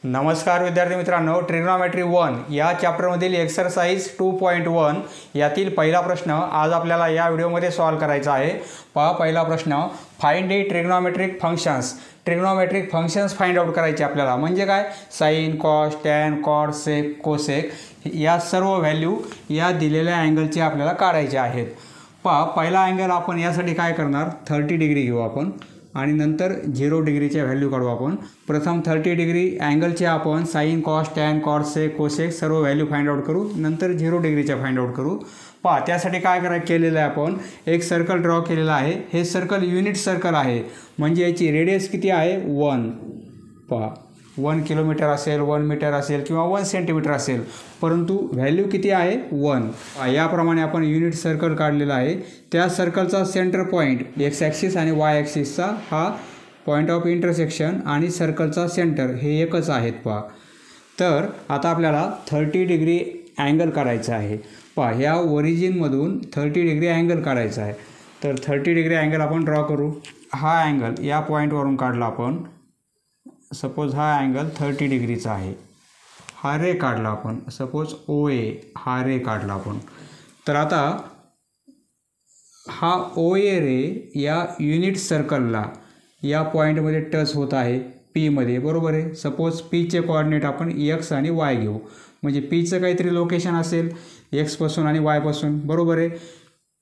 नमस्कार विद्यार्थी मित्रांनो, ट्रिग्नोमेट्री 1 या चॅप्टरमधील एक्सरसाइज 2.1 यातील पहिला प्रश्न आज आपल्याला या व्हिडिओमध्ये सॉल्व करायचा आहे। पहा, पहिला प्रश्न, find the trigonometric functions. Trigonometric functions find out करायचे आपल्याला, म्हणजे काय, sign, cos, tan, cot, sec, cosec या सर्व व्हॅल्यू या दिलेल्या अँगलचे आपल्याला काढायचे आहेत। पहा, पहिला अँगल आपण यासाठी काय करणार, 30 डिग्री घेऊ आपण आणि नंतर 0 डिग्रीच्या व्हॅल्यू काढू आपण। प्रथम 30 डिग्री अँगलचे आपण sign, cos, tan, cot, sec, cosec सर्व व्हॅल्यू फाइंड आउट करू, नंतर 0 डिग्रीच्या फाइंड आउट करू। पहा, त्यासाठी काय केलेलं आहे, आपण एक सर्कल ड्रॉ केलेला आहे। हे सर्कल युनिट सर्कल आहे, म्हणजे याची रेडियस किती आहे, 1। पहा, 1 किलोमीटर असेल, 1 मीटर असेल किंवा 1 सेंटीमीटर असेल, परंतु व्हॅल्यू किती आहे, 1। याप्रमाणे आपण युनिट सर्कल काढलेला आहे। त्या सर्कलचा सेंटर पॉईंट एक्स ॲक्सिस आणि वाय ॲक्सिसचा हा पॉईंट ऑफ इंटरसेक्शन आणि सर्कलचा सेंटर हे एकच आहेत। पहा, तर आता आपल्याला 30 डिग्री अँगल काढायचा आहे। पहा, ह्या ओरिजिनमधून 30 डिग्री अँगल काढायचा आहे, तर 30 डिग्री अँगल आपण ड्रॉ करू। हा अँगल या पॉईंटवरून काढला आपण, सपोज हा अँगल 30 डिग्रीचा आहे। हा रे काढला आपण, सपोज OA हा रे काढला आपण। तर आता हा OA रे या युनिट सर्कलला या पॉईंटमध्ये टच होत आहे, Pमध्ये, बरोबर आहे। सपोज Pचे कोऑर्डिनेट आपण X आणि Y घेऊ, म्हणजे Pचं काहीतरी लोकेशन असेल Xपासून आणि Yपासून, बरोबर आहे।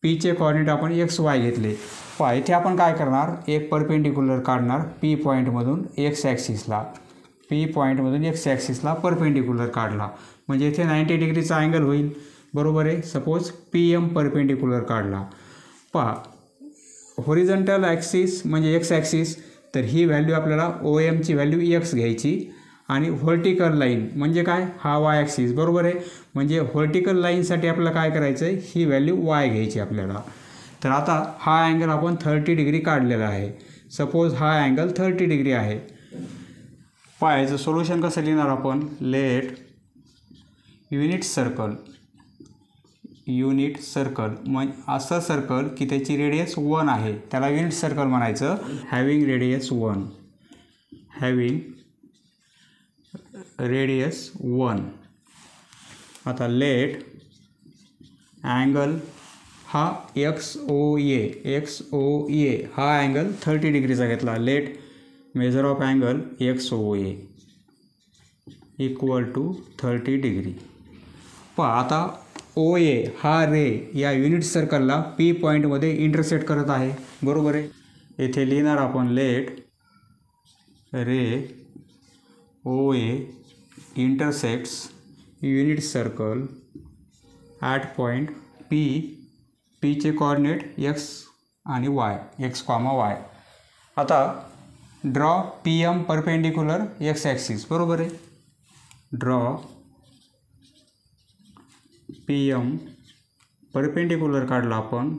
Pचे कोऑर्डिनेट आपण XY घेतले। पहा, इथे आपण काय करणार, एक परपेंडिक्युलर काढणार P पॉईंटमधून X ॲक्सिसला, P पॉईंटमधून X ॲक्सिसला परपेंडिक्युलर काढला, म्हणजे इथे 90 डिग्रीचा अँगल होईल, बरोबर आहे। सपोज PM परपेंडिक्युलर काढला। पहा, हॉरिझॉन्टल ॲक्सिस म्हणजे X ॲक्सिस, तर ही व्हॅल्यू आपल्याला OMची व्हॅल्यू X घ्यायची आणि व्हर्टिकल लाईन म्हणजे काय, हा Y ॲक्सिस, बरोबर आहे। म्हणजे व्हर्टिकल लाईनसाठी आपल्याला काय करायचं आहे, ही व्हॅल्यू Y घ्यायची आपल्याला। तर आता हा अँगल आपण 30 डिग्री काढलेला आहे। सपोज हा अँगल 30 डिग्री आहे। पहा, याचं सोल्युशन कसं लिहिणार आपण, लेट युनिट सर्कल म्हणजे असं सर्कल की त्याची रेडियस 1 आहे, त्याला युनिट सर्कल म्हणायचं। Having radius 1। आता लेट अँगल हा XOA हा अँगल 30 डिग्रीचा घेतला। Let measure of angle XOA equal to 30 degree. पहा, आता OA हा रे या युनिट सर्कलला P पॉईंटमध्ये इंटरसेक्ट करत आहे, बरोबर आहे। येथे लिहिणार आपण, let ray OA intersects unit circle at point Pचे कोऑर्डिनेट X आणि Y, X, Y। आता draw PM perpendicular X axis, बरोबर आहे। ड्रॉ PM परपेंडिक्युलर काढला आपण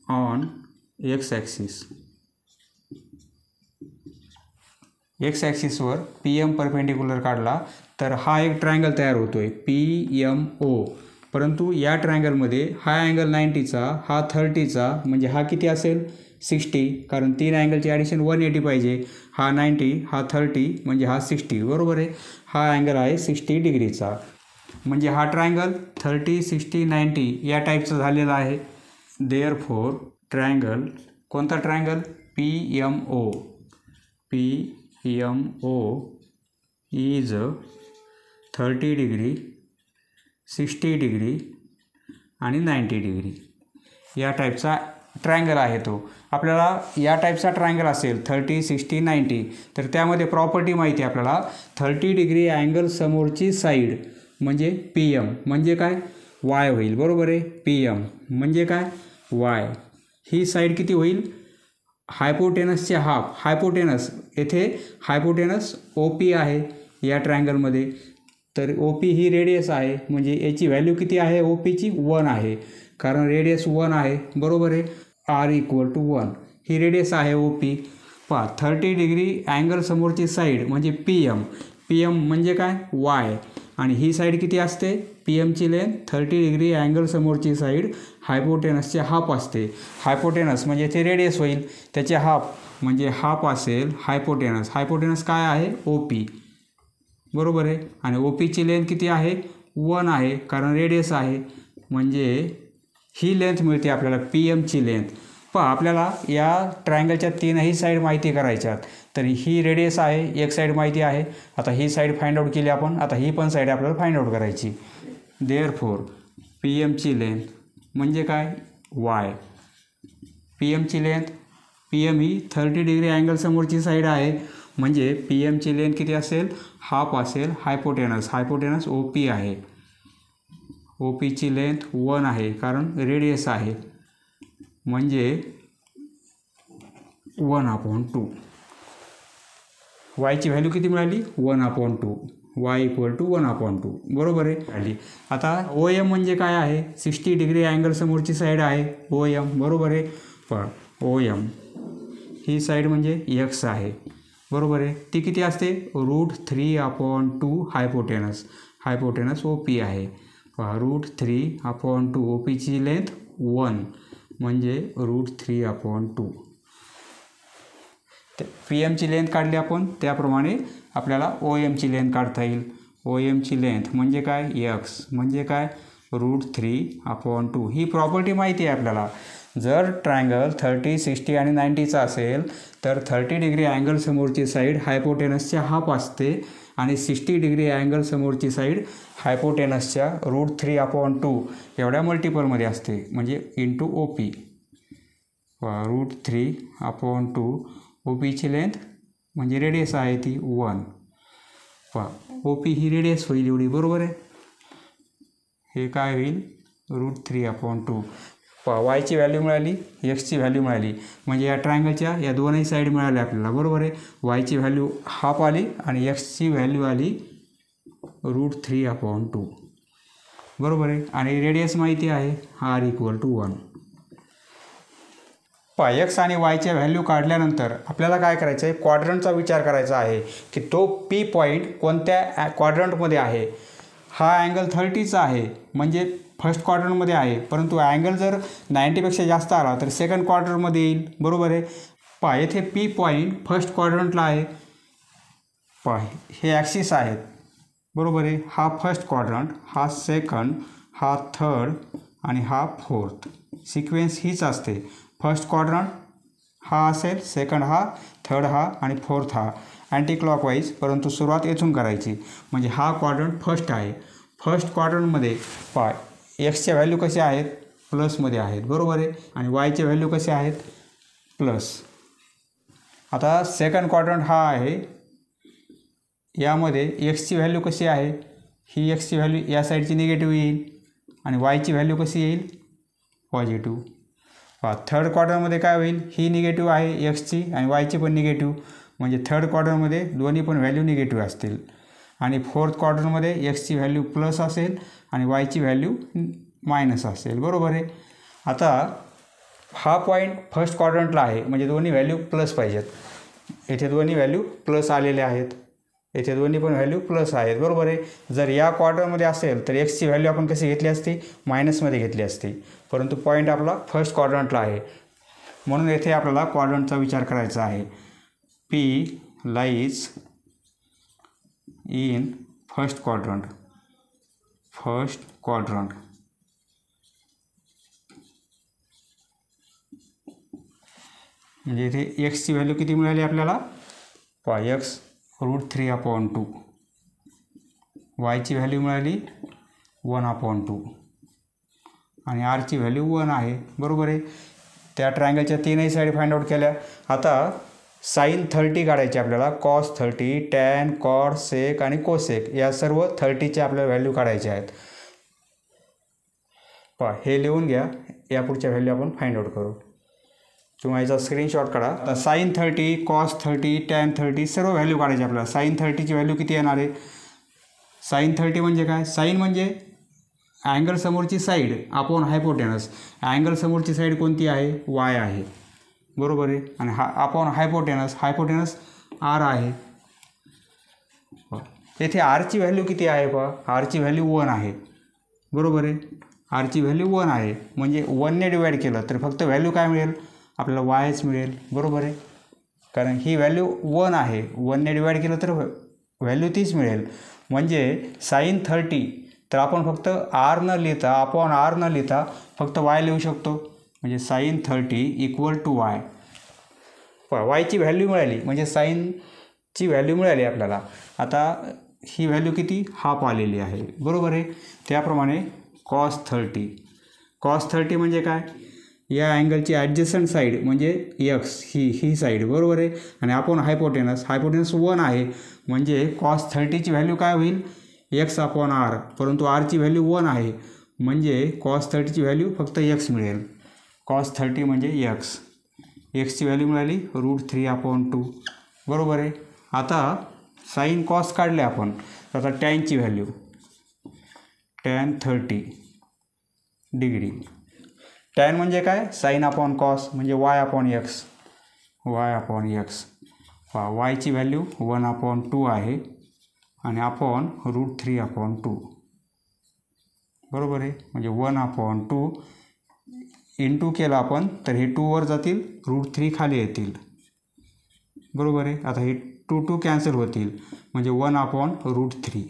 on X axis. X ॲक्सिसवर PM perpendicular काढला, तर हा एक ट्रायंगल तयार होतोय PMO। परंतु या ट्रायंगलमध्ये हा अँगल 90चा, हा 30चा, म्हणजे हा किती असेल, 60, कारण 3 अँगलची ॲडिशन 180 पाहिजे। हा 90, हा 30, म्हणजे हा 60, बरोबर आहे। हा अँगल आहे 60 डिग्रीचा, म्हणजे हा ट्रायंगल 30, 60, 90 या टाईपचा झालेला आहे। देअरफॉर ट्रायंगल, कोणता triangle, PMO is 30 degree, 60 degree आणि 90 डिग्री या टाईपचा ट्रायंगल आहे तो। आपल्याला या टाईपचा ट्रायंगल असेल 30, 60, 90, तर त्यामध्ये प्रॉपर्टी माहिती आहे आपल्याला। 30 डिग्री अँगल समोरची साईड म्हणजे PM म्हणजे काय, Y होईल, बरोबर आहे। PM म्हणजे काय, Y। ही साईड किती होईल, हायपोटेनसचे हाफ, हायपोटेनस, येथे हायपोटेनस OP आहे या ट्रायंगलमध्ये, तर OP ही रेडियस आहे, म्हणजे याची व्हॅल्यू किती आहे, OPची 1 आहे, कारण रेडियस 1 आहे, बरोबर आहे। R इक्वल टू 1 ही रेडियस आहे OP। पहा, 30 डिग्री अँगल समोरची साईड म्हणजे PM म्हणजे काय, Y, आणि ही साईड किती असते, PMची लेंथ 30 डिग्री अँगल समोरची साईड हायपोटेनसचे हाफ असते। हायपोटेनस म्हणजे इथे रेडियस होईल, त्याचे हाफ म्हणजे हाफ असेल हायपोटेनस। हायपोटेनस काय आहे, OP, बरोबर आहे. आणि ओ पीची लेंथ किती आहे 1 आहे, कारण रेडियस आहे. म्हणजे ही लेंथ मिळते आपल्याला पी एमची लेंथ. पहा आपल्याला या ट्रायंगलच्या तीनही साईड माहिती करायच्यात. तर ही रेडियस आहे, एक साईड माहिती आहे. आता ही साईड फाइंड आउट केली आपण. आता ही पण साईड आपल्याला फाइंड आउट करायची. देअरफॉर पी एमची लेंथ म्हणजे काय वाय. पी एमची लेंथ, पी एम ही 30 डिग्री अँगल समोरची साईड आहे. म्हणजे पी एमची लेंथ किती असेल हाफ असेल. हायपोटेनस ओ पी आहे. ओ पीची लेंथ 1 आहे कारण रेडियस आहे. म्हणजे 1/2. वायची व्हॅल्यू किती मिळाली 1/2. y equal to 1/2. बरोबर आहे. आता ओ एम म्हणजे काय आहे 60 डिग्री अँगल समोरची साईड आहे ओ एम. बरोबर आहे. पण ओ एम ही साईड म्हणजे एक्स आहे. बरोबर आहे. ती किती असते √3/2 हायपोटेनस ओ पी आहे. √3/2 ओ पीची लेंथ 1 म्हणजे √3/2. पी एमची लेंथ काढली आपण त्याप्रमाणे आपल्याला ओ एमची लेंथ काढता येईल. ओ एमची लेंथ म्हणजे काय एक्स म्हणजे काय √3/2. ही प्रॉपर्टी माहिती आहे आपल्याला. जर ट्रायंगल 30, 60 आणि 90चा असेल तर 30 डिग्री अँगल समोरची साईड हायपोटेनसच्या हाफ असते आणि 60 डिग्री अँगल समोरची साईड हायपोटेनसच्या √3/2 एवढ्या मल्टिपलमध्ये असते. म्हणजे इंटू ओ पी. √3/2 ओ पीची लेंथ म्हणजे रेडियस आहे ती 1. ओ पी ही रेडियस होईल एवढी. बरोबर आहे. हे काय होईल √3/2. वायची व्हॅल्यू मिळाली, एक्सची व्हॅल्यू मिळाली. म्हणजे या ट्रायंगलच्या या दोनही साईड मिळाल्या आपल्याला. बरोबर आहे. वायची व्हॅल्यू हाफ आली आणि एक्सची व्हॅल्यू आली √3/2. बरोबर आहे. आणि रेडियस माहिती आहे r इक्वल टू 1. एक्स आणि वायच्या व्हॅल्यू काढल्यानंतर आपल्याला काय करायचं आहे क्वाड्रंटचा विचार करायचा आहे की तो पी पॉईंट कोणत्या क्वाड्रंटमध्ये आहे. हा अँगल 30चा आहे म्हणजे फर्स्ट क्वाड्रंटमध्ये आहे. परंतु अँगल जर 90पेक्षा जास्त आला तर सेकंड क्वाड्रंटमध्ये येईल. बरोबर आहे. येथे पी पॉईंट फर्स्ट क्वाड्रंटला आहे. हे ॲक्सिस आहेत. बरोबर आहे. हा फर्स्ट क्वाड्रंट, हा सेकंड, हा थर्ड आणि हा फोर्थ. सिक्वेन्स हीच असते. फर्स्ट क्वाड्रंट हा असेल, सेकंड हा, थर्ड हा आणि फोर्थ हा अँटी क्लॉकवाईज. परंतु सुरुवात येथून करायची. म्हणजे हा क्वाड्रंट फर्स्ट आहे. फर्स्ट क्वाड्रंटमध्ये एक्सच्या व्हॅल्यू कशा आहेत प्लसमध्ये आहेत. बरोबर आहे. आणि वायचे व्हॅल्यू कसे आहेत प्लस. आता सेकंड क्वाड्रंट हा आहे. यामध्ये एक्सची व्हॅल्यू कशी आहे ही एक्सची व्हॅल्यू या साईडची निगेटिव्ह येईल आणि वायची व्हॅल्यू कशी येईल पॉझिटिव्ह. थर्ड क्वाड्रंटमध्ये काय होईल ही निगेटिव्ह आहे एक्सची आणि वायची पण निगेटिव्ह. म्हणजे थर्ड क्वाड्रंटमध्ये दोन्ही पण व्हॅल्यू निगेटिव्ह असतील. आणि फोर्थ क्वाड्रंटमध्ये एक्सची व्हॅल्यू प्लस असेल आणि वायची व्हॅल्यू मायनस असेल. बरोबर आहे. आता हा पॉईंट फर्स्ट क्वाड्रंटला आहे म्हणजे दोन्ही व्हॅल्यू प्लस पाहिजेत. येथे दोन्ही व्हॅल्यू प्लस आलेले आहेत. येथे दोन्ही पण व्हॅल्यू प्लस आहेत. बरोबर आहे. जर या क्वाड्रंटमध्ये असेल तर एक्सची व्हॅल्यू आपण कशी घेतली असती मायनसमध्ये घेतली असती. परंतु पॉईंट आपला फर्स्ट क्वाड्रंटला आहे म्हणून येथे आपल्याला क्वाड्रंटचा विचार करायचा आहे. P lies in first quadrant. म्हणजे इथे एक्सची व्हॅल्यू किती मिळाली आपल्याला एक्स √3/2. वायची व्हॅल्यू मिळाली 1/2 आणि आरची व्हॅल्यू 1 आहे. बरोबर आहे. त्या ट्रायंगलच्या तीनही साईड फाइंड आउट केल्या. आता साईन 30 काढायची आपल्याला. कॉस 30, टॅन, कॉड, सेक आणि कोसेक या सर्व 30च्या आपल्याला व्हॅल्यू काढायच्या आहेत. हे लिहून घ्या. या पुढच्या व्हॅल्यू आपण फाइंड आउट करू किंवा याचा स्क्रीनशॉट काढा. आता साईन 30, कॉस 30, टॅन 30 सर्व व्हॅल्यू काढायची आपल्याला. साईन 30ची व्हॅल्यू किती येणार आहे साईन 30 म्हणजे काय साईन म्हणजे अँगल समोरची साईड अपॉन हायपोटेनस. अँगल समोरची साईड कोणती आहे वाय आहे. बरोबर आहे. आणि अपॉन हायपोटेनस आर आहे. येथे आरची व्हॅल्यू किती आहे आरची व्हॅल्यू 1 आहे. बरोबर आहे. आरची व्हॅल्यू 1 आहे म्हणजे 1ने डिवाईड केलं तर फक्त व्हॅल्यू काय मिळेल आपल्याला वायच मिळेल. बरोबर आहे. कारण ही व्हॅल्यू 1 आहे. 1ने डिवाईड केलं तर व्हॅल्यू तीच मिळेल. म्हणजे sin 30 तर आपण फक्त r न लिहिता अपॉन r न लिहिता फक्त y लिहू शकतो. म्हणजे sin 30 इक्वल टू y. वायची व्हॅल्यू मिळाली म्हणजे साईनची व्हॅल्यू मिळाली आपल्याला. आता ही व्हॅल्यू किती हाफ आलेली आहे, बरोबर आहे. त्याप्रमाणे cos 30 म्हणजे काय, या अँगलची ॲडजस्टंट साईड म्हणजे x ही साईड, बरोबर आहे. आणि आपण हायपोटेनस 1 आहे म्हणजे cos 30ची व्हॅल्यू काय होईल x अपॉन r, परंतु rची व्हॅल्यू 1 आहे म्हणजे cos 30ची व्हॅल्यू फक्त x मिळेल. cos 30 म्हणजे xची व्हॅल्यू मिळाली √3/2, बरोबर आहे. आता साईन कॉस काढले आपण, तर आता टॅनची व्हॅल्यू tan 30 डिग्री. टॅन म्हणजे काय, साईन अपॉन कॉस म्हणजे y अपॉन x. वायची व्हॅल्यू 1/2 आहे आणि अपॉन √3/2, बरोबर आहे. म्हणजे 1/2 इंटू केला आपण तर हे 2 वर जातील, √3 खाली येतील, बरोबर आहे. आता हे 2 कॅन्सल होतील म्हणजे 1/√3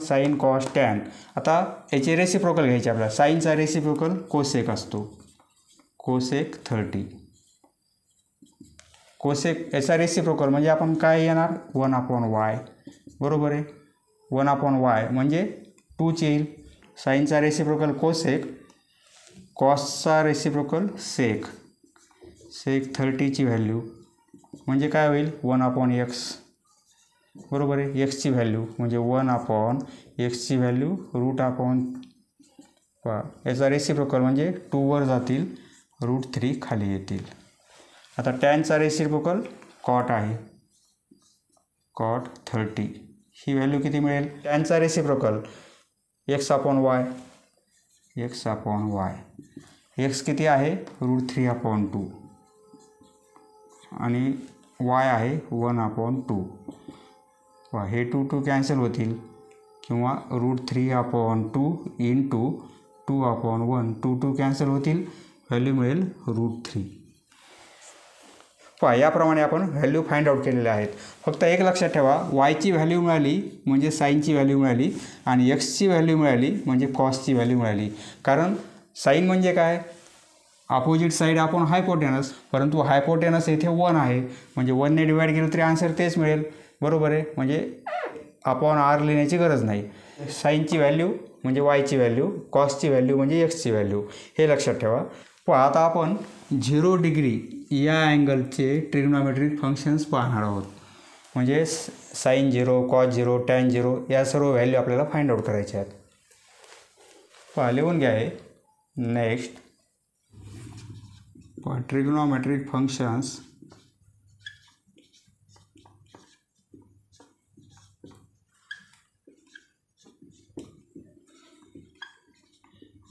साईन कॉस टॅन. आता याचे रेसिप्रोकल घ्यायचे आपल्याला. साईनचा रेसिप्रोकल कोसेक असतो, कोसेक 30. कोसेक याचा रेसिप्रोकल म्हणजे आपण काय येणार 1/y, बरोबर आहे. 1/y म्हणजे 2च येईल. साईनचा रेसिप्रोकल कोसेक, कॉसचा रेसिप्रोकल सेक. सेक 30ची व्हॅल्यू म्हणजे काय होईल 1/x, बरोबर आहे. एक्सची व्हॅल्यू म्हणजे 1/xची व्हॅल्यू याचा रेसिप्रोकल म्हणजे 2 वर जातील, √3 खाली येतील. आता टॅनचा रेसिप्रोकल कॉट आहे, कॉट 30. ही व्हॅल्यू किती मिळेल, टॅनचा रेसिप्रोकल x/y. x किती आहे √3/2 आणि y आहे 1/2. हे 2 कॅन्सल होतील किंवा √3/2 इंटू 2/1, 2 कॅन्सल होतील, व्हॅल्यू मिळेल √3. याप्रमाणे आपण व्हॅल्यू फाइंड आउट केलेल्या आहेत. फक्त एक लक्षात ठेवा, वायची व्हॅल्यू मिळाली म्हणजे साईनची व्हॅल्यू मिळाली आणि एक्सची व्हॅल्यू मिळाली म्हणजे कॉसची व्हॅल्यू मिळाली. कारण साईन म्हणजे काय, अपोजिट साईड आपण हायपोटेनस, परंतु हायपोटेनस येथे 1 आहे म्हणजे 1ने डिवाईड केलं तरी आन्सर तेच मिळेल, बरोबर आहे. म्हणजे अपॉन r लिहिण्याची गरज नाही. साईनची व्हॅल्यू म्हणजे वायची व्हॅल्यू, कॉसची व्हॅल्यू म्हणजे एक्सची व्हॅल्यू, हे लक्षात ठेवा. आता आपण 0 डिग्री या अँगलचे ट्रिग्नॉमेट्रिक फंक्शन्स पाहणार आहोत. म्हणजे साईन 0, कॉस 0, टॅन 0 या सर्व व्हॅल्यू आपल्याला फाइंड आउट करायच्या आहेत. लिहून घ्या हे. Next trigonometric functions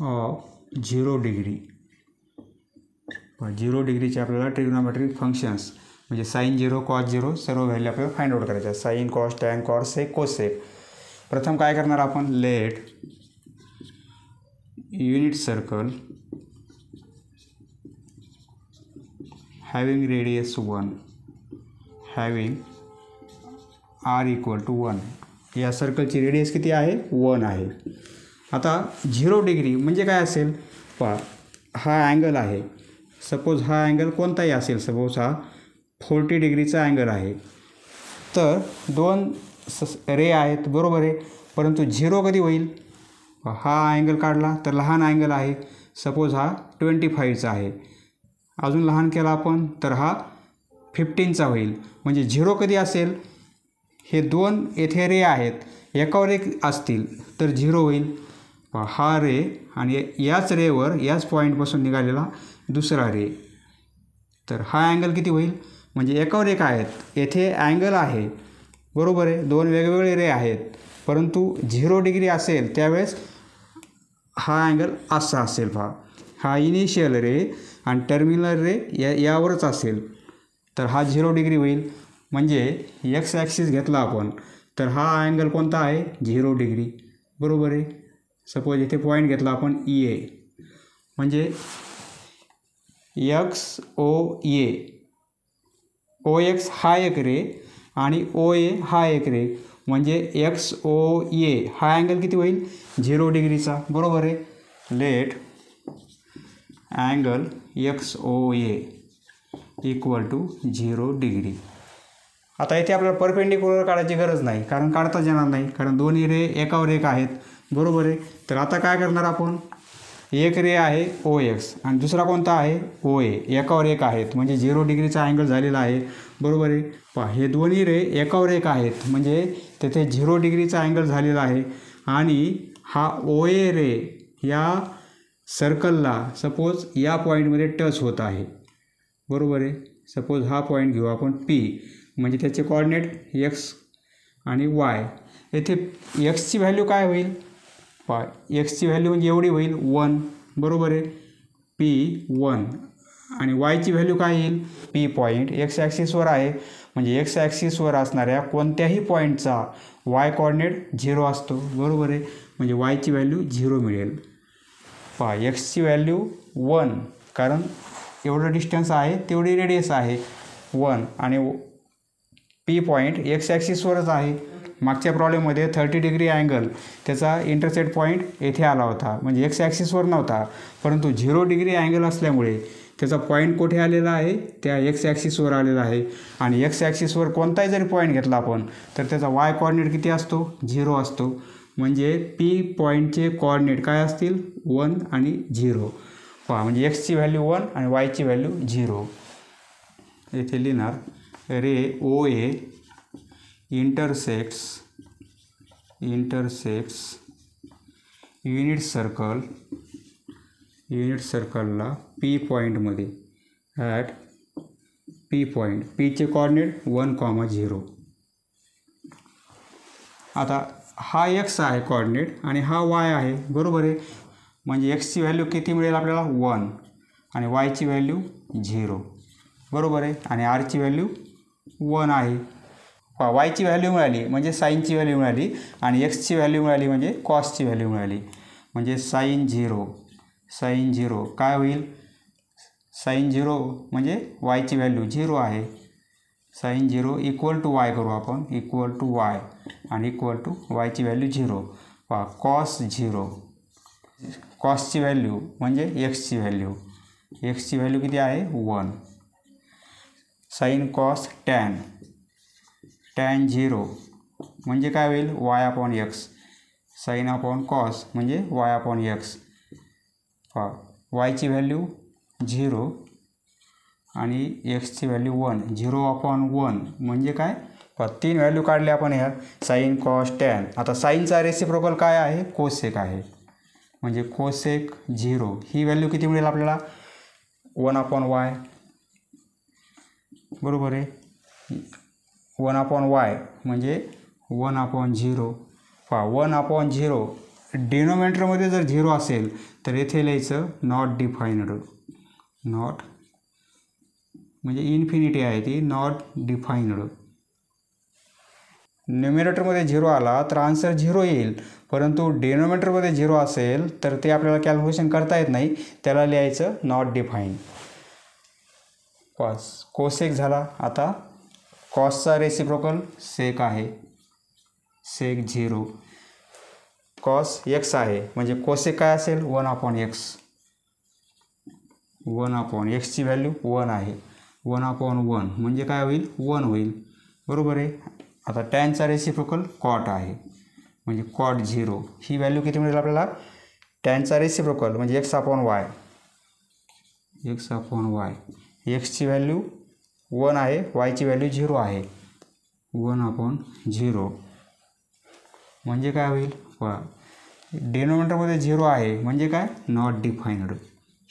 of 0 degree. 0 डिग्रीचे आपल्याला ट्रिग्नॉमेट्रिक फंक्शन्स म्हणजे साईन 0, कॉस 0 सर्व व्हॅल्यू आपल्याला फाइंड आउट करायच्या. Sine, cos, tan, cos, sec, cosec. प्रथम काय करणार आपण, let unit circle having radius 1 having r equal to 1. या सर्कलची रेडियस किती आहे 1 आहे. आता 0 डिग्री म्हणजे काय असेल, हा अँगल आहे. सपोज हा अँगल कोणताही असेल, सपोज हा 40 डिग्रीचा अँगल आहे. तर 2 रे आहेत, बरोबर आहे. परंतु 0 कधी होईल, हा अँगल काढला तर लहान अँगल आहे. सपोज हा 25चा आहे, अजून लहान केला आपण तर हा 15चा होईल. म्हणजे 0 कधी असेल, हे 2 येथे रे आहेत, एकावर एक असतील तर 0 होईल. हा रे आणि याच रेवर याच पॉईंटपासून निघालेला दुसरा रे, तर हा अँगल किती होईल, म्हणजे एकावर एक आहेत, येथे अँगल आहे, बरोबर आहे. 2 वेगवेगळे रे आहेत, परंतु 0 डिग्री असेल त्यावेळेस हा अँगल असा असेल. हा इनिशियल रे आणि टर्मिनल रे यावरच असेल तर हा 0 डिग्री होईल. म्हणजे एक्स ॲक्सिस घेतला आपण तर हा अँगल कोणता आहे 0 डिग्री, बरोबर आहे. सपोज इथे पॉईंट घेतला आपण EA म्हणजे XOA. OX हा एक रे आणि ओ ए हा एक रे, म्हणजे एक्स ओ ए हा अँगल किती होईल 0 डिग्रीचा, बरोबर आहे. Let angle X O A equal to 0 degree. आता इथे आपल्याला परपेंडिक्युलर काढायची गरज नाही, कारण काढताच येणार नाही, कारण दोन्ही रे एकावर एक आहेत, बरोबर आहे. तर आता काय करणार आपण, एक रे आहे ओ एक्स आणि दुसरा कोणता आहे ओ ए, एकावर एक आहेत म्हणजे 0 डिग्रीचा अँगल झालेला आहे, बरोबर आहे. पहा हे दोन्ही रे एकावर एक आहेत म्हणजे तेथे 0 डिग्रीचा अँगल झालेला आहे. आणि हा ओ ए रे या सर्कलला सपोज या पॉईंटमध्ये टच होत आहे, बरोबर आहे. सपोज हा पॉईंट घेऊ आपण पी, म्हणजे त्याचे कॉर्डिनेट एक्स आणि वाय. येथे एक्सची व्हॅल्यू काय होईल, पहा एक्सची व्हॅल्यू म्हणजे एवढी होईल 1, बरोबर आहे, P1. आणि वायची व्हॅल्यू काय येईल, पी पॉईंट एक्स ॲक्सिसवर आहे म्हणजे एक्स ॲक्सिसवर असणाऱ्या कोणत्याही पॉईंटचा वाय कॉर्डिनेट 0 असतो, बरोबर आहे. म्हणजे वायची व्हॅल्यू 0 मिळेल. पहा एक्सची व्हॅल्यू 1, कारण एवढं डिस्टन्स आहे तेवढी रेडियस आहे 1, आणि पी पॉईंट एक्स ॲक्सिसवरच आहे. मागच्या प्रॉब्लेममध्ये 30 डिग्री अँगल त्याचा इंटरसेक्ट पॉईंट येथे आला होता, म्हणजे एक्स ॲक्सिसवर नव्हता, परंतु 0 डिग्री अँगल असल्यामुळे त्याचा पॉईंट कुठे आलेला आहे, त्या एक्स ॲक्सिसवर आलेला आहे. आणि एक्स ॲक्सिसवर कोणताही जरी पॉईंट घेतला आपण तर त्याचा वाय कॉर्डिनेट किती असतो, 0 असतो. म्हणजे पी पॉईंटचे कॉर्डिनेट काय असतील 1 आणि 0. पहा म्हणजे एक्सची व्हॅल्यू 1 आणि वायची व्हॅल्यू 0. येथे लिहिणार रे ओ ए इंटरसेक्ट्स युनिट सर्कलला पी पॉईंटमध्ये ॲट पी पॉईंट, पीचे कॉर्डिनेट 1,0. आता हा एक्स आहे कॉर्डिनेट आणि हा वाय आहे, बरोबर आहे. म्हणजे एक्सची व्हॅल्यू किती मिळेल आपल्याला 1 आणि वायची व्हॅल्यू 0, बरोबर आहे. आणि आरची व्हॅल्यू 1 आहे. वायची व्हॅल्यू मिळाली म्हणजे साईनची व्हॅल्यू मिळाली आणि एक्सची व्हॅल्यू मिळाली म्हणजे कॉसची व्हॅल्यू मिळाली. म्हणजे साईन 0 काय होईल, साईन 0 म्हणजे वायची व्हॅल्यू 0 आहे. साईन 0 इक्वल टू वाय करू आपण, इक्वल टू वाय आणि इक्वल टू वायची व्हॅल्यू 0. पहा कॉस 0, कॉसची व्हॅल्यू म्हणजे एक्सची व्हॅल्यू किती आहे 1. साईन कॉस टॅन 0 म्हणजे काय होईल Y upon X, sine upon cos म्हणजे वाय अपॉन एक्स. पहा वायची व्हॅल्यू 0 आणि एक्सची व्हॅल्यू 1, 0 अपॉन 1 म्हणजे काय, पहा 3 व्हॅल्यू काढले आपण ह्यात, साईन कॉस टॅन. आता साईनचा रेसिप्रोकल काय आहे, कोसेक आहे, म्हणजे कोसेक 0 ही व्हॅल्यू किती मिळेल आपल्याला 1 अपॉन वाय, बरोबर आहे. 1 अपॉन वाय म्हणजे 1 अपॉन 0. पहा 1 अपॉन 0 डिनोमिनेटरमध्ये जर 0 असेल तर येथे लिहायचं नॉट डिफाईन्ड, नॉट म्हणजे इन्फिनिटी आहे ती, नॉट डिफाईन्ड. न्युमिनेटरमध्ये 0 आला तर आन्सर 0 येईल, परंतु डिनोमिनेटरमध्ये 0 असेल तर ते आपल्याला कॅल्क्युलेशन करता येत नाही, त्याला लिहायचं नॉट डिफाईन्ड. कॉस कोसेक झाला. आता कॉसचा रेसिप्रोकल सेक आहे, सेक 0. कॉस एक्स आहे म्हणजे कोसेक काय असेल 1 अपॉन एक्स, 1 अपॉन एक्सची व्हॅल्यू 1 आहे, 1 अपॉन 1 म्हणजे काय होईल 1 होईल, बरोबर आहे. आता टॅनचा रेसिप्रोकल कॉट आहे म्हणजे कॉट 0 ही व्हॅल्यू किती मिळेल आपल्याला, टॅनचा रेसिप्रोकल म्हणजे एक्स अपॉन वाय, एक्सची व्हॅल्यू 1 आहे, वायची व्हॅल्यू 0 आहे, 1 अपॉन 0 म्हणजे काय होईल, पहा डिनोमिनेटरमध्ये 0 आहे म्हणजे काय not defined,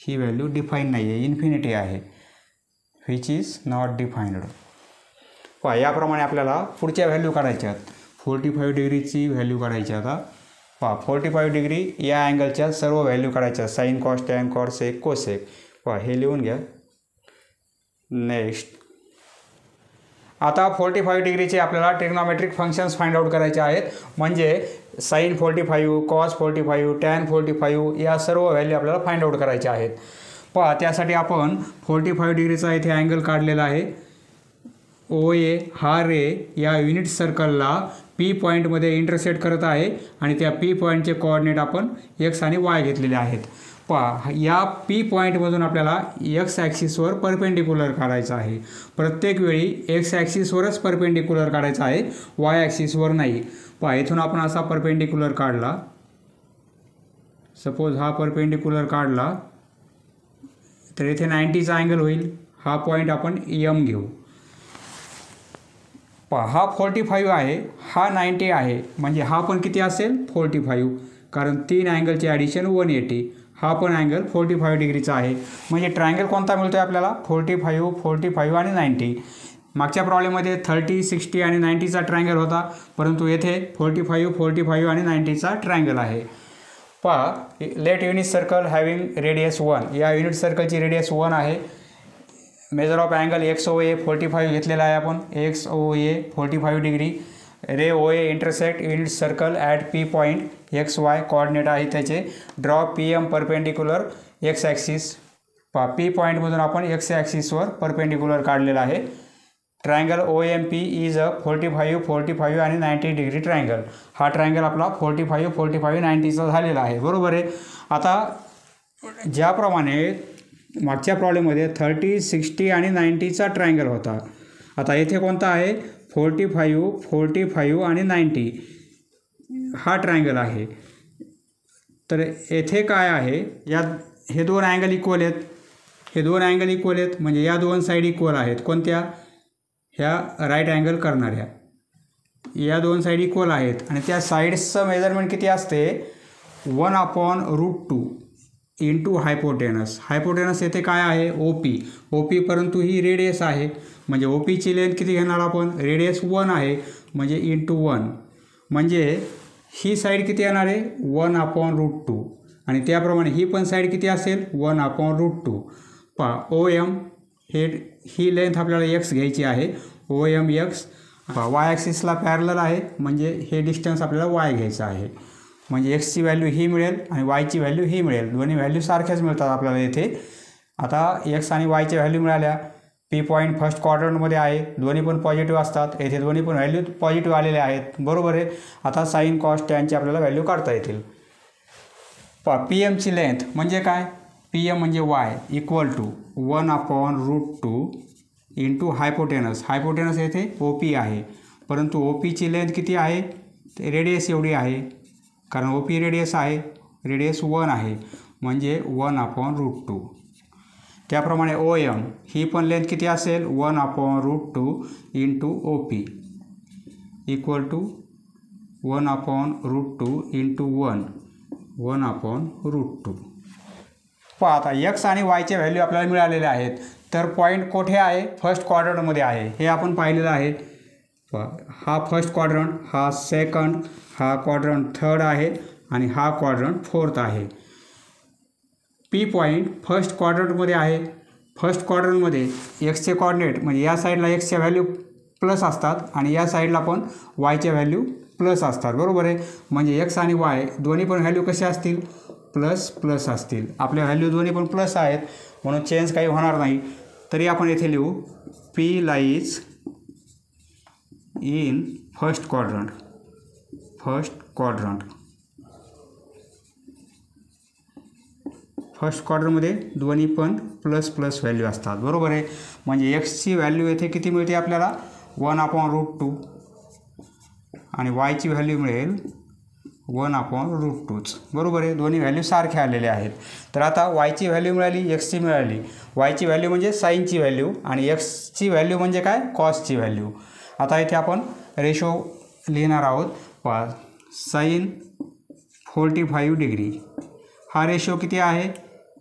he value define नाही आहे, इन्फिनिटी आहे, विच इज नॉट डिफाईन्ड. पहा याप्रमाणे आपल्याला पुढच्या व्हॅल्यू काढायच्या आहेत. 45 डिग्रीची व्हॅल्यू काढायची. आता पहा 45 डिग्री या अँगलच्या सर्व व्हॅल्यू काढायच्या, sine cos tan cos sec cosec. पहा हे लिहून घ्या. नेक्स्ट आता 45 डिग्रीचे आपल्याला ट्रिग्नॉमेट्रिक फंक्शन्स फाइंड आउट करायचे आहेत, म्हणजे साईन 45 कॉस 45 टॅन 45 या सर्व व्हॅल्यू आपल्याला फाइंड आउट करायच्या आहेत. पहा त्यासाठी आपण 45 डिग्रीचा इथे अँगल काढलेला आहे, ओ ए हा रे या युनिट सर्कलला पी पॉईंटमध्ये इंटरसेक्ट करत आहे आणि त्या पी पॉईंटचे कोऑर्डिनेट आपण एक्स आणि वाय घेतलेले आहेत. पहा या पी पॉईंटमधून आपल्याला एक्स ॲक्सिसवर परपेंडिक्युलर काढायचं आहे. प्रत्येक वेळी एक्स ॲक्सिसवरच परपेंडिक्युलर काढायचं आहे, वाय ॲक्सिसवर नाही. पहा इथून आपण असा परपेंडिक्युलर काढला, सपोज हा परपेंडिक्युलर काढला तर इथे 90चा अँगल होईल. हा पॉईंट आपण एम घेऊ. पहा हा 45 आहे, हा 90 आहे, म्हणजे हा पण किती असेल 45, कारण 3 अँगलचे ॲडिशन 180. हा पण अँगल 45 डिग्रीचा आहे. म्हणजे ट्रायंगल कोणता मिळतो आहे आपल्याला 45, 45 आणि 90. मागच्या प्रॉब्लेममध्ये 30, 60 आणि 90चा ट्रायंगल होता, परंतु येथे 45, 45 आणि 90चा ट्रायंगल आहे. पहा let unit circle having radius 1, या युनिट सर्कलची रेडियस 1 आहे. Measure of angle X O A 45 घेतलेला आहे आपण. X O A 45 degree. Ray O A intersect unit circle at P point X Y coordinate आहे त्याचे. Draw P M perpendicular X axis. पहा P पॉईंटमधून आपण एक्स ॲक्सिसवर परपेंडिक्युलर काढलेला आहे. Triangle O M P is a 45, 45 आणि 90 degree triangle. हा ट्रायंगल आपला 45, 45, 90चा झालेला आहे. बरोबर आहे. आता ज्याप्रमाणे मागच्या प्रॉब्लेममध्ये 30, 60 आणि 90चा ट्रायंगल होता, आता येथे कोणता आहे 45, 45 आणि 90 हा ट्रायंगल आहे. तर येथे काय आहे, या हे दोन अँगल इक्वल आहेत, हे दोन अँगल इक्वल आहेत, म्हणजे या दोन साईड इक्वल आहेत. कोणत्या, ह्या राईट अँगल करणाऱ्या या दोन साईड इक्वल आहेत. आणि त्या साईड्सचं मेजरमेंट किती असते 1/√2 इंटू हायपोटेनस. हायपोटेनस येथे काय आहे ओ पी, परंतु ही रेडियस आहे, म्हणजे ओ पीची लेंथ किती घेणार आपण, रेडियस 1 आहे, म्हणजे इंटू 1, म्हणजे ही साईड किती येणार आहे 1/√2. आणि त्याप्रमाणे ही पण साईड किती असेल 1/√2. पहा ओ एम ही लेंथ आपल्याला एक्स घ्यायची आहे, ओ एम एक्स. वाय ॲक्सिसला पॅरलल आहे, म्हणजे हे डिस्टन्स आपल्याला वाय घ्यायचं आहे. म्हणजे एक्सची व्हॅल्यू ही मिळेल आणि वायची व्हॅल्यू ही मिळेल. दोन्ही व्हॅल्यू सारख्याच मिळतात आपल्याला येथे. आता एक्स आणि वायच्या व्हॅल्यू मिळाल्या. पी पॉईंट फर्स्ट क्वाड्रंटमध्ये आहे, दोन्ही पण पॉझिटिव्ह असतात. येथे दोन्ही पण व्हॅल्यू पॉझिटिव्ह आलेले आहेत. बरोबर आहे. आता साईन कॉस टॅनची आपल्याला व्हॅल्यू काढता येतील. पहा पी एमची लेंथ म्हणजे काय, पी एम म्हणजे Y equal to 1/√2 into hypotenuse. Hypotenuse येथे ओ पी आहे, परंतु ओ पीची लेंथ किती आहे, रेडियस एवढी आहे, कारण ओ पी रेडियस आहे, रेडियस 1 आहे, म्हणजे 1/√2. त्याप्रमाणे ओ एम ही पण लेंथ किती असेल 1/√2 into O P equal to 1/√2 into 1/√2. पहा आता एक्स आणि वायचे व्हॅल्यू आपल्याला मिळालेले आहेत. तर पॉईंट कोठे आहे, फर्स्ट क्वाड्रंटमध्ये आहे, हे आपण पाहिलेलं आहे. हा फर्स्ट क्वाड्रंट, हा सेकंड, हा क्वाड्रंट थर्ड आहे आणि हा क्वाड्रंट फोर्थ आहे. पी पॉईंट फर्स्ट क्वाड्रंटमध्ये आहे. फर्स्ट क्वाड्रंटमध्ये एक्सचे कॉर्डिनेट म्हणजे या साईडला एक्सच्या व्हॅल्यू प्लस असतात आणि या साईडला पण वायच्या व्हॅल्यू प्लस असतात. बरोबर आहे. म्हणजे एक्स आणि वाय दोन्ही पण व्हॅल्यू कसे असतील, प्लस प्लस असतील. आपल्या व्हॅल्यू दोन्ही पण प्लस आहेत, म्हणून चेंज काही होणार नाही. तरी आपण येथे लिहू P lies in first quadrant. First क्वाड्रंटमध्ये दोन्ही पण प्लस प्लस व्हॅल्यू असतात. बरोबर आहे. म्हणजे एक्सची व्हॅल्यू येथे किती मिळते आपल्याला 1/√2 आणि वायची व्हॅल्यू मिळेल 1/√2. बरोबर आहे. दोन्ही व्हॅल्यू सारखे आलेले आहेत. तर आता वायची व्हॅल्यू मिळाली, एक्सची मिळाली. वायची व्हॅल्यू म्हणजे साईनची व्हॅल्यू आणि एक्सची व्हॅल्यू म्हणजे काय, कॉसची व्हॅल्यू. आता इथे आपण रेशो लिहिणार आहोत. पहा साईन 45 डिग्री हा रेशो किती आहे,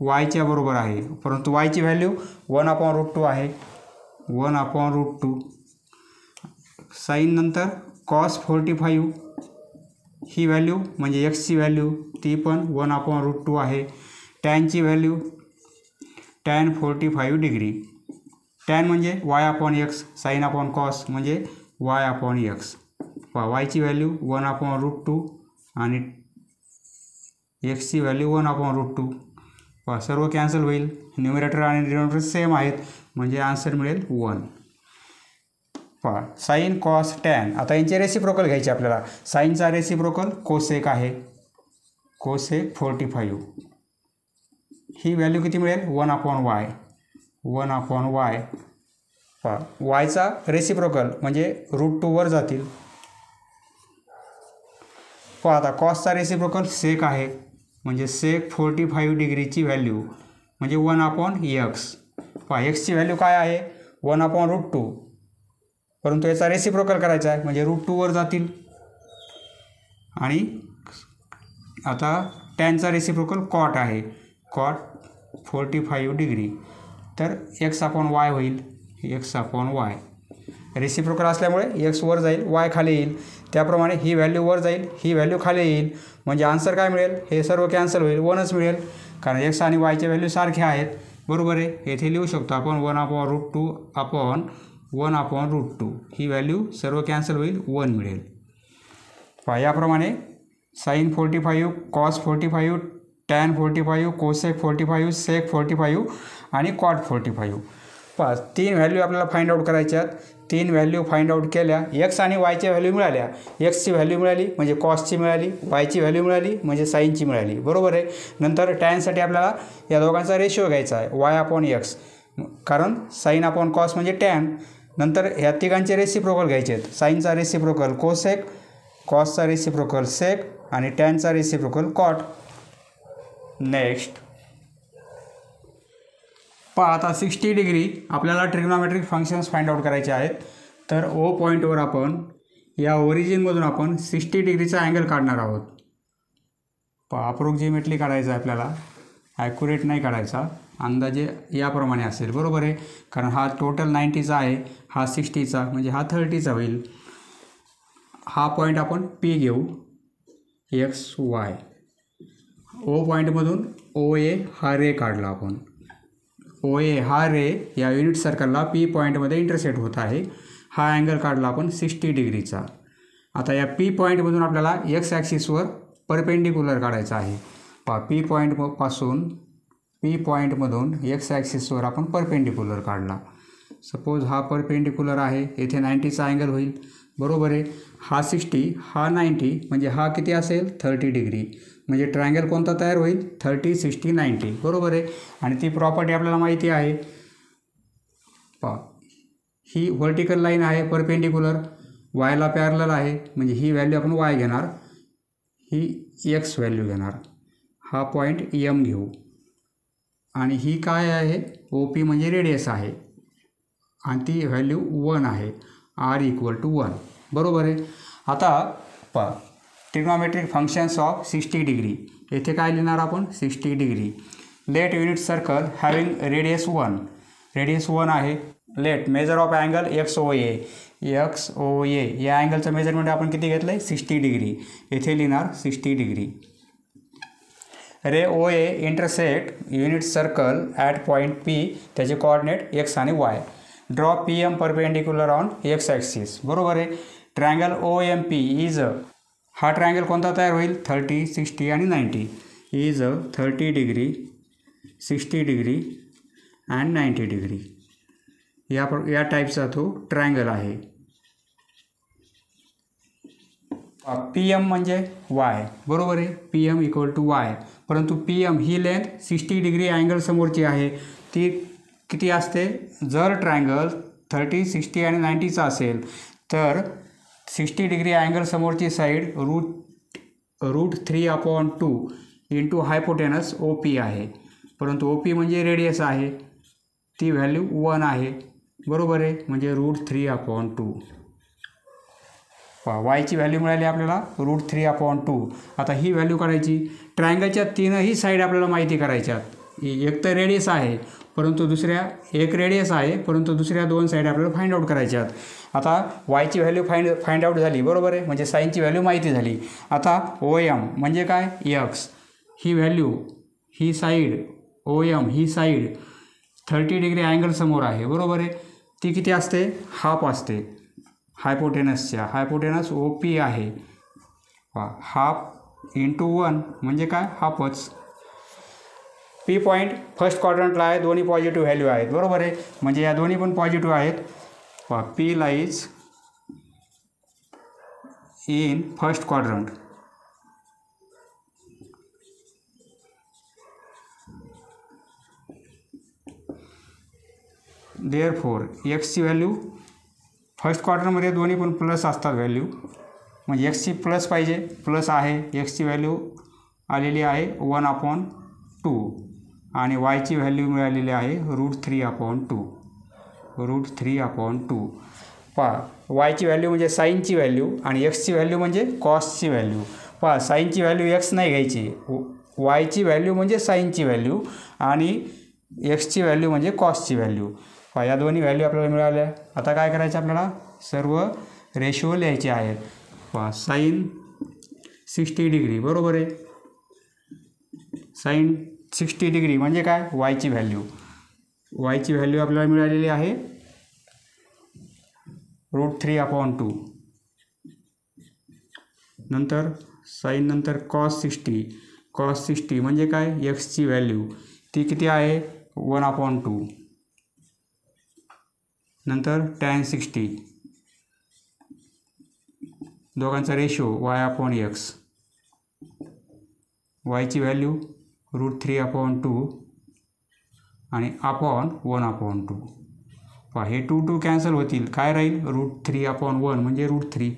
वायच्या बरोबर आहे, परंतु वायची व्हॅल्यू 1/√2 आहे. 1/√2 साईन नंतर कॉस 45 ही व्हॅल्यू म्हणजे एक्सची व्हॅल्यू ती पण 1/√2 आहे. टॅनची व्हॅल्यू टॅन 45 डिग्री. टॅन म्हणजे y/x, sin/cos म्हणजे y/x. वायची व्हॅल्यू 1/√2 आणि एक्सची व्हॅल्यू 1/√2. सर्व कॅन्सल होईल. न्यूमरेटर आणि डिनॉमिनेटर सेम आहेत, म्हणजे आन्सर मिळेल 1. पहा साईन कॉस टॅन, आता यांचे रेसिप्रोकल घ्यायचे आपल्याला. साईनचा रेसिप्रोकल कोसेक आहे, कोसेक 45. ही व्हॅल्यू किती मिळेल 1/y, 1/y. पहा वायचा रेसिप्रोकल म्हणजे √2 वर जातील. पहा आता कॉसचा रेसिप्रोकल सेक आहे, म्हणजे सेक 45 डिग्रीची व्हॅल्यू म्हणजे 1/x. पहा एक्सची व्हॅल्यू काय आहे 1/√2, परंतु याचा रेसिप्रोकल करायचा आहे म्हणजे √2 वर जातील. आणि आता टॅनचा रेसिप्रोकल कॉट आहे, कॉट 45 डिग्री, तर x/y होईल, x/y. रेसिप्रोकल असल्यामुळे x वर जाईल, y खाली येईल. त्याप्रमाणे ही व्हॅल्यू वर जाईल, ही व्हॅल्यू खाली येईल, म्हणजे आन्सर काय मिळेल, हे सर्व कॅन्सल होईल, 1च मिळेल, कारण x आणि yच्या व्हॅल्यू सारख्या आहेत. बरोबर आहे. येथे लिहू शकतो आपण 1/√2 ही व्हॅल्यू सर्व कॅन्सल होईल, 1 मिळेल. पहा याप्रमाणे sine 45, cos 45, tan 45, cosec 45, sec 45 आणि कॉट 45. पहा 3 व्हॅल्यू आपल्याला फाइंड आउट करायच्यात. 3 व्हॅल्यू फाइंड आउट केल्या, एक्स आणि वायच्या व्हॅल्यू मिळाल्या. एक्सची व्हॅल्यू मिळाली म्हणजे कॉसची मिळाली, वायची व्हॅल्यू मिळाली म्हणजे साईनची मिळाली. बरोबर आहे. नंतर टॅनसाठी आपल्याला या दोघांचा रेशिओ घ्यायचा आहे y/x, कारण sin/cos म्हणजे टॅन. नंतर ह्या तिघांचे रेसिप्रोकल घ्यायचे आहेत. साईनचा रेसिप्रोकल कोसेक, कॉसचा रेसिप्रोकल सेक आणि टॅनचा रेसिप्रोकल कॉट. नेक्स्ट पहा आता 60 डिग्री आपल्याला ट्रिग्नॉमेट्रिक फंक्शन्स फाइंड आउट करायचे आहेत. तर ओ पॉईंटवर आपण या ओरिजिनमधून आपण 60 डिग्रीचा अँगल काढणार आहोत. पहा अप्रोक्झिमेटली काढायचा आहे आपल्याला, ॲक्युरेट नाही काढायचा, अंदाजे याप्रमाणे असेल. बरोबर आहे, कारण हा टोटल 90चा आहे, हा 60चा म्हणजे हा 30चा होईल. हा पॉईंट आपण P घेऊ, XY. ओ पॉईंटमधून OA हा रे काढला आपण. OA हा रे या युनिट सर्कलला P पॉईंटमध्ये इंटरसेक्ट होत आहे. हा अँगल काढला आपण 60 डिग्रीचा. आता या P पॉईंटमधून आपल्याला एक्स ॲक्सिसवर परपेंडिक्युलर काढायचा आहे. पहा P पॉईंटमधून एक्स ॲक्सिसवर आपण परपेंडिक्युलर काढला. सपोज हा परपेंडिक्युलर आहे, येथे 90चा अँगल होईल. बरोबर आहे. हा 60, हा 90 म्हणजे हा किती असेल 30 डिग्री. म्हणजे ट्रायंगल कोणता तयार होईल 30, 60, 90. बरोबर आहे. आणि ती प्रॉपर्टी आपल्याला माहिती आहे. पहा ही व्हर्टिकल लाईन आहे परपेंडिक्युलर, वायला पॅरलल आहे, म्हणजे ही व्हॅल्यू आपण y घेणार, ही x व्हॅल्यू घेणार. हा पॉईंट M घेऊ आणि ही काय आहे OP म्हणजे रेडियस आहे आणि ती व्हॅल्यू 1 आहे, r=1. बरोबर आहे. आता पहा ट्रिग्नॉमेट्रिक फंक्शन्स ऑफ 60 डिग्री. येथे काय लिहिणार आपण 60 degree. Let unit circle having radius 1, radius 1 आहे. Let measure of angle XOA, या अँगलचं मेजरमेंट आपण किती घेतलं आहे 60 डिग्री. येथे लिहिणार 60 degree. Ray OA intersect unit circle at point P, त्याचे कोऑर्डिनेट x आणि y. Draw PM perpendicular on x axis. बरोबर आहे. ट्रायंगल OMP इज, हा ट्रायंगल कोणता तयार होईल 30, 60 आणि 90. Is 30 degree, 60 degree and 90 degree. या टाईपचा तो ट्रायंगल आहे. PM म्हणजे y. बरोबर आहे. PM =y. परंतु PM ही लेंथ 60 डिग्री अँगल समोरची आहे. ती किती असते, जर ट्रायंगल 30, 60 आणि 90चा असेल तर 60 डिग्री अँगल समोरची साईड √3/2 इंटू हायपोटेनस OP आहे. परंतु OP म्हणजे रेडियस आहे, ती व्हॅल्यू 1 आहे. बरोबर आहे. म्हणजे √3/2. वायची व्हॅल्यू मिळाली आपल्याला √3/2. आता ही व्हॅल्यू काढायची. ट्रायंगलच्या तीनही साईड आपल्याला माहिती करायच्यात. एक तर रेडियस आहे, परंतु एक रेडियस आहे, परंतु दुसऱ्या 2 साईड आपल्याला फाइंड आउट करायच्यात. आता वायची व्हॅल्यू फाइंड आउट झाली. बरोबर आहे. म्हणजे साईनची व्हॅल्यू माहिती झाली. आता OM म्हणजे काय x, ही व्हॅल्यू, ही साईड OM, ही साईड 30 डिग्री अँगल समोर आहे. बरोबर आहे. ती किती असते, हाफ असते हायपोटेनसच्या. हायपोटेनस OP आहे. हाफ इंटू 1 म्हणजे काय हाफच. P पॉईंट फर्स्ट क्वाड्रंटला आहे, दोन्ही पॉझिटिव्ह व्हॅल्यू आहेत. बरोबर आहे. म्हणजे या दोन्ही पण पॉझिटिव्ह आहेत. P lies in first quadrant. Therefore x ची व्हॅल्यू फर्स्ट क्वार्टरमध्ये दोन्ही पण प्लस असतात व्हॅल्यू, म्हणजे x ची प्लस पाहिजे, प्लस आहे, x ची व्हॅल्यू आलेली आहे 1/2 आणि y ची व्हॅल्यू मिळालेली आहे √3/2. √3/2 पहा, y ची व्हॅल्यू म्हणजे साईनची व्हॅल्यू आणि x ची व्हॅल्यू म्हणजे कॉसची व्हॅल्यू. पहा, साईनची व्हॅल्यू x नाही घ्यायची, y ची व्हॅल्यू म्हणजे साईनची व्हॅल्यू आणि x ची व्हॅल्यू म्हणजे कॉसची व्हॅल्यू. पहा, या दोन्ही व्हॅल्यू आपल्याला मिळाल्या. आता काय करायचं, आपल्याला सर्व रेशो लिहायचे आहेत. पहा, साईन 60 डिग्री बरोबर आहे. साईन 60 डिग्री म्हणजे काय, y ची व्हॅल्यू. y ची व्हॅल्यू आपल्याला मिळालेली आहे √3/2. नंतर साईन नंतर कॉस 60. कॉस 60 म्हणजे काय, x ची व्हॅल्यू ती किती आहे 1/2. नंतर tan 60, दोघांचा रेशो y/x. y ची व्हॅल्यू √3/2 आणि अपॉन 1/2. पहा, हे 2 कॅन्सल होतील, काय राहील √3/1 म्हणजे √3.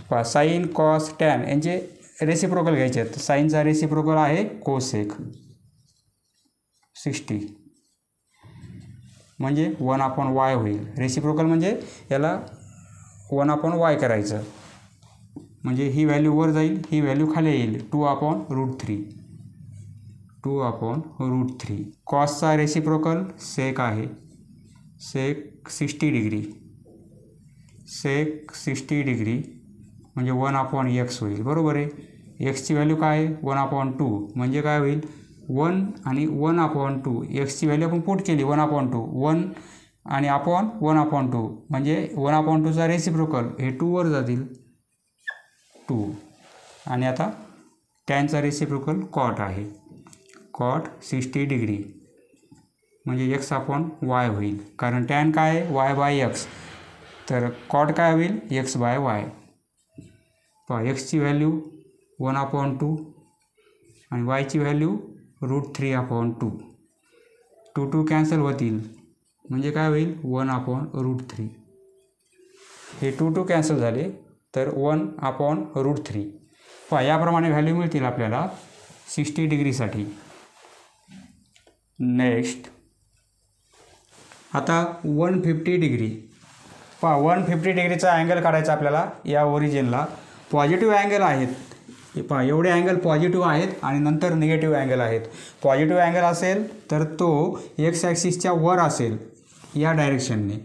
पहा, साईन कॉस टॅन यांचे रेसिप्रोकल घ्यायचे आहेत. साईनचा रेसिप्रोकल आहे कोसेक 60 म्हणजे 1/y होईल. रेसिप्रोकल म्हणजे याला 1/y करायचं, म्हणजे ही व्हॅल्यू वर जाईल, ही व्हॅल्यू खाली येईल 2/√3. 2/√3. कॉसचा रेसिप्रोकल सेक आहे, सेक 60 डिग्री. सेक 60 डिग्री म्हणजे 1/x होईल बरोबर आहे. एक्सची व्हॅल्यू काय आहे 1/2 म्हणजे काय होईल 1 आणि 1/2. एक्सची व्हॅल्यू आपण पुट केली 1/2, 1 आणि अपॉन 1/2 म्हणजे 1/2चा रेसिप्रोकल हे 2 वर जातील 2. आणि आता टॅनचा रेसिप्रोकल कॉट आहे, कॉट 60 डिग्री म्हणजे x/y होईल, कारण टॅन काय आहे y/x, तर कॉट काय होईल x/y. पहा, एक्सची व्हॅल्यू 1/2 आणि वायची व्हॅल्यू √3/2. 2 कॅन्सल होतील म्हणजे काय होईल 1/√3. हे 2 कॅन्सल झाले तर 1/√3. पहा, याप्रमाणे व्हॅल्यू मिळतील आपल्याला 60 डिग्रीसाठी. नेक्स्ट आता 150 डिग्री. पहा, 150 डिग्रीचा अँगल काढायचा आपल्याला. या ओरिजिनला पॉझिटिव्ह अँगल आहेत, पहा एवढे अँगल पॉझिटिव्ह आहेत आणि नंतर निगेटिव्ह अँगल आहेत. पॉझिटिव्ह अँगल असेल तर तो एक्स ॲक्सिसच्या वर असेल या डायरेक्शनने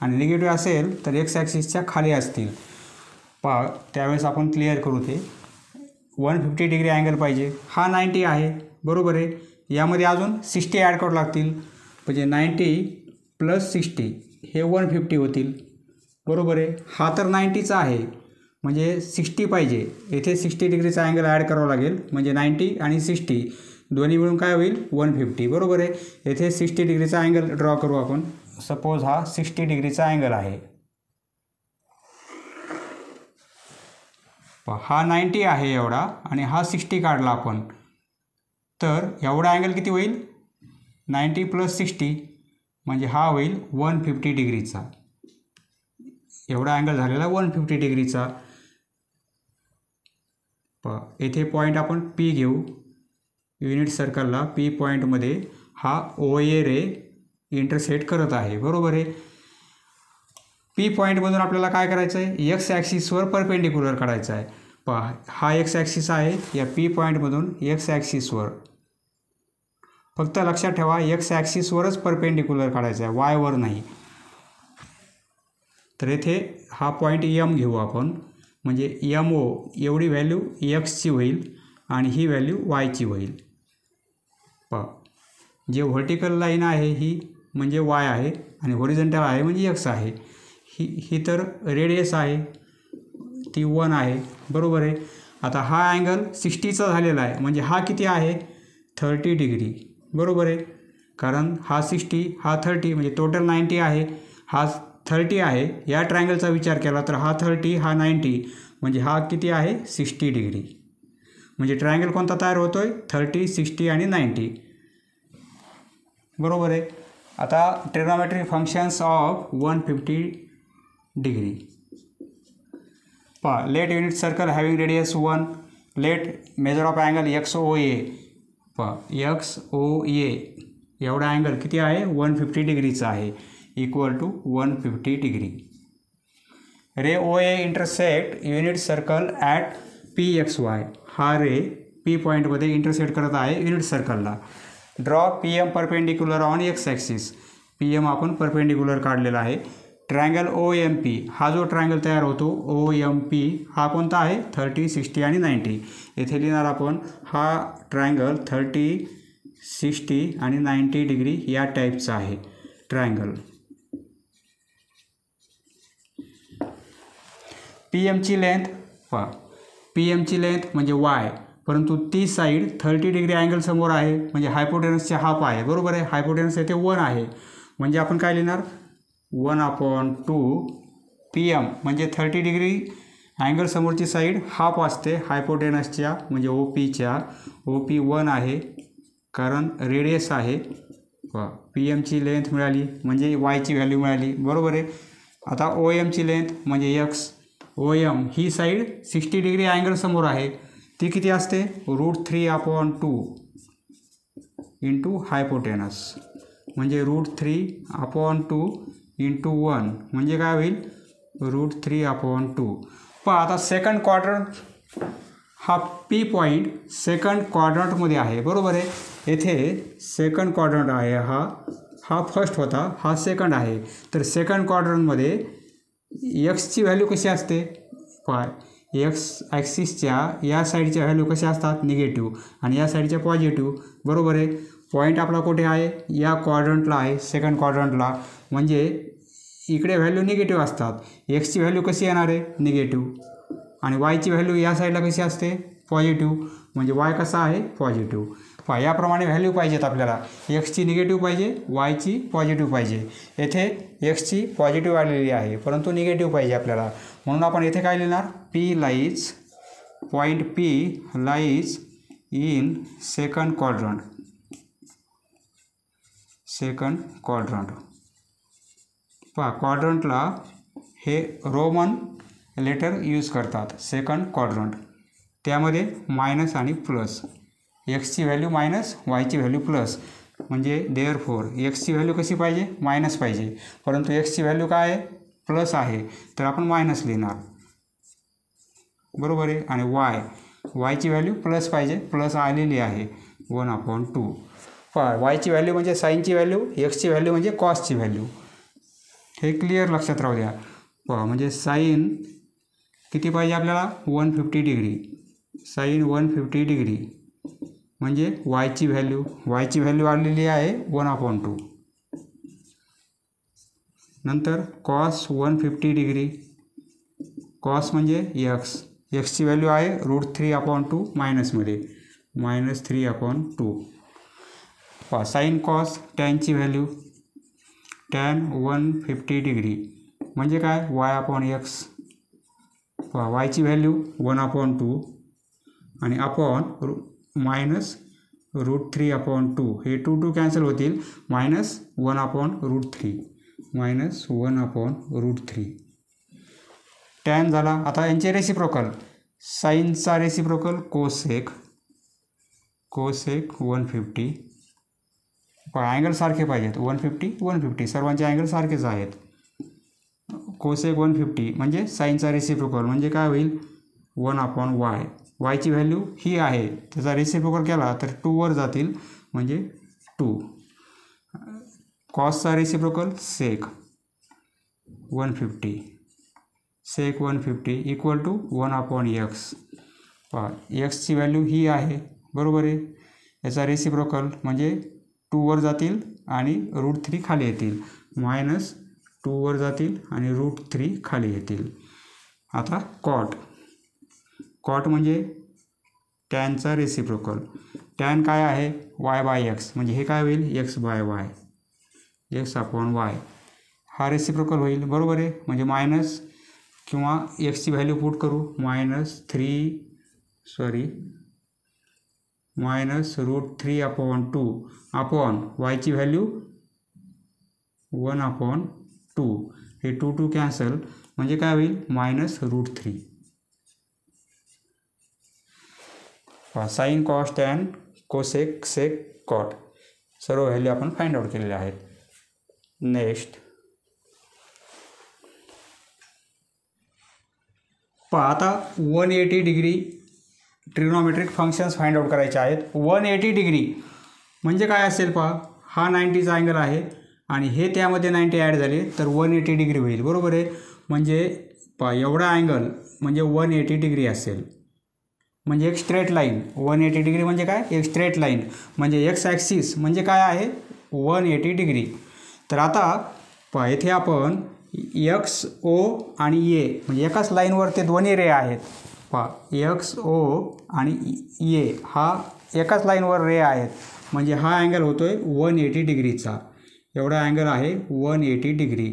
आणि निगेटिव्ह असेल तर एक्स ॲक्सिसच्या खाली असतील. पहा, त्यावेळेस आपण क्लिअर करू ते. 150 डिग्री अँगल पाहिजे. हा 90 आहे बरोबर आहे. यामध्ये अजून 60 ॲड करावं लागतील, म्हणजे 90 + 60 हे 150 होतील बरोबर आहे. हा तर 90चा आहे म्हणजे 60 पाहिजे. येथे 60 डिग्रीचा अँगल ॲड करावा लागेल, म्हणजे 90 आणि 60 दोन्ही मिळून काय होईल 150 बरोबर आहे. येथे 60 डिग्रीचा अँगल ड्रॉ करू आपण. सपोज हा 60 डिग्रीचा अँगल आहे. हा 90 आहे एवढा आणि हा 60 काढला आपण, तर एवढा अँगल किती होईल 90 + 60 म्हणजे हा होईल 150 डिग्रीचा. एवढा अँगल झालेला 150 डिग्रीचा. येथे पॉईंट आपण P घेऊ. युनिट सर्कलला P पॉईंटमध्ये हा OA रे इंटरसेक्ट करत आहे बरोबर आहे. P पॉईंटमधून आपल्याला काय करायचं आहे एक्स ॲक्सिसवर परपेंडिक्युलर काढायचा आहे. पहा, हा एक्स ॲक्सिस आहे, या P पॉईंटमधून एक्स ॲक्सिसवर. फक्त लक्षात ठेवा एक्स ॲक्सिसवरच परपेंडिक्युलर काढायचा आहे, वायवर नाही. तर येथे हा पॉईंट M घेऊ आपण, म्हणजे MO एवढी व्हॅल्यू एक्सची होईल आणि ही व्हॅल्यू वायची होईल. पहा, जे व्हर्टिकल लाईन आहे ही म्हणजे वाय आहे आणि हॉरिझॉन्टल आहे म्हणजे एक्स आहे. ही तर रेडियस आहे ती 1 आहे बरोबर आहे. आता हा अँगल 60चा झालेला आहे म्हणजे हा किती आहे 30 डिग्री बरोबर आहे. कारण हा 60 हा 30 म्हणजे टोटल 90 आहे, हा 30 आहे, या ट्रायंगलचा विचार केला तर हा 30 हा 90 म्हणजे हा किती आहे 60 डिग्री. म्हणजे ट्रायंगल कोणता तयार होतो आहे 30, 60 आणि 90. बरोबर आहे. आता ट्रिग्नोमेट्रिक फंक्शन्स ऑफ 150 डिग्री. पहा, let unit circle having radius 1, let measure of angle XOA. पहा, XOA एवढा अँगल किती आहे 150 डिग्रीचा आहे, equal to 150 degree. Ray OA intersect unit circle at PXY. हा रे P पॉईंटमध्ये इंटरसेक्ट करत आहे युनिट सर्कलला. Draw PM perpendicular on X axis. PM आपण परपेंडिक्युलर काढलेला आहे. ट्रायंगल OMP, हा जो ट्रायंगल तयार होतो OMP हा कोणता आहे 30, 60 आणि 90. येथे लिहिणार आपण हा ट्रायंगल 30, 60 आणि 90 डिग्री या टाईपचा आहे ट्रायंगल. PMची लेंथ पहा, PMची लेंथ म्हणजे Y, परंतु ती साईड 30 डिग्री अँगल समोर आहे म्हणजे हायपोटेनसचे हाफ आहे. बरोबर आहे, हायपोटेनस येथे 1 आहे म्हणजे आपण काय लिहिणार 1/2 PM म्हणजे 30 डिग्री अँगल समोरची साईड हाफ असते हायपोटेनसच्या म्हणजे OPच्या. OP 1 आहे कारण रेडियस आहे. PMची लेंथ मिळाली म्हणजे Yची व्हॅल्यू मिळाली. बरोबर आहे. आता OMची लेंथ म्हणजे X. OM ही साईड 60 डिग्री अँगल समोर आहे, ती किती असते √3/2 इंटू हायपोटेनस म्हणजे √3/2 इंटू 1 म्हणजे काय होईल √3/2. पहा, आता सेकंड क्वाड्रंट हा P पॉईंट सेकंड क्वाड्रंटमध्ये आहे. बरोबर आहे. येथे सेकंड क्वाड्रंट आहे, हा फर्स्ट होता, हा सेकंड आहे. तर सेकंड क्वाड्रंटमध्ये Xची व्हॅल्यू कशी असते पहा, X ॲक्सिसच्या या साईडच्या व्हॅल्यू कशा असतात निगेटिव्ह आणि या साईडच्या पॉझिटिव्ह. बरोबर आहे. पॉईंट आपला कुठे आहे या क्वाड्रंटला आहे, सेकंड क्वाड्रंटला, म्हणजे इकडे व्हॅल्यू निगेटिव्ह असतात. Xची व्हॅल्यू कशी येणार आहे निगेटिव्ह आणि Yची व्हॅल्यू या साईडला कशी असते पॉझिटिव्ह, म्हणजे Y कसा आहे पॉझिटिव्ह. पहा, याप्रमाणे व्हॅल्यू पाहिजेत आपल्याला. Xची निगेटिव्ह पाहिजे, Yची पॉझिटिव्ह पाहिजे. येथे Xची पॉझिटिव्ह आलेली आहे परंतु निगेटिव्ह पाहिजे आपल्याला, म्हणून आपण येथे काय लिहिणार P lies, point P lies in second quadrant. Second quadrant पहा, क्वाड्रंटला हे रोमन लेटर यूज करतात सेकंड क्वाड्रंट. त्यामध्ये मायनस आणि प्लस, Xची व्हॅल्यू मायनस, Yची व्हॅल्यू प्लस, म्हणजे देअरफॉर Xची व्हॅल्यू कशी पाहिजे मायनस पाहिजे, परंतु Xची व्हॅल्यू काय आहे प्लस आहे तर आपण मायनस लिहिणार. बरोबर आहे. आणि Yची व्हॅल्यू प्लस पाहिजे, प्लस आलेली आहे 1/2. पहा, Yची व्हॅल्यू म्हणजे साईनची व्हॅल्यू, Xची व्हॅल्यू म्हणजे कॉसची व्हॅल्यू. हे क्लिअर लक्षात राहू द्या. पहा, म्हणजे साईन किती पाहिजे आपल्याला 150 डिग्री. साईन 150 डिग्री म्हणजे Yची व्हॅल्यू आलेली आहे 1/2. नंतर कॉस 150 डिग्री, कॉस म्हणजे Xची व्हॅल्यू आहे √3/2 मायनसमध्ये -3/2. पहा, साईन कॉस टॅनची व्हॅल्यू, टॅन 150 डिग्री म्हणजे काय Y/X. पहा, Yची व्हॅल्यू 1/2 आणि अपॉन -√3/2. हे 2 कॅन्सल होतील, -1/√3 -1/√3. टॅन झाला. आता यांचे रेसिप्रोकल, साईनचा रेसिप्रोकल कोसेक 150. पहा, अँगल सारखे पाहिजेत 150 सर्वांचे अँगल सारखेच आहेत. कोसेक 150 म्हणजे साईनचा रेसिप्रोकल म्हणजे काय होईल 1/y. Yची व्हॅल्यू ही आहे, त्याचा रेसिप्रोकल केला तर 2 वर जातील म्हणजे 2. कॉसचा reciprocal sec 150 equal to 1/x. पहा, Xची व्हॅल्यू ही आहे. बरोबर आहे. याचा रेसिप्रोकल म्हणजे 2 वर जातील आणि √3 खाली येतील, -2 वर जातील आणि √3 खाली येतील. आता कॉट म्हणजे टॅनचा रेसिप्रोकल. टॅन काय आहे y/x म्हणजे हे काय होईल x/y, x/y. हा रेसिप्रोकल होईल, बरोबर आहे. म्हणजे मायनस किंवा एक्सची व्हॅल्यू पुट करू -√3/2 अपॉन वायची व्हॅल्यू 1/2. हे 2 कॅन्सल म्हणजे काय होईल -√3. Sine cos tan cosec sec cot सर्व व्हॅल्यू आपण फाइंड आउट केलेल्या आहेत. नेक्स्ट आता 180 degree trigonometric functions find out करायचे आहेत. 180 डिग्री म्हणजे काय असेल हा 90चा अँगल आहे आणि हे त्यामध्ये 90 ॲड झाले तर 180 डिग्री होईल, बरोबर आहे. म्हणजे एवढा अँगल म्हणजे 180 डिग्री असेल. म्हणजे एक स्ट्रेट लाईन 180 डिग्री म्हणजे काय, एक स्ट्रेट लाईन. म्हणजे एक्स ॲक्सिस म्हणजे काय आहे 180 डिग्री. तर आता येथे आपण एक्स ओ आणि ए म्हणजे एकाच लाईनवर ते दोन्ही रे आहेत. एक्स ओ आणि ए हा एकाच लाईनवर रे आहेत. म्हणजे हा अँगल होतो आहे 180 डिग्रीचा. एवढा अँगल आहे 180 डिग्री.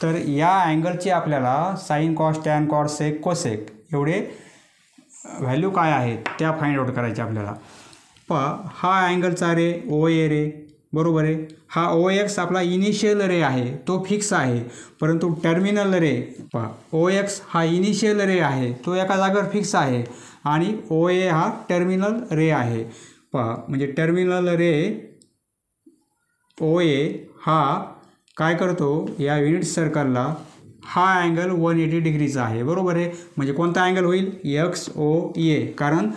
तर या अँगलची आपल्याला sine cos tan cot sec cosec एवढे व्हॅल्यू काय आहेत त्या फाइंड आउट करायच्या आपल्याला. हा अँगलचा रे ओ ए रे, बरोबर आहे. हा ओ एक्स आपला इनिशियल रे आहे, तो फिक्स आहे. परंतु टर्मिनल रे ओ एक्स हा इनिशियल रे आहे, तो एका जागेवर फिक्स आहे. आणि ओ ए हा टर्मिनल रे आहे. म्हणजे टर्मिनल रे ओ ए हा काय करतो या युनिट सर्कलला हा अँगल 180 डिग्रीचा आहे, बरोबर आहे. म्हणजे कोणता अँगल होईल एक्स ओ ए, कारण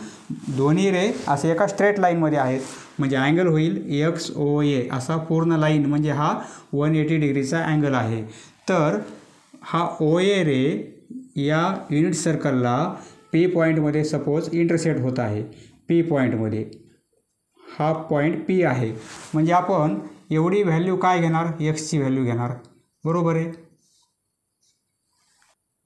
दोन्ही रे असे एका स्ट्रेट लाईनमध्ये आहेत. म्हणजे अँगल होईल एक्स ओ ए असा पूर्ण लाईन. म्हणजे हा 180 डिग्रीचा अँगल आहे. तर हा ओ ए रे या युनिट सर्कलला पी पॉईंटमध्ये सपोज इंटरसेक्ट होत आहे. पी पॉईंटमध्ये हा पॉईंट पी आहे. म्हणजे आपण एवढी व्हॅल्यू काय घेणार, एक्सची व्हॅल्यू घेणार, बरोबर आहे.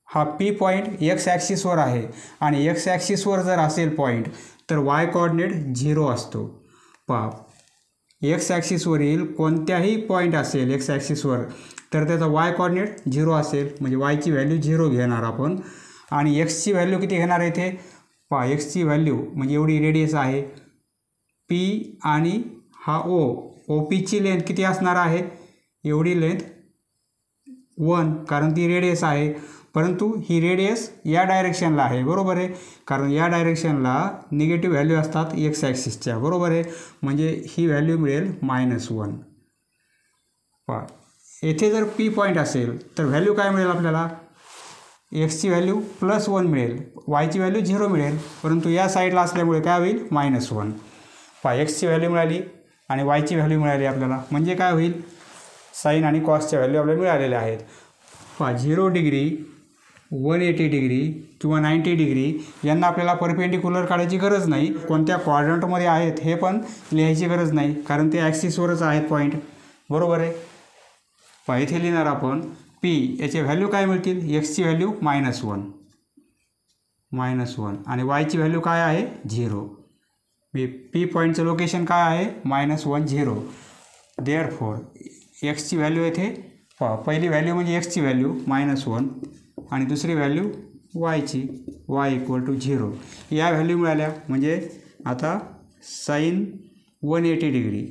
हा पी पॉईंट एक्स ॲक्सिसवर आहे आणि एक्स ॲक्सिसवर जर असेल पॉईंट तर वाय कॉर्डिनेट 0 असतो. एक्स ॲक्सिसवरील कोणत्याही पॉईंट असेल एक्स ॲक्सिसवर तर त्याचा वाय कॉर्डिनेट 0 असेल. म्हणजे वायची व्हॅल्यू 0 घेणार आपण. आणि एक्सची व्हॅल्यू किती घेणार आहे इथे एक्सची व्हॅल्यू म्हणजे एवढी रेडियस आहे पी आणि हा ओ पीची लेंथ किती असणार आहे एवढी लेंथ 1, कारण ती रेडियस आहे. परंतु ही रेडियस या डायरेक्शनला आहे, बरोबर आहे. कारण या डायरेक्शनला निगेटिव्ह व्हॅल्यू असतात एक्स ॲक्सिसच्या, बरोबर आहे. म्हणजे ही व्हॅल्यू मिळेल -1. येथे जर पी पॉईंट असेल तर व्हॅल्यू काय मिळेल आपल्याला एक्सची व्हॅल्यू +1 मिळेल, वायची व्हॅल्यू 0 मिळेल. परंतु या साईडला असल्यामुळे काय होईल -1. एक्सची व्हॅल्यू मिळाली आणि वायची व्हॅल्यू मिळाली आपल्याला. म्हणजे काय होईल साईन आणि कॉसच्या व्हॅल्यू आपल्याला मिळालेल्या आहेत. 0 डिग्री 180 डिग्री किंवा 90 डिग्री यांना आपल्याला परपेंडिक्युलर काढायची गरज नाही. कोणत्या क्वाड्रंटमध्ये आहेत हे पण लिहायची गरज नाही, कारण ते ॲक्सिसवरच आहेत पॉईंट, बरोबर आहे. इथे लिहिणार आपण पी याचे व्हॅल्यू काय मिळतील एक्सची व्हॅल्यू -1 आणि वायची व्हॅल्यू काय आहे 0. पी पॉईंटचं लोकेशन काय आहे -1 0. देअरफॉर एक्सची व्हॅल्यू येथे पहिली व्हॅल्यू म्हणजे एक्सची व्हॅल्यू -1 आणि दुसरी व्हॅल्यू वायची y = 0. या व्हॅल्यू मिळाल्या. म्हणजे आता साईन 180 डिग्री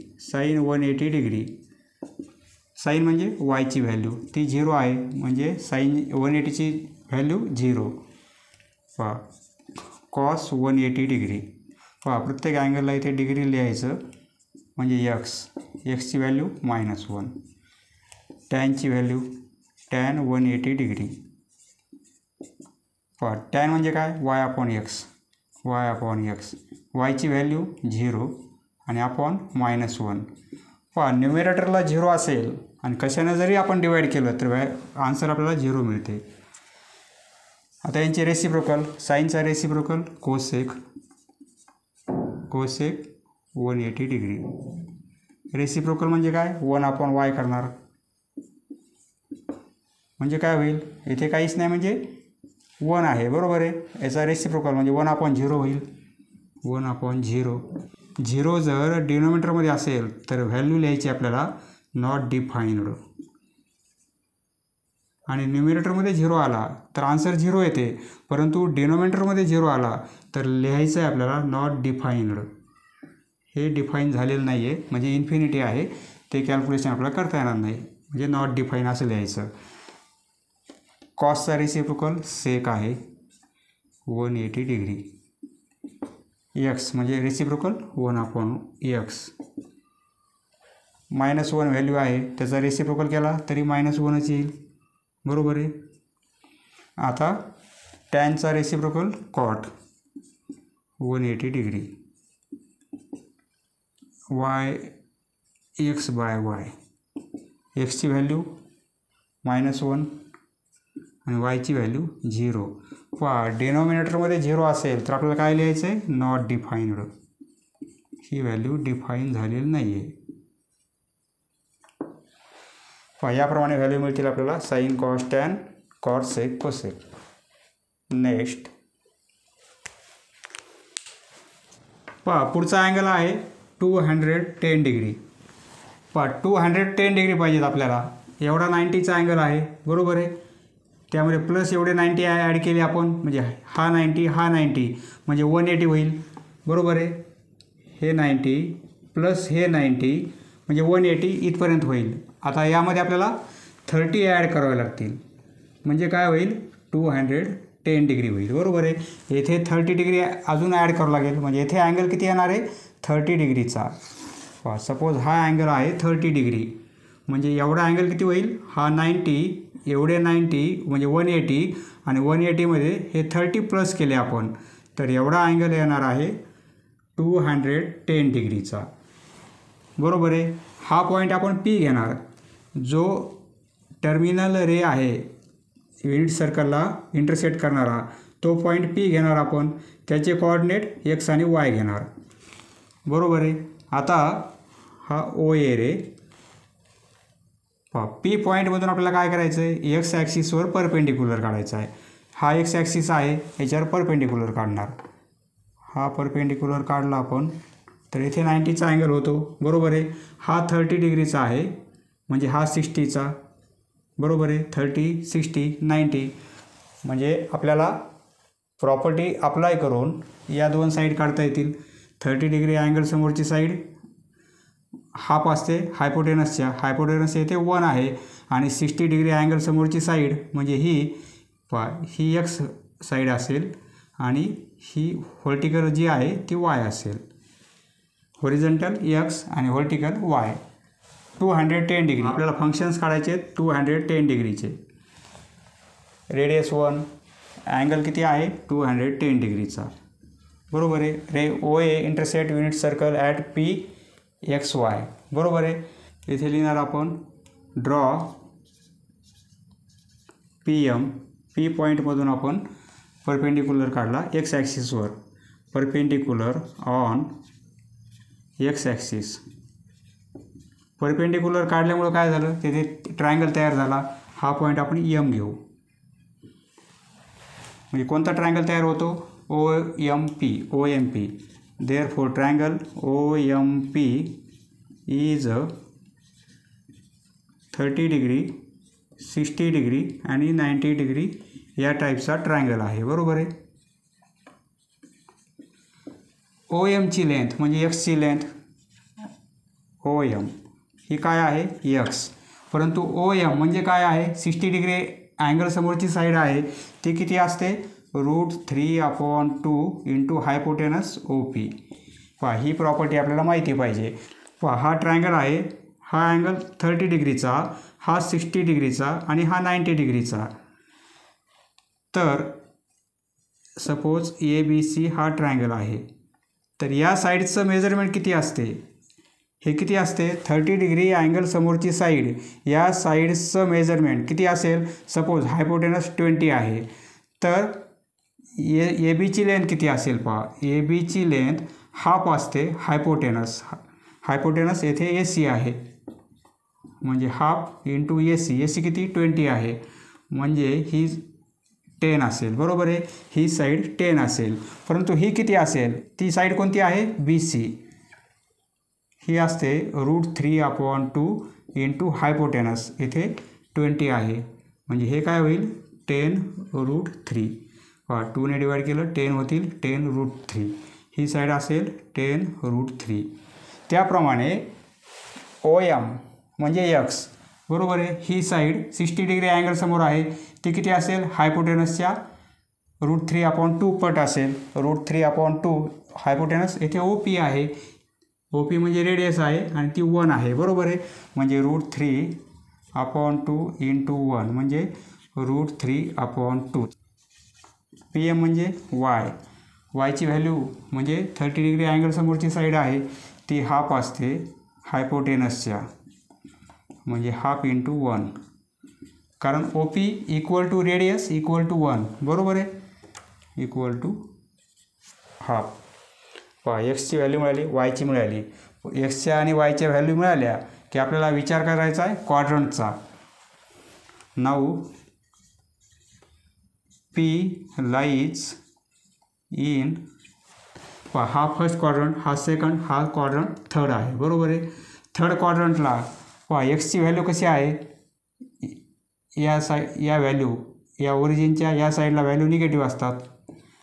साईन म्हणजे वायची व्हॅल्यू ती 0 आहे. म्हणजे साईन 180ची व्हॅल्यू 0. कॉस 180 डिग्री प्रत्येक अँगलला इथे डिग्री लिहायचं. म्हणजे एक्सची व्हॅल्यू -1. टॅनची व्हॅल्यू टॅन 180 डिग्री. टॅन म्हणजे काय y/x वायची व्हॅल्यू 0 आणि अपॉन -1. न्युमेरेटरला 0 असेल आणि कशाने जरी आपण डिवाईड केलं तर आन्सर आपल्याला 0 मिळते. आता यांचे रेसिप्रोकल साईनचा रेसिप्रोकल कोसेक 180 डिग्री. रेसिप्रोकल म्हणजे काय 1/y करणार. म्हणजे काय होईल इथे काहीच नाही म्हणजे 1 आहे, बरोबर आहे. याचा रेसिप्रोकल म्हणजे 1/0 होईल. 1/0. 0 जर डिनोमिनेटरमध्ये असेल तर व्हॅल्यू लिहायची आपल्याला नॉट डिफाईन्ड. आणि न्यूमिरेटरमध्ये 0 आला तर आन्सर 0 येते, परंतु डिनोमिनेटरमध्ये 0 आला तर लिहायचं आहे आपल्याला नॉट डिफाईन्ड. हे डिफाईन झालेलं नाही आहे, म्हणजे इन्फिनिटी आहे, ते कॅल्क्युलेशन आपल्याला करता येणार नाही, म्हणजे नॉट डिफाईन असं लिहायचं. कॉसचा रेसिप्रोकल सेक आहे 180 डिग्री. एक्स म्हणजे रेसिप्रोकल 1/x. -1 व्हॅल्यू आहे, त्याचा रेसिप्रोकल केला तरी -1च येईल, बरोबर आहे. आता टॅनचा रेसिप्रोकल कॉट 180 डिग्री. x/y. एक्सची व्हॅल्यू -1 आणि वायची व्हॅल्यू 0. पहा डिनॉमिनेटरमध्ये 0 असेल तर आपल्याला काय लिहायचं आहे, not defined. He value define झालेली नाही आहे. पहा याप्रमाणे व्हॅल्यू मिळतील आपल्याला sine, cos, tan, cot, sec, cosec. Next पहा पुढचा अँगल आहे 210 डिग्री. पहा 210 डिग्री पाहिजेत आपल्याला. एवढा 90चा अँगल आहे, बरोबर आहे. त्यामध्ये प्लस एवढे 90 ॲड केले आपण, म्हणजे हा 90 हा 90 म्हणजे 180 होईल, बरोबर आहे. हे 90 प्लस हे 90 म्हणजे 180 इथपर्यंत होईल. आता यामध्ये आपल्याला 30 ॲड करावे लागतील, म्हणजे काय होईल 210 डिग्री होईल, बरोबर आहे. येथे 30 डिग्री अजून ॲड करावं लागेल, म्हणजे येथे अँगल किती येणार आहे 30 डिग्रीचा. सपोज हा अँगल आहे 30 डिग्री, म्हणजे एवढा अँगल किती होईल, हा 90 एवढे 90 म्हणजे 180 आणि 180मध्ये हे 30 प्लस केले आपण, तर एवढा अँगल येणार आहे 210 डिग्रीचा, बरोबर आहे. हा पॉईंट आपण पी घेणार, जो टर्मिनल रे आहे युनिट सर्कलला इंटरसेक्ट करणारा, तो पॉईंट पी घेणार आपण. त्याचे कोऑर्डिनेट एक्स आणि वाय घेणार, बरोबर आहे. आता हा ओ ए रे. पी पॉईंटमधून आपल्याला काय करायचं आहे, एक्स ॲक्सिसवर परपेंडिक्युलर काढायचा आहे. हा एक्स ॲक्सिस आहे, याच्यावर परपेंडिक्युलर काढणार. हा परपेंडिक्युलर काढला आपण तर इथे 90चा अँगल होतो, बरोबर आहे. हा 30 डिग्रीचा आहे, म्हणजे हा 60चा, बरोबर आहे. 30 60 90 म्हणजे आपल्याला प्रॉपर्टी अप्लाय करून या दोन साईड काढता येतील. 30 डिग्री अँगल समोरची साईड हाफ असते हायपोटेनसच्या, हायपोटेनस येथे 1 आहे, आणि 60 डिग्री अँगल समोरची साईड म्हणजे ही एक्स साईड असेल आणि ही व्हर्टिकल जी आहे ती वाय असेल. हॉरिझॉन्टल एक्स आणि व्हर्टिकल वाय. 210 डिग्री आपल्याला फंक्शन्स काढायचे आहेत 210 डिग्रीचे. रेडियस 1, अँगल किती आहे 210 डिग्रीचा, बरोबर आहे. Ray O A intersect unit circle at P X Y, बरोबर आहे. इथे लिहिणार आपण ड्रॉ पी एम. पी पॉईंटमधून आपण परपेंडिक्युलर काढला एक्स ॲक्सिसवर, perpendicular on X axis. Perpendicular काढल्यामुळं काय झालं, तिथे ट्रायंगल तयार झाला. हा पॉईंट आपण एम घेऊ, म्हणजे कोणता ट्रायंगल तयार होतो O M P. Therefore triangle O M P is 30 degree 60 degree आणि 90 डिग्री या टाईपचा ट्रायंगल आहे, बरोबर आहे. ओ एमची लेंथ म्हणजे एक्सची लेंथ ओ एम ही काय आहे एक्स, परंतु ओ एम म्हणजे काय आहे 60 डिग्री अँगल समोरची साईड आहे ती किती असते √3/2 इंटू हायपोटेनस ओ पी. पहा ही प्रॉपर्टी आपल्याला माहिती पाहिजे. पहा हा ट्रायंगल आहे, हा अँगल 30 डिग्रीचा, हा 60 डिग्रीचा आणि हा 90 डिग्रीचा. तर सपोज ABC हा ट्रायंगल आहे, तर या साईडचं मेजरमेंट किती असते, हे किती असते 30 डिग्री अँगल समोरची साईड, या साईडचं मेजरमेंट किती असेल. सपोज हायपोटेनस 20 आहे, तर ABची लेंथ किती असेल. पहा ABची लेंथ हाफ असते हायपोटेनस. हायपोटेनस येथे AC आहे, म्हणजे हाफ इंटू AC किती 20 आहे, म्हणजे ही 10 असेल, बरोबर आहे. ही साईड 10 असेल, परंतु ही किती असेल, ती साईड कोणती आहे BC. ही असते √3/2 इंटू हायपोटेनस, इथे 20 आहे, म्हणजे हे काय होईल 10√3. 2 ने डिवाइड केलं 10 होतील 10√3. ही साईड असेल 10√3. त्याप्रमाणे OM म्हणजे x बरोबर आहे, ही साईड 60 डिग्री अँगल समोर आहे, ती किती असेल हायपोटेनसच्या √3/2 पट असेल. √3/2 हायपोटेनस येथे OP आहे, OP म्हणजे रेडियस आहे आणि ती 1 आहे बरोबर आहे. म्हणजे √3/2 इंटू 1 म्हणजे √3/2. PM म्हणजे yची व्हॅल्यू म्हणजे 30 डिग्री अँगल समोरची साईड आहे ती हाफ असते हायपोटेनसच्या, म्हणजे हाफ इंटू 1, कारण OP equal to radius equal to 1 बरोबर आहे, इक्वल टू हाफ. एक्सची व्हॅल्यू मिळाली, वायची मिळाली. एक्सच्या आणि वायच्या व्हॅल्यू मिळाल्या की आपल्याला विचार करायचा आहे क्वाड्रंटचा. नाऊ P लाईज इन हा फर्स्ट क्वाड्रंट, हा सेकंड, हा क्वाड्रंट थर्ड आहे बरोबर आहे. थर्ड क्वाड्रंटला एक्सची व्हॅल्यू कशी आहे, या व्हॅल्यू या ओरिजिनच्या या साईडला व्हॅल्यू निगेटिव्ह असतात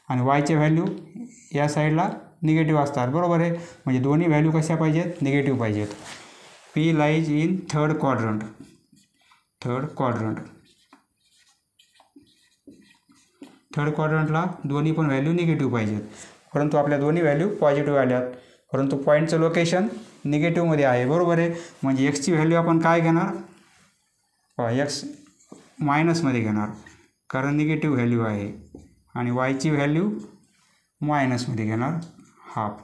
आणि वायच्या व्हॅल्यू या साईडला निगेटिव्ह असतात बरोबर आहे. म्हणजे दोन्ही व्हॅल्यू कशा पाहिजेत, निगेटिव्ह पाहिजेत. P lies in third quadrant. Third क्वाड्रंटला दोन्ही पण व्हॅल्यू निगेटिव्ह पाहिजेत, परंतु आपल्या दोन्ही व्हॅल्यू पॉझिटिव्ह आल्यात, परंतु पॉईंटचं लोकेशन निगेटिव्हमध्ये आहे बरोबर आहे. म्हणजे एक्सची व्हॅल्यू आपण काय घेणार, एक्स मायनसमध्ये घेणार कारण निगेटिव्ह व्हॅल्यू आहे, आणि वायची व्हॅल्यू मायनसमध्ये घेणार हाफ.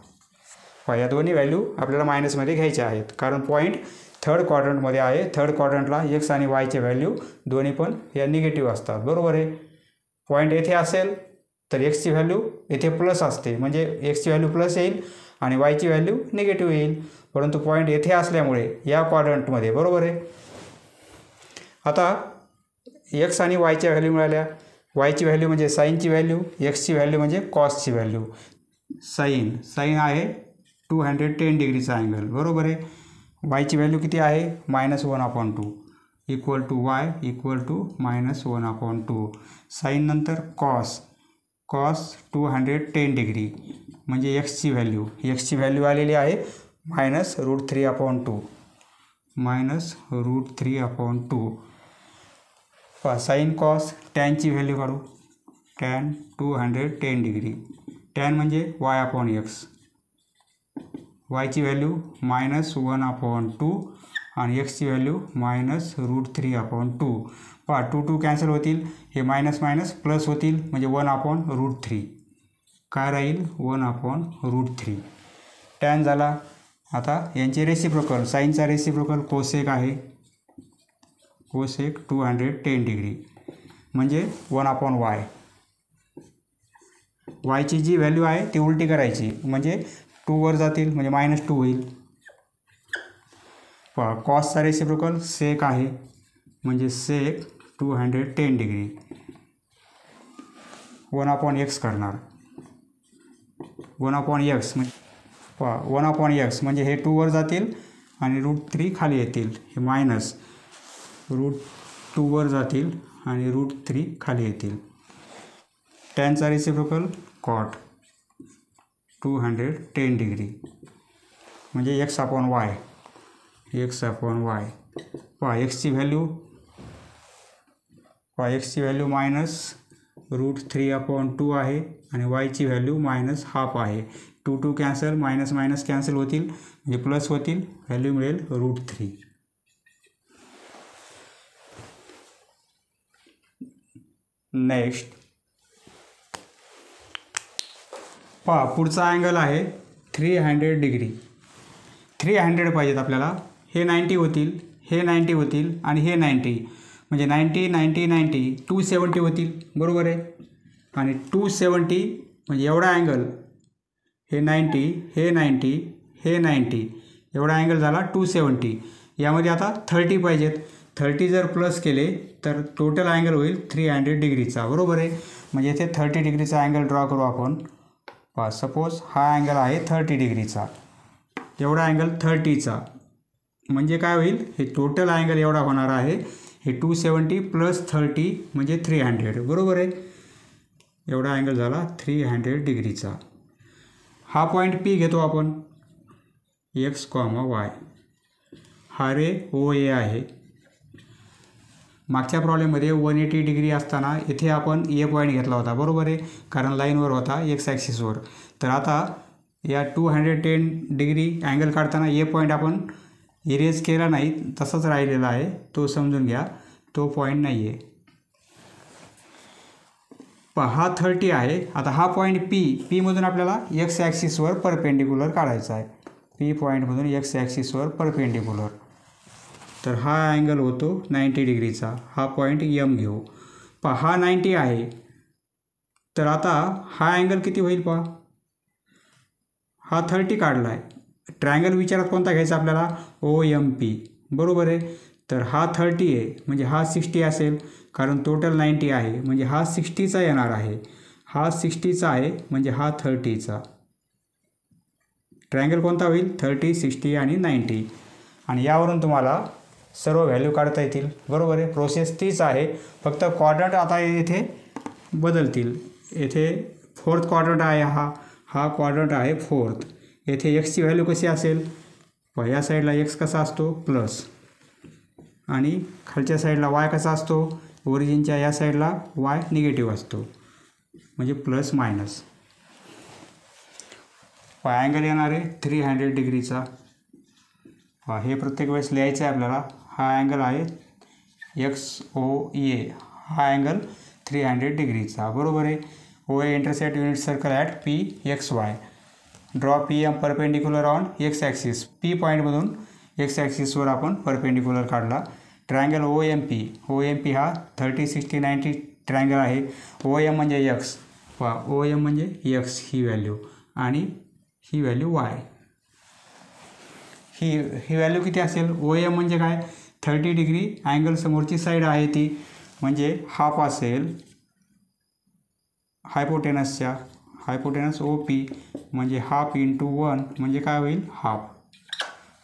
या दोन्ही व्हॅल्यू आपल्याला मायनसमध्ये घ्यायच्या आहेत कारण पॉईंट थर्ड क्वाड्रंटमध्ये आहे. थर्ड क्वाड्रंटला एक्स आणि वायचे व्हॅल्यू दोन्ही पण या निगेटिव्ह असतात बरोबर आहे. पॉईंट येथे असेल तर एक्सची व्हॅल्यू येथे प्लस असते, म्हणजे एक्सची व्हॅल्यू प्लस येईल आणि वायची व्हॅल्यू निगेटिव्ह येईल, परंतु पॉईंट येथे असल्यामुळे या क्वाड्रंटमध्ये बरोबर आहे. आता एक्स आणि वायच्या व्हॅल्यू मिळाल्या. वायची व्हॅल्यू म्हणजे साईनची व्हॅल्यू, एक्सची व्हॅल्यू म्हणजे कॉसची व्हॅल्यू. साईन आहे 210 डिग्रीचा अँगल बरोबर आहे. वायची व्हॅल्यू किती आहे -1/2 equal to Y equal to -1/2. Sine नंतर कॉस 210 डिग्री म्हणजे एक्सची व्हॅल्यू आलेली आहे -√3/2. साईन कॉस टॅनची व्हॅल्यू काढू. Tan 210 degree. टॅन म्हणजे y/x. वायची व्हॅल्यू -1/2 आणि एक्सची व्हॅल्यू -√3/2. 2 कॅन्सल होतील, हे मायनस मायनस प्लस होतील म्हणजे 1/√3. काय राहील 1/√3. टॅन झाला. आता यांचे रेसिप्रोकल, साईनचा रेसिप्रोकल कोसेक आहे, कोसेक 210 डिग्री म्हणजे 1/y. वायची जी व्हॅल्यू आहे ती उलटी करायची म्हणजे 2 वर जातील म्हणजे -2 होईल. कॉसचा रेसिप्रोकल सेक आहे म्हणजे सेक 210 डिग्री 1/x करणार. 1/x म्हणजे 1/x म्हणजे हे 2 वर जातील आणि √3 खाली येतील, हे मायनस √2 वर जातील आणि √3 खाली येतील. टॅनचा रेसिप्रोकल कॉट 210 डिग्री म्हणजे x/y. एक्सची व्हॅल्यू -√3/2 आहे आणि वायची व्हॅल्यू -1/2 आहे. 2 कॅन्सल, मायनस मायनस कॅन्सल होतील म्हणजे प्लस होतील, व्हॅल्यू मिळेल √3. नेक्स्ट पुढचा अँगल आहे 300 डिग्री. 300 पाहिजेत आपल्याला. हे 90 होतील, हे 90 होतील आणि हे 90 म्हणजे 90 90 90 270 होतील बरोबर आहे. आणि 270 म्हणजे एवढा अँगल, हे 90 हे 90 हे 90 एवढा अँगल झाला 270. यामध्ये आता 30 पाहिजेत. 30 जर प्लस केले तर टोटल अँगल होईल 300 डिग्रीचा बरोबर आहे. म्हणजे इथे 30 डिग्रीचा अँगल ड्रॉ करू आपण. सपोज हा अँगल आहे 30 डिग्रीचा, एवढा अँगल 30चा म्हणजे काय होईल, हे टोटल अँगल एवढा होणार आहे. हे 270 + 30 म्हणजे 300 बरोबर आहे. एवढा अँगल झाला 300 डिग्रीचा. हा पॉईंट पी घेतो आपण x, y. हा रे OA आहे. मागच्या प्रॉब्लेममध्ये 180 डिग्री असताना इथे आपण ए पॉईंट घेतला होता बरोबर आहे, कारण लाईनवर होता एक्स ॲक्सिसवर. तर आता या 210 डिग्री अँगल काढताना ए पॉईंट आपण इरेज केला नाही, तसंच राहिलेला आहे. तो समजून घ्या, तो पॉईंट नाही आहे. हा 30 आहे. आता हा पॉईंट पीमधून आपल्याला एक्स ॲक्सिसवर परपेंडिक्युलर काढायचा आहे. पी पॉईंटमधून एक्स ॲक्सिसवर परपेंडिक्युलर. तर हा अँगल होतो 90 डिग्रीचा. हा पॉईंट एम घेऊ. हा 90 आहे. तर आता हा अँगल किती होईल हा 30 काढला आहे. ट्रायंगल विचारात कोणता घ्यायचा आपल्याला? OMP बरोबर आहे. तर हा 30 आहे म्हणजे हा 60 असेल, कारण टोटल 90 आहे म्हणजे हा 60चा येणार आहे. हा 60चा आहे म्हणजे हा 30चा. ट्रायंगल कोणता होईल? 30, 60 आणि 90. आणि यावरून तुम्हाला सर्व व्हॅल्यू काढता येतील बरोबर आहे. प्रोसेस तीच आहे, फक्त क्वाड्रंट आता येथे बदलतील. येथे 4th क्वाड्रंट आहे, हा क्वाड्रंट आहे 4th. येथे एक्सची व्हॅल्यू कशी असेल? या साईडला एक्स कसा असतो? प्लस. आणि खालच्या साईडला वाय कसा असतो? ओरिजिनच्या या साईडला वाय निगेटिव्ह असतो, म्हणजे प्लस मायनस. अँगल येणार आहे 300 डिग्रीचा. हे प्रत्येक वेळेस लिहायचं आहे आपल्याला. हा अँगल आहे XOA. हा अँगल 300 डिग्रीचा बरोबर आहे. OA intersect unit circle at PXY. Draw PM perpendicular on X axis. P पॉईंटमधून एक्स ॲक्सिसवर आपण परपेंडिक्युलर काढला. ट्रायंगल OMP हा 30, 60, 90 ट्रायंगल आहे. OM म्हणजे एक्स. OM म्हणजे एक्स ही व्हॅल्यू आणि ही व्हॅल्यू वाय. ही व्हॅल्यू किती असेल? OM म्हणजे काय? 30 डिग्री अँगल समोरची साईड आहे ती, म्हणजे हाफ असेल हायपोटेनस OP म्हणजे हाफ इंटू 1 म्हणजे काय होईल? हाफ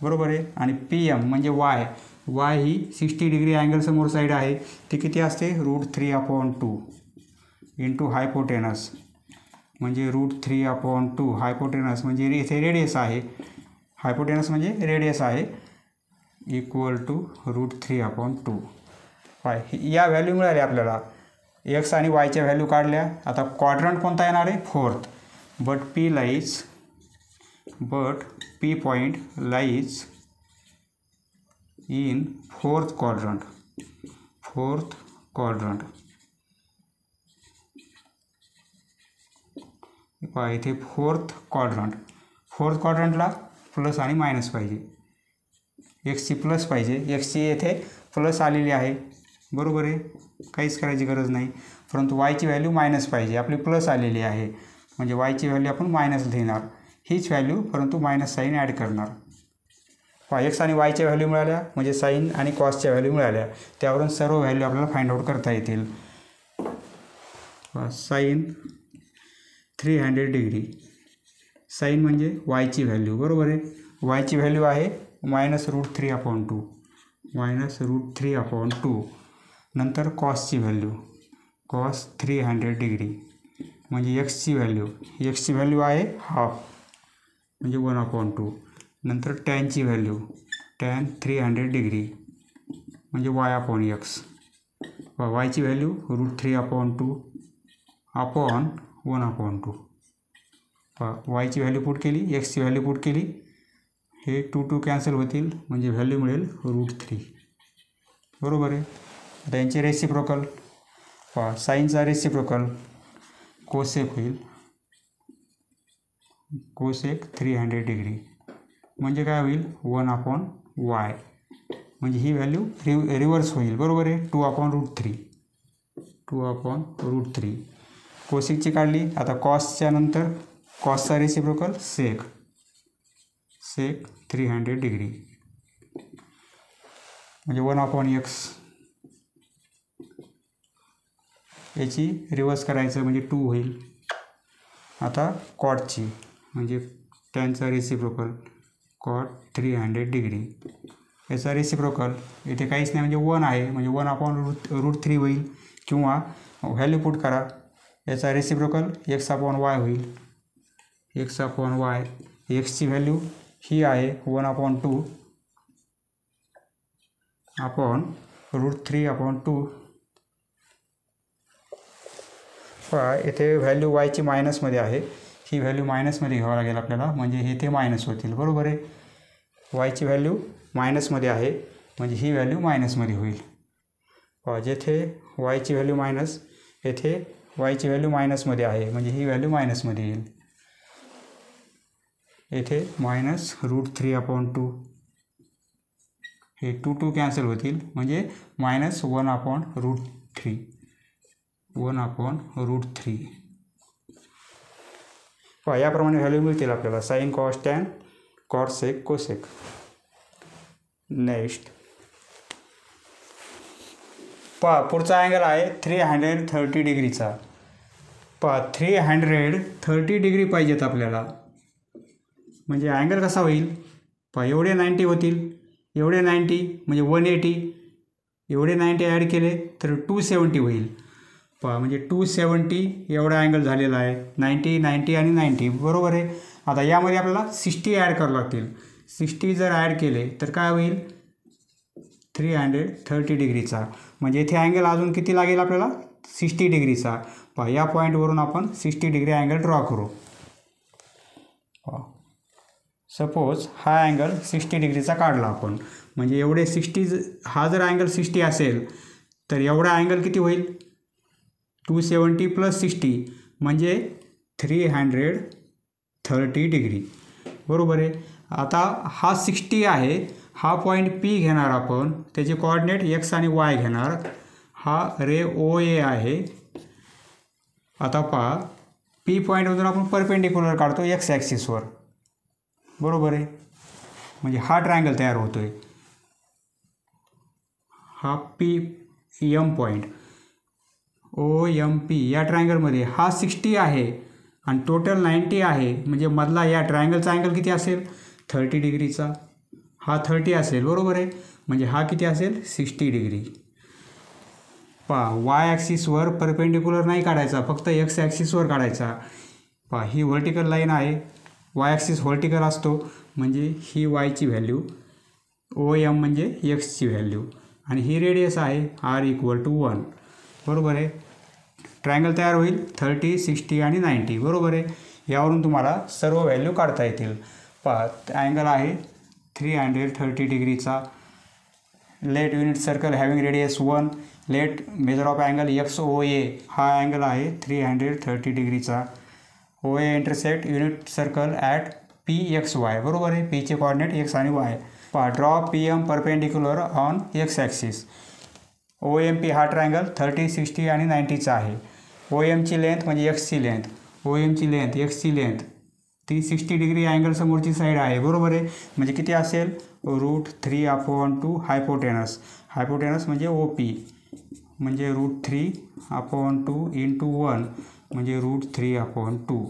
बरोबर आहे. आणि PM म्हणजे वाय ही 60 डिग्री अँगल समोर साईड आहे, ती किती असते? √3/2 इंटू हायपोटेनस म्हणजे √3/2. हायपोटेनस म्हणजे इथे रेडियस आहे, हायपोटेनस म्हणजे रेडियस आहे, इक्वल टू √3/2. या व्हॅल्यू मिळाल्या आपल्याला. एक्स आणि वायच्या व्हॅल्यू काढल्या. आता क्वाड्रंट कोणता येणार आहे? 4th. But P point lies in 4th quadrant. इथे 4th क्वाड्रंटला प्लस आणि मायनस पाहिजे. एक्सची प्लस पाहिजे, एक्सची येथे प्लस आलेली आहे बरोबर आहे, काहीच करायची गरज नाही. परंतु वायची व्हॅल्यू मायनस पाहिजे, आपली प्लस आलेली आहे म्हणजे वायची व्हॅल्यू आपण मायनस लिहिणार. हीच व्हॅल्यू परंतु मायनस साईन ॲड करणार. एक्स आणि वायच्या व्हॅल्यू मिळाल्या म्हणजे साईन आणि कॉसच्या व्हॅल्यू मिळाल्या. त्यावरून सर्व व्हॅल्यू आपल्याला फाइंड आउट करता येतील. Sine 300 degree. साईन म्हणजे वायची व्हॅल्यू बरोबर आहे. वायची व्हॅल्यू आहे -√3/2. नंतर कॉसची व्हॅल्यू कॉस 300 डिग्री म्हणजे एक्सची व्हॅल्यू आहे हाफ म्हणजे 1/2. नंतर टॅनची व्हॅल्यू टॅन 300 डिग्री म्हणजे y/x. वायची व्हॅल्यू √3/2 अपॉन 1/2. वायची व्हॅल्यू पुट केली, एक्सची व्हॅल्यू पुट केली, हे 2 कॅन्सल होतील म्हणजे व्हॅल्यू मिळेल √3 बरोबर आहे. आता यांचे रेसिप्रोकल साईनचा रेसिप्रोकल कोसेक होईल. कोसेक 300 डिग्री म्हणजे काय होईल? 1/y म्हणजे ही व्हॅल्यू रिव्हर्स होईल बरोबर आहे. 2/√3. कोसेकची काढली. आता कॉसच्या नंतर कॉसचा रेसिप्रोकल सेक 300 डिग्री म्हणजे 1/x. याची रिव्हर्स करायचं म्हणजे 2 होईल. आता कॉटची म्हणजे टॅनचा रेसिप्रोकल कॉट 300 डिग्री याचा रेसिप्रोकल इथे काहीच नाही म्हणजे 1 आहे, म्हणजे 1/√3 होईल. किंवा व्हॅल्यू पुट करा, याचा रेसिप्रोकल x/y होईल. x/y, एक्सची व्हॅल्यू ही आहे 1/2 अपॉन √3/2. पहा येथे व्हॅल्यू वायची मायनसमध्ये आहे, ही व्हॅल्यू मायनसमध्ये घ्यावं लागेल आपल्याला, म्हणजे हे ते मायनस होतील. बरोबर आहे. वायची व्हॅल्यू मायनसमध्ये आहे म्हणजे ही व्हॅल्यू मायनसमध्ये होईल. पहा जेथे वायची व्हॅल्यू मायनस, येथे वायची व्हॅल्यू मायनसमध्ये आहे म्हणजे ही व्हॅल्यू मायनसमध्ये येईल. येथे -√3/2 हे 2 कॅन्सल होतील म्हणजे -1/√3. 1/√3. पहा याप्रमाणे व्हॅल्यू मिळतील आपल्याला sign, cos, tan, cot, sec, cosec. Next पहा पुढचा अँगल आहे 330 डिग्रीचा. पहा 330 डिग्री पाहिजेत आपल्याला, म्हणजे अँगल कसा होईल. पहा एवढे 90 होतील, एवढे 90 म्हणजे 180, एवढे 90 ॲड केले तर 270 होईल. पहा म्हणजे 270 एवढा अँगल झालेला आहे. 90, 90 आणि 90 बरोबर आहे. आता यामध्ये आपल्याला 60 ॲड करावं लागतील. 60 जर ॲड केले तर काय होईल 330 डिग्रीचा, म्हणजे इथे अँगल अजून किती लागेल आपल्याला 60 डिग्रीचा. पहा या पॉईंटवरून आपण 60 डिग्री अँगल ड्रॉ करू. सपोज हा अँगल 60 डिग्रीचा काढला आपण, म्हणजे एवढे 60, हा जर अँगल 60 असेल तर एवढा अँगल किती होईल 270 + 60 म्हणजे 330 डिग्री. बरोबर आहे. आता हा 60 आहे, हा पॉईंट P घेणार आपण, त्याचे कोऑर्डिनेट x आणि y घेणार. हा रे OA आहे. आता पहा P पॉईंटमधून आपण परपेंडिक्युलर काढतो x ॲक्सिसवर. बरोबर आहे. म्हणजे हा ट्रायंगल तयार होतो आहे. हा PM पॉईंट OMP या ट्रायंगलमध्ये हा 60 आहे आणि टोटल 90 आहे, म्हणजे मधला या ट्रायंगलचा अँगल किती असेल 30 डिग्रीचा. हा 30 असेल. बरोबर आहे. म्हणजे हा किती असेल 60 डिग्री. पहा वाय ॲक्सिसवर परपेंडिक्युलर नाही काढायचा, फक्त x ॲक्सिसवर काढायचा. पहा ही व्हर्टिकल लाईन आहे, वाय ॲक्सिस व्हर्टिकल असतो म्हणजे ही वायची व्हॅल्यू, OM म्हणजे एक्सची व्हॅल्यू, आणि ही रेडियस आहे r=1. बरोबर आहे. ट्रायंगल तयार होईल 30, 60 आणि 90. बरोबर आहे. यावरून तुम्हाला सर्व व्हॅल्यू काढता येतील. पहा अँगल आहे 330 डिग्रीचा. Let unit circle having radius 1. Let measure of angle XOA. हा अँगल आहे 330 डिग्रीचा. OA intersect unit circle at PXY. बरोबर आहे. Pचे कोऑर्डिनेट x आणि y. पहा draw PM perpendicular on x axis. OMP हा ट्रायंगल 30, 60 आणि 90चा आहे. OMची लेंथ म्हणजे एक्सची लेंथ, OMची लेंथ एक्सची लेंथ ती 60 डिग्री अँगल समोरची साईड आहे. बरोबर आहे. म्हणजे किती असेल √3/2 हायपोटेनस. हायपोटेनस म्हणजे OP म्हणजे √3/2 × 1 म्हणजे √3/2.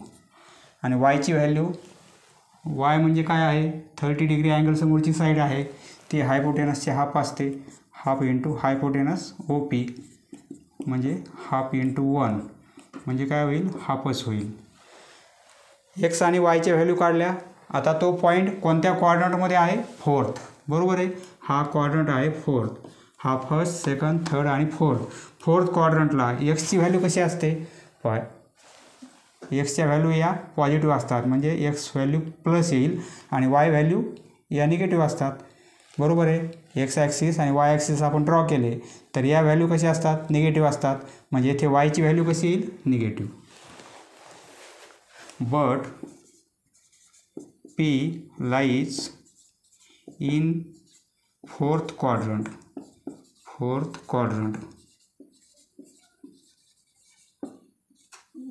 आणि वायची व्हॅल्यू, वाय म्हणजे काय आहे 30 डिग्री अँगल समोरची साईड आहे, ती हायपोटेनसचे हाफ असते. हाफ इंटू हायपोटेनस OP म्हणजे हाफ इंटू 1 म्हणजे काय होईल हाफच होईल. एक्स आणि वायच्या व्हॅल्यू काढल्या. आता तो पॉईंट कोणत्या क्वाड्रंटमध्ये आहे 4th. बरोबर आहे. हा क्वाड्रंट आहे 4th. हा 1st, 2nd, 3rd आणि 4th क्वाड्रंटला एक्सची व्हॅल्यू कशी असते. एक्सच्या व्हॅल्यू या पॉझिटिव्ह असतात म्हणजे एक्स व्हॅल्यू प्लस येईल आणि वाय व्हॅल्यू या निगेटिव्ह असतात. बरोबर आहे. एक्स ॲक्सिस आणि वाय ॲक्सिस आपण ड्रॉ केले तर या व्हॅल्यू कशा असतात निगेटिव्ह असतात, म्हणजे येथे वायची व्हॅल्यू कशी येईल negative. But P lies in 4th quadrant.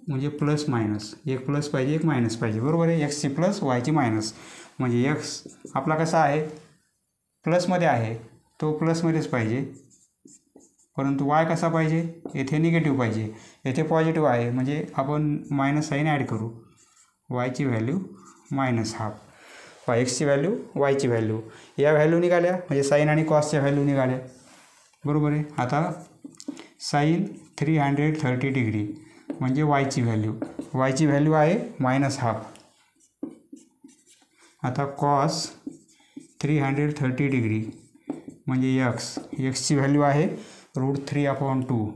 म्हणजे प्लस मायनस, एक प्लस पाहिजे एक मायनस पाहिजे. बरोबर आहे. एक्सची प्लस वायची मायनस, म्हणजे एक्स आपला कसा आहे प्लसमध्ये आहे तो प्लसमध्येच पाहिजे, परंतु वाय कसा पाहिजे येथे निगेटिव्ह पाहिजे. येथे पॉझिटिव्ह आहे म्हणजे आपण मायनस साईन ॲड करू. वायची व्हॅल्यू -1/2. पहा एक्सची व्हॅल्यू वायची व्हॅल्यू, या व्हॅल्यू निघाल्या म्हणजे साईन आणि कॉसच्या व्हॅल्यू निघाल्या, बरोबर आहे. आता साईन 330 डिग्री म्हणजे वायची व्हॅल्यू आहे -½ आता कॉस 330 डिग्री म्हणजे एक्सची व्हॅल्यू आहे √3/2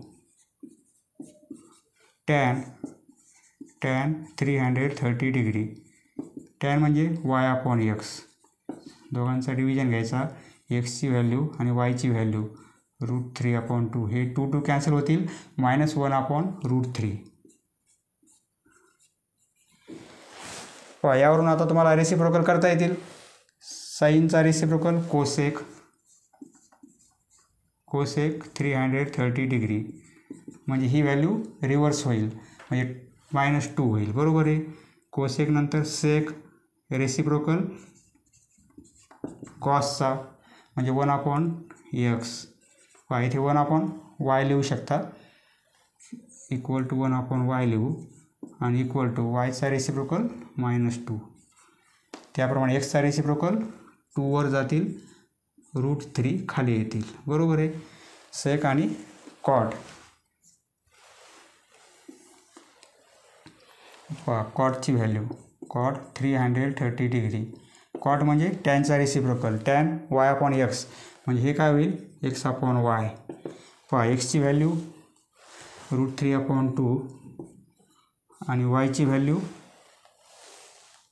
टॅन 330 डिग्री, टॅन म्हणजे y/x, दोघांचा डिव्हिजन घ्यायचा, एक्सची व्हॅल्यू आणि वायची व्हॅल्यू √3/2, हे 2 कॅन्सल होतील, -1/√3. यावरून आता तुम्हाला रेसिप्रोकल करता येतील. साईनचा रेसिप्रोकल कोसेक 330 डिग्री म्हणजे ही व्हॅल्यू रिव्हर्स होईल म्हणजे -2 होईल, बरोबर आहे. कोसेक नंतर सेक रेसिप्रोकल कॉसचा म्हणजे 1/x, इथे 1/y लिहू शकता, इक्वल टू 1/y लिहू आणि इक्वल टू वायचा रेसिप्रोकल -2, त्याप्रमाणे एक्सचा रेसिप्रोकल 2 वर जातील, √3 खाली येतील, बरोबर आहे. सेक आणि कॉट, कॉटची व्हॅल्यू कॉट 330 डिग्री, कॉट म्हणजे टॅनचा रेसिप्रोकल, टॅन y/x म्हणजे हे काय होईल x/y. एक्सची व्हॅल्यू √3/2 आणि वायची व्हॅल्यू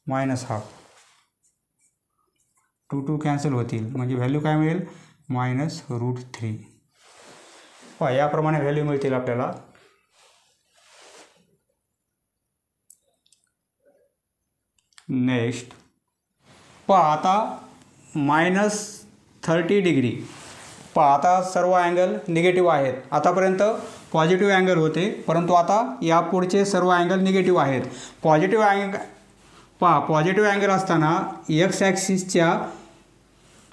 -½ 2 कॅन्सल होतील म्हणजे व्हॅल्यू काय मिळेल -√3. याप्रमाणे व्हॅल्यू मिळतील आपल्याला. नेक्स्ट आता -30 डिग्री, आता सर्व अँगल निगेटिव्ह आहेत. आतापर्यंत पॉझिटिव्ह अँगल होते, परंतु आता यापुढचे सर्व अँगल निगेटिव्ह आहेत. पॉझिटिव्ह अँगल असताना एक्स ॲक्सिसच्या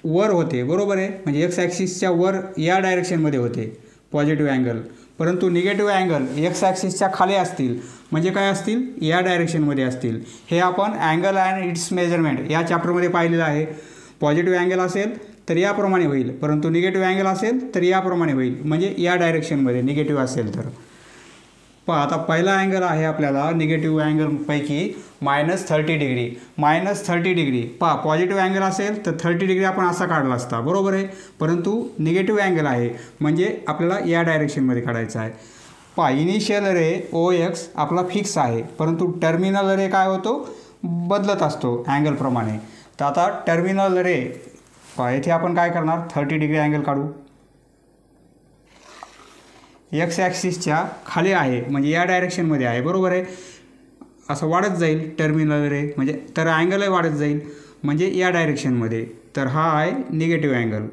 वर होते, बरोबर आहे, म्हणजे एक्स ॲक्सिसच्या वर या डायरेक्शनमध्ये होते पॉझिटिव्ह अँगल, परंतु निगेटिव्ह अँगल एक्स ॲक्सिसच्या खाली असतील म्हणजे काय असतील, या डायरेक्शनमध्ये असतील. हे आपण अँगल अँड इट्स मेजरमेंट या चॅप्टरमध्ये पाहिलेलं आहे. पॉझिटिव्ह अँगल असेल तर याप्रमाणे होईल, परंतु निगेटिव्ह अँगल असेल तर याप्रमाणे होईल, म्हणजे या डायरेक्शनमध्ये निगेटिव्ह असेल तर. आता पहिला अँगल आहे आपल्याला निगेटिव्ह अँगलपैकी -30 डिग्री. -30 डिग्री पॉझिटिव्ह अँगल असेल तर 30 डिग्री आपण असा काढला असता, बरोबर आहे, परंतु निगेटिव्ह अँगल आहे म्हणजे आपल्याला या डायरेक्शनमध्ये काढायचा आहे. इनिशियल रे OX आपला फिक्स आहे, परंतु टर्मिनल रे काय होतो, बदलत असतो अँगलप्रमाणे. तर आता टर्मिनल रे येथे आपण काय करणार, 30 डिग्री अँगल काढू. एक्स ॲक्सिसच्या खाली आहे म्हणजे या डायरेक्शनमध्ये आहे, बरोबर आहे, असं वाढत जाईल टर्मिनल रे म्हणजे, तर अँगलही वाढत जाईल म्हणजे या डायरेक्शनमध्ये. तर हा आहे निगेटिव्ह अँगल,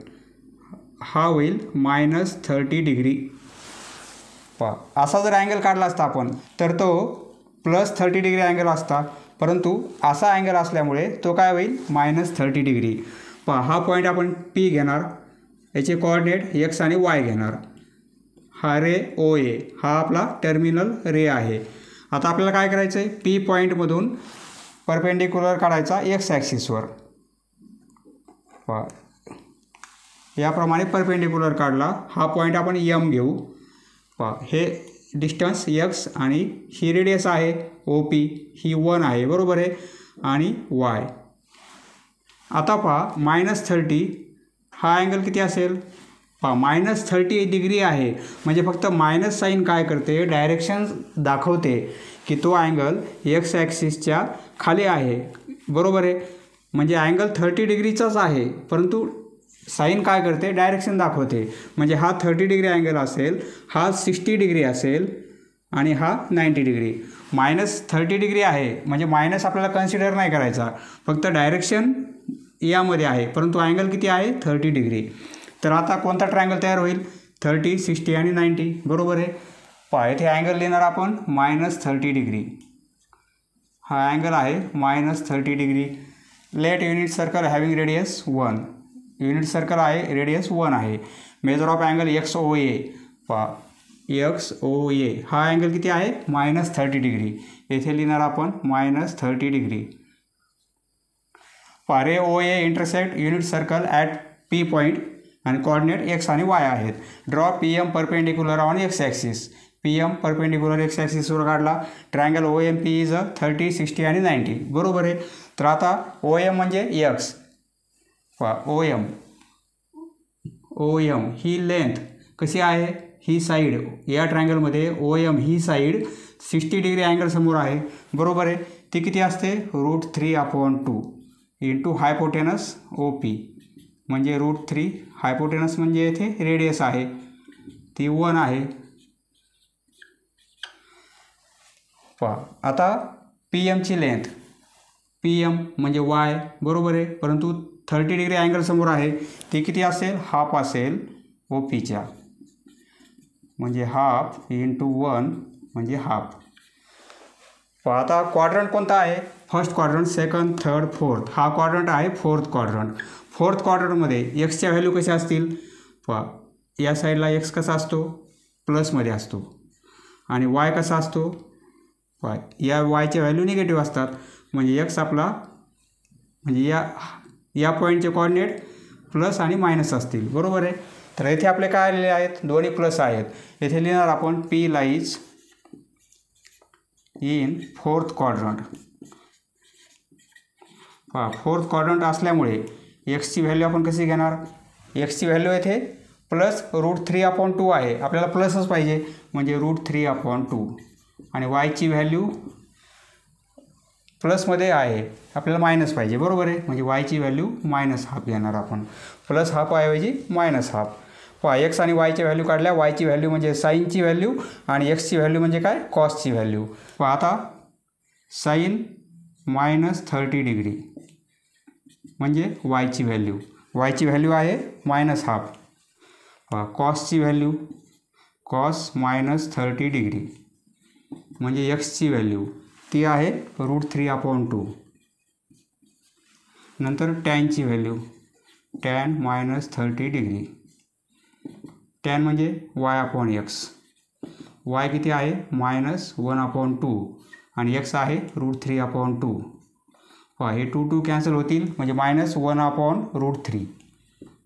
हा होईल -30 डिग्री. असा जर अँगल काढला असता आपण तर तो +30 डिग्री अँगल असता, परंतु असा अँगल असल्यामुळे तो काय होईल -30 डिग्री. हा पॉईंट आपण P घेणार, याचे कोऑर्डिनेट x आणि y घेणार. हा रे OA हा आपला टर्मिनल रे आहे. आता आपल्याला काय करायचं आहे, P पॉईंटमधून परपेंडिक्युलर काढायचा एक्स ॲक्सिसवर. याप्रमाणे परपेंडिक्युलर काढला, हा पॉईंट आपण M घेऊ. हे डिस्टन्स x आणि ही रेडियस आहे OP, ही 1 आहे, बरोबर आहे, आणि y. आता -30 हा अँगल किती असेल, -30 डिग्री आहे म्हणजे फक्त मायनस साईन काय करते, डायरेक्शन दाखवते की तो अँगल एक्स ॲक्सिसच्या खाली आहे, बरोबर आहे, म्हणजे अँगल 30 डिग्रीचाच आहे, परंतु साईन काय करते, डायरेक्शन दाखवते. म्हणजे हा 30 डिग्री अँगल असेल, हा 60 डिग्री असेल आणि हा 90 डिग्री. -30 डिग्री आहे म्हणजे मायनस आपल्याला कन्सिडर नाही करायचा, फक्त डायरेक्शन यामध्ये आहे, परंतु अँगल किती आहे 30 डिग्री. तर आता कोणता ट्रायंगल तयार होईल, 30, 60 आणि 90, बरोबर आहे. इथे अँगल लिहिणार आपण -30 डिग्री. हा अँगल आहे -30 degree. Let unit circle having radius 1, unit circle आहे, रेडियस 1 आहे. Measure of angle XOA, XOA हा अँगल किती आहे -30 डिग्री. येथे लिहिणार आपण -30 degree. Ray O A intersect unit circle at P point आणि कोऑर्डिनेट एक्स आणि वाय आहेत. Draw P M perpendicular on X axis. P M perpendicular X ॲक्सिसवर काढला. Triangle O M P is 30, 60 आणि 90. बरोबर आहे. तर आता ओ एम म्हणजे एक्स. ओ एम ही लेंथ कशी आहे, ही साईड या ट्रायंगलमध्ये ओ एम ही साईड 60 डिग्री अँगल समोर आहे. बरोबर आहे. ती किती असते, √3/2 इंटू हायपोटेनस ओ पी म्हणजे √3. हायपोटेनस म्हणजे येथे रेडियस आहे, ती 1 आहे. आता पी एमची लेंथ, पी एम म्हणजे वाय. बरोबर आहे. परंतु 30 डिग्री अँगल समोर आहे, ती किती असेल, हाफ असेल ओ पीच्या, म्हणजे हाफ इंटू 1 म्हणजे हाफ. आता क्वाड्रंट कोणता आहे, first quadrant, second, third, fourth. हा क्वाड्रंट आहे फोर्थ क्वाड्रंट. फोर्थ क्वाड्रंटमध्ये एक्सच्या व्हॅल्यू कशा असतील, या साईडला एक्स कसा असतो, प्लसमध्ये असतो आणि वाय कसा असतो, या वायच्या व्हॅल्यू निगेटिव्ह असतात. म्हणजे एक्स आपला म्हणजे या पॉईंटचे कोऑर्डिनेट प्लस आणि मायनस असतील. बरोबर आहे. तर येथे आपले काय आलेले आहेत, दोन्ही प्लस आहेत. येथे लिहिणार आपण P lies in fourth quadrant. Fourth quadrant असल्यामुळे एक्सची व्हॅल्यू आपण कशी घेणार, एक्सची व्हॅल्यू येथे प्लस √3/2 आहे, आपल्याला प्लसच पाहिजे म्हणजे √3/2 आणि वायची व्हॅल्यू प्लसमध्ये आहे, आपल्याला मायनस पाहिजे. बरोबर आहे. म्हणजे वायची व्हॅल्यू -½ घेणार आपण, प्लस हाफ ऐवजी -½ एक्स आणि वायच्या व्हॅल्यू काढल्या. वायची व्हॅल्यू म्हणजे साईनची व्हॅल्यू आणि एक्सची व्हॅल्यू म्हणजे काय, कॉसची व्हॅल्यू. आता साईन -30 डिग्री म्हणजे वायची व्हॅल्यू, वायची व्हॅल्यू आहे -½ कॉसची व्हॅल्यू, कॉस -30 डिग्री म्हणजे एक्सची व्हॅल्यू ती आहे √3/2. नंतर टॅनची व्हॅल्यू, टॅन -30 डिग्री. टॅन म्हणजे y/x, वाय किती आहे -1/2 आणि एक्स आहे √3/2. हे 2 कॅन्सल होतील म्हणजे -1/√3,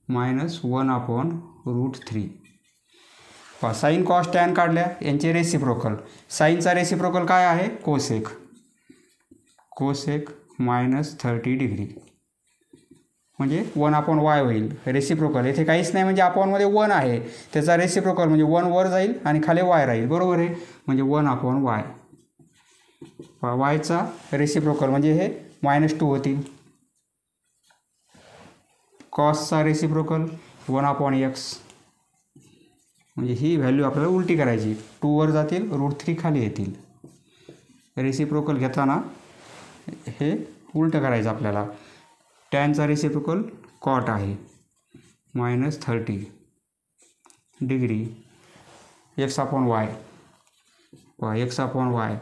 -1/√3. साईन कॉस टॅन काढल्या, यांचे रेसिप्रोकल. साईनचा रेसिप्रोकल काय आहे, कोसेक. कोसेक -30 डिग्री म्हणजे 1/y होईल. रेसिप्रोकल येथे काहीच नाही म्हणजे अपॉनमध्ये 1 आहे, त्याचा रेसिप्रोकल म्हणजे 1 वर जाईल आणि खाली y राहील. बरोबर आहे. म्हणजे 1/y. वायचा रेसिप्रोकल म्हणजे हे -2 होतील. कॉसचा रेसिप्रोकल 1/x म्हणजे ही व्हॅल्यू आपल्याला उलटी करायची, 2 वर जातील, √3 खाली येतील. रेसिप्रोकल घेताना हे उलटं करायचं आपल्याला. टॅनचा रेसिप्रोकल कॉट आहे -30 डिग्री x/y, x/y.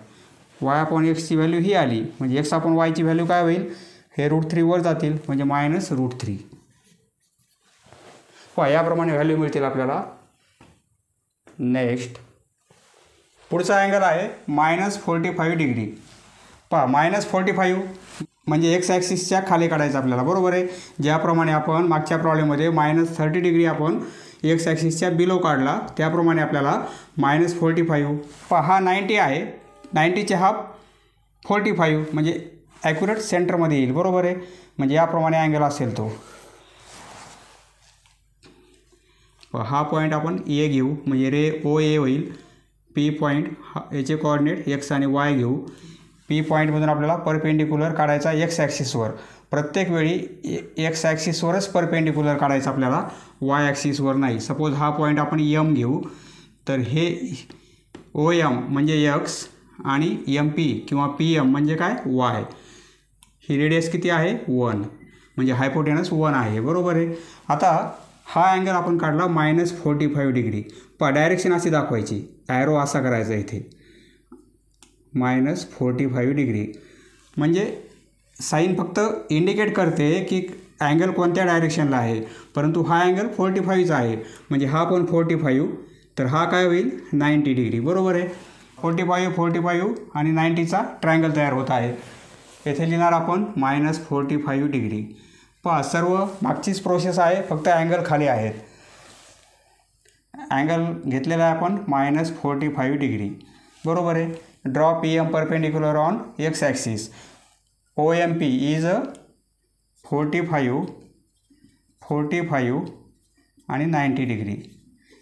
y/xची व्हॅल्यू ही आली म्हणजे x/yची व्हॅल्यू काय होईल, हे √3 वर जातील म्हणजे -√3. याप्रमाणे व्हॅल्यू मिळतील आपल्याला. नेक्स्ट पुढचा अँगल आहे -45 डिग्री. -45 म्हणजे एक्स ॲक्सिसच्या खाली काढायचं आपल्याला. बरोबर आहे. ज्याप्रमाणे आपण मागच्या प्रॉब्लेममध्ये -30 डिग्री आपण एक्स ॲक्सिसच्या बिलो काढला, त्याप्रमाणे आपल्याला -45. हा 90 आहे, 90चे हाफ 45 म्हणजे ॲक्युरेट सेंटरमध्ये येईल. बरोबर आहे. म्हणजे याप्रमाणे अँगल असेल तो. हा पॉईंट आपण ए घेऊ म्हणजे रे ओ ए होईल. पी पॉईंट याचे कोऑर्डिनेट एक्स आणि वाय घेऊ. पी पॉईंटमधून आपल्याला परपेंडिक्युलर काढायचा एक्स ॲक्सिसवर. प्रत्येक वेळी एक्स ॲक्सिसवरच परपेंडिक्युलर काढायचं आपल्याला, वाय ॲक्सिसवर नाही. सपोज हा पॉईंट आपण एम घेऊ तर हे ओ एम म्हणजे एक्स आणि एम पी किंवा पी एम म्हणजे काय, वाय. ही रेडियस किती आहे, 1 म्हणजे हायपोटेनस 1 आहे. बरोबर आहे. आता हा अँगल आपण काढला -45 डिग्री. डायरेक्शन अशी दाखवायची, ॲरो असा करायचा इथे -45 डिग्री म्हणजे साईन फक्त इंडिकेट करते की अँगल कोणत्या डायरेक्शनला आहे, परंतु हा अँगल 45चा आहे म्हणजे हा पण 45, तर हा काय होईल 90 डिग्री. बरोबर आहे. 45 आणि 90चा ट्रायंगल तयार होत आहे. येथे लिहिणार आपण -45 डिग्री. पहा सर्व मागचीच प्रोसेस आहे, फक्त अँगल खाली आहेत. अँगल घेतलेला आहे आपण -45 डिग्री. बरोबर आहे. Draw PM perpendicular on X axis. OMP is 45 आणि 90 डिग्री.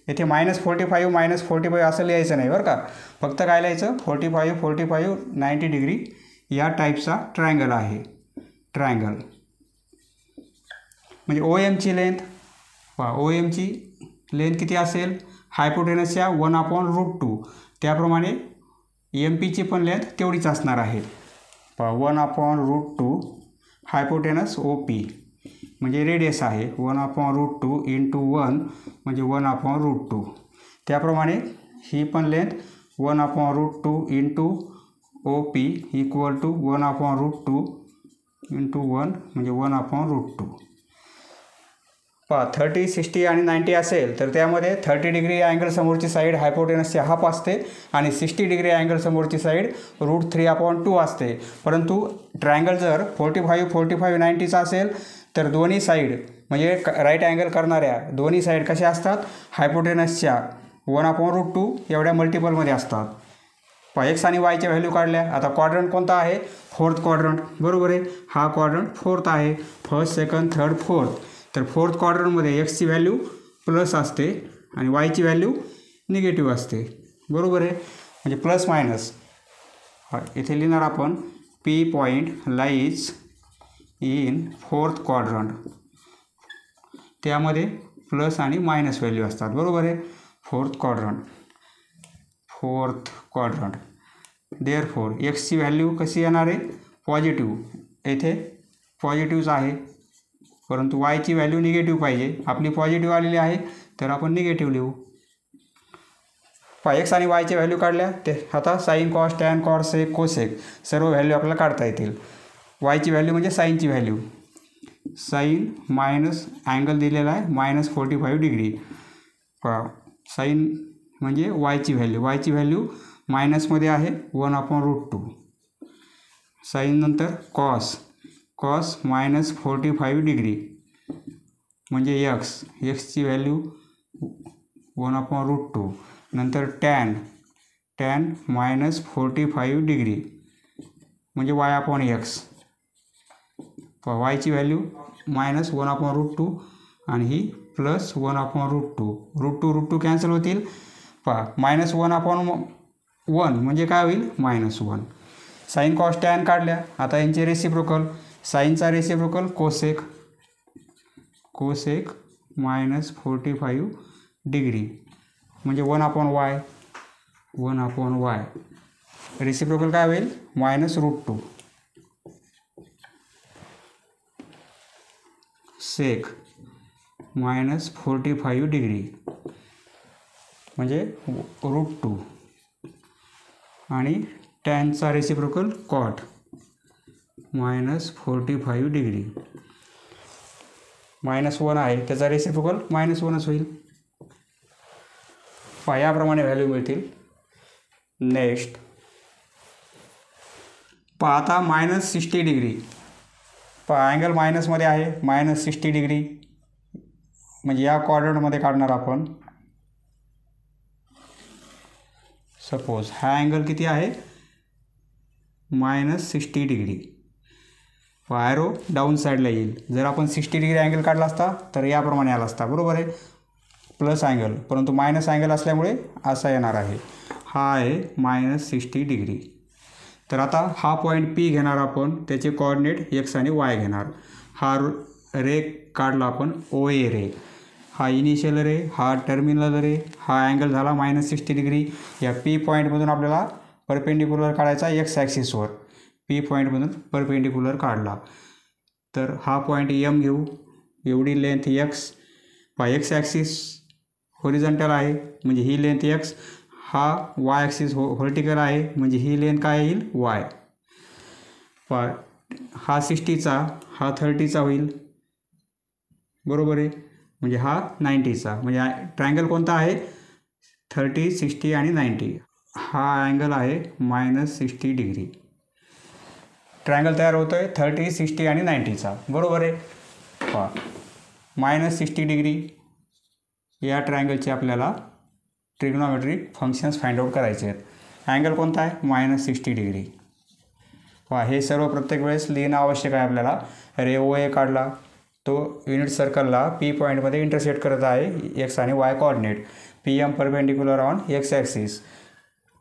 येथे -45 -45 असं लिहायचं नाही बरं का, फक्त काय लिहायचं 45 90 डिग्री या टाईपचा ट्रायंगल आहे. ट्रायंगल म्हणजे OMची लेंथ, पहा OMची लेंथ किती असेल, हायपोटेनसच्या 1/√2. त्याप्रमाणे MPची पण लेंथ तेवढीच असणार आहे. पहा 1/√2 हायपोटेनस OP म्हणजे रेडियस आहे, 1/√2 × 1 म्हणजे 1/√2. त्याप्रमाणे ही पण लेंथ 1/√2 × OP इक्वल टू 1/√2 × 1 म्हणजे 1/√2. पहा 30, 60 आणि 90 असेल तर त्यामध्ये 30 डिग्री अँगल समोरची साईड हायपोटेनसची हाफ असते आणि 60 डिग्री अँगल समोरची साईड √3/2 असते. परंतु ट्रायंगल जर 45 90चा असेल तर दोन्ही साईड म्हणजे राईट अँगल करणाऱ्या दोन्ही साईड कशा असतात, हायपोटेनसच्या 1/√2 एवढ्या मल्टिपलमध्ये असतात. पहा एक्स आणि वायच्या व्हॅल्यू काढल्या. आता क्वाड्रंट कोणता आहे, 4th क्वाड्रंट. बरोबर आहे. हा क्वाड्रंट 4th आहे, 1st, 2nd, 3rd, 4th. तर 4th क्वाड्रंटमध्ये एक्सची व्हॅल्यू प्लस असते आणि वायची व्हॅल्यू निगेटिव्ह असते. बरोबर आहे. म्हणजे प्लस मायनस. इथे लिहिणार आपण P point lies in 4th quadrant. त्यामध्ये प्लस आणि मायनस व्हॅल्यू असतात. बरोबर आहे. 4th quadrant. देअरफॉर एक्सची व्हॅल्यू कशी येणार आहे, पॉझिटिव्ह. येथे पॉझिटिव्हच आहे, परंतु वायची व्हॅल्यू निगेटिव्ह पाहिजे. आपली पॉझिटिव्ह आलेली आहे तर आपण निगेटिव्ह लिहू. एक्स आणि वायच्या व्हॅल्यू काढल्या. ते आता sine, cos, tan, cos, sec, cosec सर्व व्हॅल्यू आपल्याला काढता येतील. वायची व्हॅल्यू म्हणजे साईनची व्हॅल्यू. साईन मायनस अँगल दिलेला आहे -45 डिग्री. साईन म्हणजे वायची व्हॅल्यू मायनसमध्ये आहे 1/√2. साईन नंतर कॉस -45 डिग्री म्हणजे एक्सची व्हॅल्यू 1/√2. नंतर टॅन -45 डिग्री म्हणजे y/x. वायची व्हॅल्यू -1/√2 आणि ही प्लस 1/√2. √2 कॅन्सल होतील. पहा -1/1 म्हणजे काय होईल, -1. साईन, कॉस, टॅन काढल्या. आता यांचे रेसिप्रोकल. साईनचा रेसिप्रोकल कोसेक -45 डिग्री म्हणजे 1/y. रेसिप्रोकल काय होईल, -√2. सेक -45 डिग्री म्हणजे √2 आणि टॅनचा रेसिप्रोकल कॉट -45 डिग्री. -1 आहे त्याचा रेसिप्रोकल -1च होईल. याप्रमाणे व्हॅल्यू मिळतील. नेक्स्ट पहा आता -60 डिग्री. पहा अँगल मायनसमध्ये आहे, -60 डिग्री म्हणजे या क्वाड्रंटमध्ये काढणार आपण. सपोज हा अँगल किती आहे, -60 डिग्री. ॲरो डाऊन साईडला येईल. जर आपण 60 डिग्री अँगल काढला असता तर याप्रमाणे आला असता. बरोबर आहे. प्लस अँगल, परंतु मायनस अँगल असल्यामुळे असा येणार आहे. हा आहे -60 डिग्री. तर आता हा पॉईंट P घेणार आपण, त्याचे कोऑर्डिनेट एक्स आणि वाय घेणार. हा रे काढला आपण OA रे. हा इनिशियल रे, हा टर्मिनल रे. हा अँगल झाला -60 डिग्री. या P पॉईंटमधून आपल्याला परपेंडिक्युलर काढायचा एक्स ॲक्सिसवर. P पॉईंटमधून परपेंडिक्युलर काढला तर हा पॉईंट M घेऊ. एवढी length x. X axis horizontal आहे म्हणजे ही लेंथ एक्स. हा वाय ॲक्सिस व्हर्टिकल आहे म्हणजे ही लेंथ काय येईल, वाय. हा 60चा, हा 30चा होईल. बरोबर आहे. म्हणजे हा 90चा. म्हणजे ट्रायंगल कोणता आहे, 30, 60 आणि 90. हा अँगल आहे -60 डिग्री. ट्रायंगल तयार होतो आहे 30, 60 आणि 90चा, बरोबर आहे. पहा -60 डिग्री या ट्रायंगलचे आपल्याला ट्रिग्नोमेट्रिक फंक्शन्स फाइंड आउट करायचे आहेत. अँगल कोणता आहे? -60 डिग्री. पहा हे सर्व प्रत्येक वेळेस लिहिणं आवश्यक आहे आपल्याला. रे OA काढला, तो युनिट सर्कलला P पॉईंटमध्ये इंटरसेक्ट करत आहे एक्स आणि Y coordinate. PM perpendicular on X axis.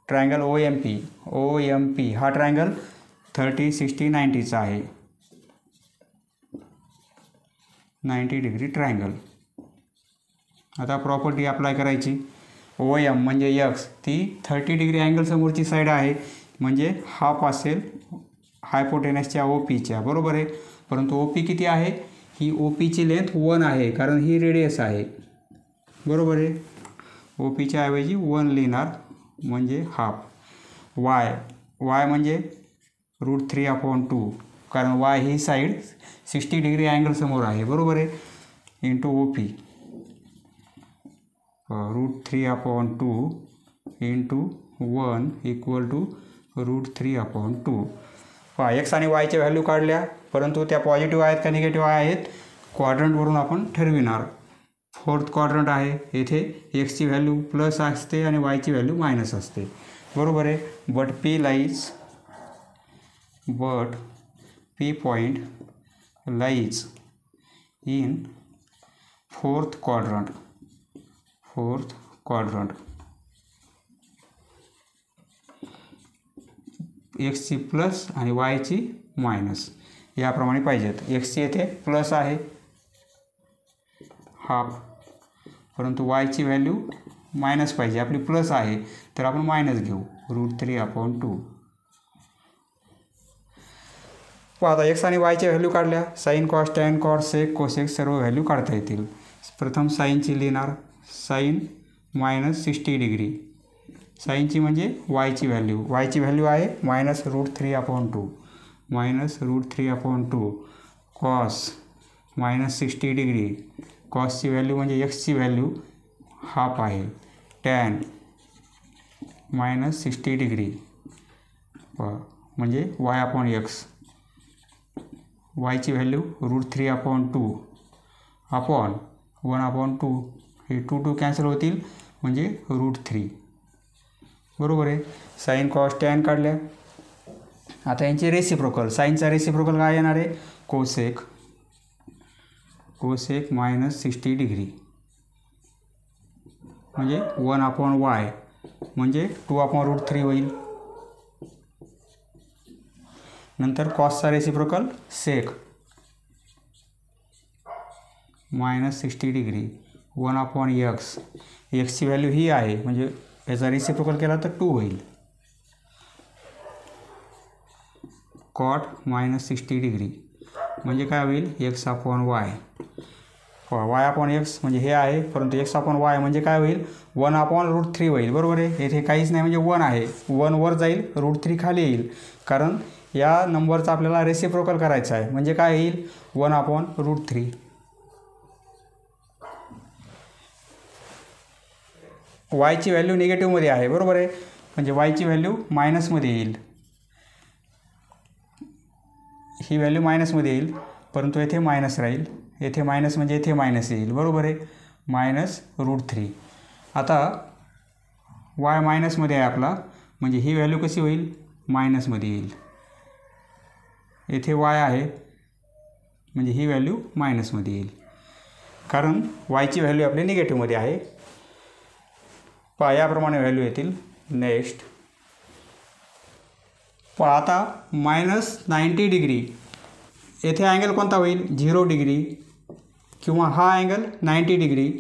Triangle OMP हा ट्रायंगल 30, 60, 90चा आहे. 90 डिग्री ट्रायंगल. आता प्रॉपर्टी अप्लाय करायची. OM म्हणजे एक्स, ती 30 डिग्री अँगल समोरची साईड आहे, म्हणजे हाफ असेल हायपोटेनसच्या OPच्या, बरोबर आहे. परंतु OP किती आहे? ही OPची लेंथ 1 आहे, कारण ही रेडियस आहे, बरोबर आहे. OPच्या ऐवजी 1 लिहिणार, म्हणजे हाफ. Y म्हणजे √3/2, कारण Y ही साईड 60 डिग्री अँगल समोर आहे, बरोबर आहे. Into OP √3/2 into 1 equal to √3/2. पहा एक्स आणि वायच्या व्हॅल्यू काढल्या, परंतु त्या पॉझिटिव्ह आहेत का निगेटिव्ह आहेत? क्वाड्रंटवरून आपण ठरविणार. 4th क्वाड्रंट आहे, येथे एक्सची व्हॅल्यू प्लस असते आणि वायची व्हॅल्यू मायनस असते, बरोबर आहे. But P point lies in 4th quadrant. एक्सची प्लस आणि वायची मायनस याप्रमाणे पाहिजेत. एक्सची येथे प्लस आहे हाफ, परंतु वायची व्हॅल्यू मायनस पाहिजे. आपली प्लस आहे तर आपण मायनस घेऊ, √3/2. आता एक्स आणि वायच्या व्हॅल्यू काढल्या. Sine, cos, tan, cot, sec, cosec सर्व व्हॅल्यू काढता येतील. प्रथम साईनची लिहिणार. Sine -60 degree. साईनची म्हणजे वायची व्हॅल्यू. वायची व्हॅल्यू आहे -√3/2. Cos -60 degree. कॉसची व्हॅल्यू म्हणजे एक्सची व्हॅल्यू हाफ आहे. टॅन -60 डिग्री म्हणजे y/x. वायची व्हॅल्यू √3/2 अपॉन 1/2. हे 2 कॅन्सल होतील, म्हणजे √3, बरोबर आहे. साईन, कॉस, टॅन काढल्या. आता यांची रेसिप्रोकल. साईनचा रेसिप्रोकल काय येणार आहे? कोसेक -60 डिग्री म्हणजे 1/y म्हणजे 2/√3 होईल. नंतर कॉसचा रेसिप्रोकल सेक -60 डिग्री 1/x. एक्सची व्हॅल्यू ही आहे, म्हणजे याचा रेसिप्रोकल केला तर 2 होईल. कॉट -60 डिग्री म्हणजे काय होईल? x/y. y/x म्हणजे हे आहे, परंतु x/y म्हणजे काय होईल? 1/√3 होईल, बरोबर आहे. येथे काहीच नाही म्हणजे 1 आहे. 1 वर जाईल, √3 खाली येईल, कारण या नंबरचा आपल्याला रेसिप्रोकल करायचा आहे. म्हणजे काय येईल? 1/√3. वायची व्हॅल्यू निगेटिव्हमध्ये आहे, बरोबर आहे. म्हणजे वायची व्हॅल्यू मायनसमध्ये येईल. ही व्हॅल्यू मायनसमध्ये येईल, परंतु येथे मायनस राहील. येथे मायनस म्हणजे येथे मायनस येईल, बरोबर आहे. -√3. आता वाय मायनसमध्ये आहे आपला, म्हणजे ही व्हॅल्यू कशी होईल? मायनसमध्ये येईल. येथे वाय आहे, म्हणजे ही व्हॅल्यू मायनसमध्ये येईल, कारण वायची व्हॅल्यू आपली निगेटिव्हमध्ये आहे. पहा याप्रमाणे व्हॅल्यू येतील. नेक्स्ट पहा आता -90 डिग्री. येथे अँगल कोणता होईल? 0 डिग्री. किंवा हा अँगल 90 डिग्री.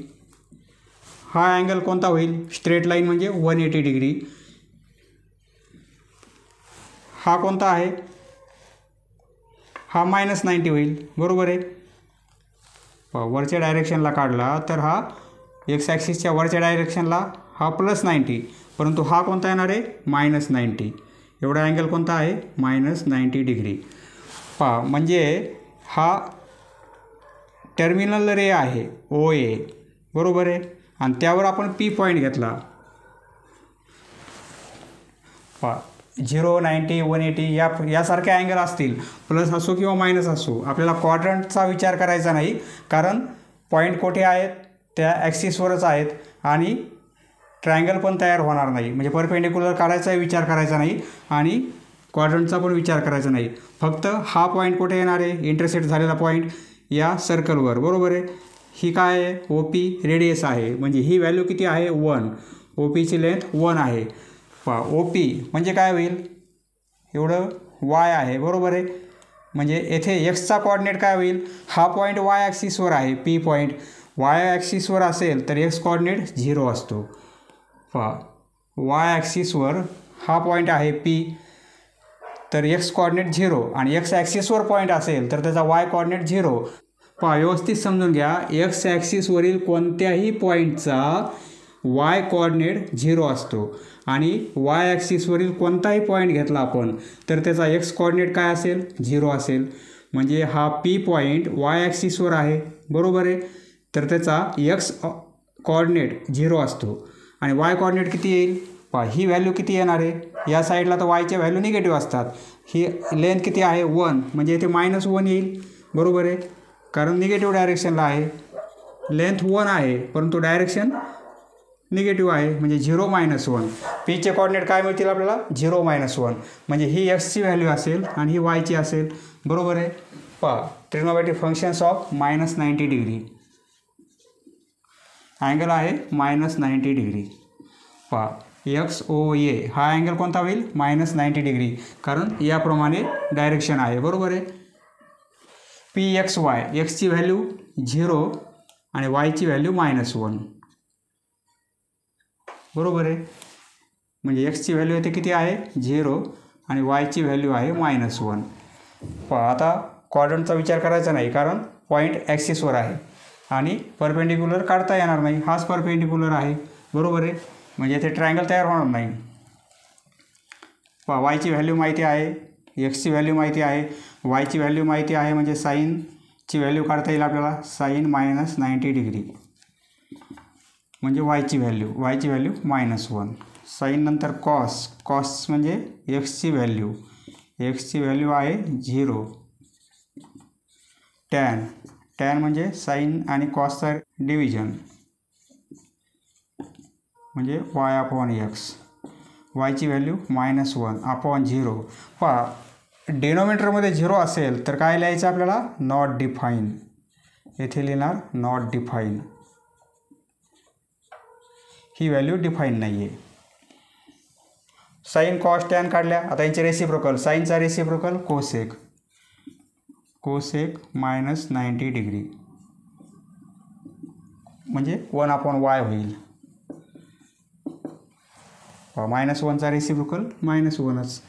हा अँगल कोणता होईल? स्ट्रेट लाईन म्हणजे 180 डिग्री. हा कोणता आहे? हा -90 होईल, बरोबर आहे. वरच्या डायरेक्शनला काढला तर हा एक्स ॲक्सिसच्या वरच्या डायरेक्शनला हा +90, परंतु हा कोणता येणार आहे? -90. एवढा अँगल कोणता आहे? -90 डिग्री. पहा म्हणजे हा टर्मिनल रे आहे OA, बरोबर आहे. आणि त्यावर आपण P पॉईंट घेतला. पहा 0, 90, 180 यासारखे अँगल असतील, प्लस असो किंवा मायनस असो, आपल्याला क्वाड्रंटचा विचार करायचा नाही, कारण पॉईंट कुठे आहेत, त्या ॲक्सिसवरच आहेत आणि ट्रायंगल पण तयार होणार नाही. म्हणजे परपेंडिक्युलर काढायचाही विचार करायचा नाही आणि क्वाड्रंटचा पण विचार करायचा नाही. फक्त हा पॉईंट कुठे येणार आहे, इंटरसेक्ट झालेला पॉईंट या सर्कलवर, बरोबर आहे. ही काय आहे, ओ पी रेडियस आहे, म्हणजे ही व्हॅल्यू किती आहे 1. ओ पीची लेंथ 1 आहे. ओ पी म्हणजे काय होईल, एवढं वाय आहे, बरोबर आहे. म्हणजे येथे एक्सचा कॉर्डिनेट काय होईल, हा पॉईंट वाय ॲक्सिसवर आहे, पी पॉईंट वाय ॲक्सिसवर असेल तर एक्स कॉर्डिनेट 0 असतो. वाय ॲक्सिसवर हा पॉईंट आहे पी, तर एक्स कॉर्डिनेट 0 आणि एक्स ॲक्सिसवर पॉईंट असेल तर त्याचा वाय कॉर्डिनेट 0. व्यवस्थित समजून घ्या, एक्स ॲक्सिसवरील कोणत्याही पॉईंटचा वाय कॉर्डिनेट 0 असतो आणि वाय ॲक्सिसवरील कोणताही पॉईंट घेतला आपण तर त्याचा एक्स कॉर्डिनेट काय असेल, 0 असेल. म्हणजे हा पी पॉईंट वाय ॲक्सिसवर आहे, बरोबर आहे, तर त्याचा एक्स कॉर्डिनेट 0 असतो आणि वाय कॉर्डिनेट किती येईल, ही व्हॅल्यू किती येणार आहे, या साईडला तर वायच्या व्हॅल्यू निगेटिव्ह असतात. ही लेंथ किती आहे 1, म्हणजे इथे -1 येईल, बरोबर आहे, कारण निगेटिव्ह डायरेक्शनला आहे. लेंथ 1 आहे परंतु डायरेक्शन निगेटिव्ह आहे, म्हणजे 0, -1. पीचे कॉर्डिनेट काय मिळतील आपल्याला, 0, -1. म्हणजे ही एक्सची व्हॅल्यू असेल आणि ही वायची असेल, बरोबर आहे. Trigonometric functions of -90 degree. Angle आहे -90 डिग्री. एक्स ओ ए हा अँगल कोणता होईल, -90 डिग्री, कारण याप्रमाणे डायरेक्शन आहे, बरोबर आहे. पी एक्स वाय, एक्सची व्हॅल्यू 0 आणि वायची व्हॅल्यू -1, बरोबर आहे. म्हणजे एक्सची व्हॅल्यू येथे किती आहे 0 आणि वायची व्हॅल्यू आहे -1. आता क्वाड्रंटचा विचार करायचा नाही, कारण पॉईंट ॲक्सिसवर आहे आणि परपेंडिक्युलर काढता येणार नाही, हाच परपेंडिक्युलर आहे, बरोबर आहे. म्हणजे इथे ट्रायंगल तयार होणार नाही. वायची व्हॅल्यू माहिती आहे, एक्सची व्हॅल्यू माहिती आहे, वायची व्हॅल्यू माहिती आहे, म्हणजे साईनची व्हॅल्यू काढता येईल आपल्याला, साईन -90 डिग्री म्हणजे वायची व्हॅल्यू -1. साईन नंतर कॉस म्हणजे एक्सची व्हॅल्यू आहे 0. टॅन म्हणजे साईन आणि कॉसचा डिव्हिजन म्हणजे y/x, वायची व्हॅल्यू -1/0. डिनोमिनेटरमध्ये 0 असेल तर काय लिहायचं आपल्याला, नॉट डिफाईन. येथे लिहिणार not define, he value define नाही आहे. साईन कॉस टॅन काढल्या, आता यांचे रेसिप्रोकल, साईनचा रेसिप्रोकल कोसेक -90 डिग्री म्हणजे 1/y होईल. -1चा रेसिप्रोकल -1च,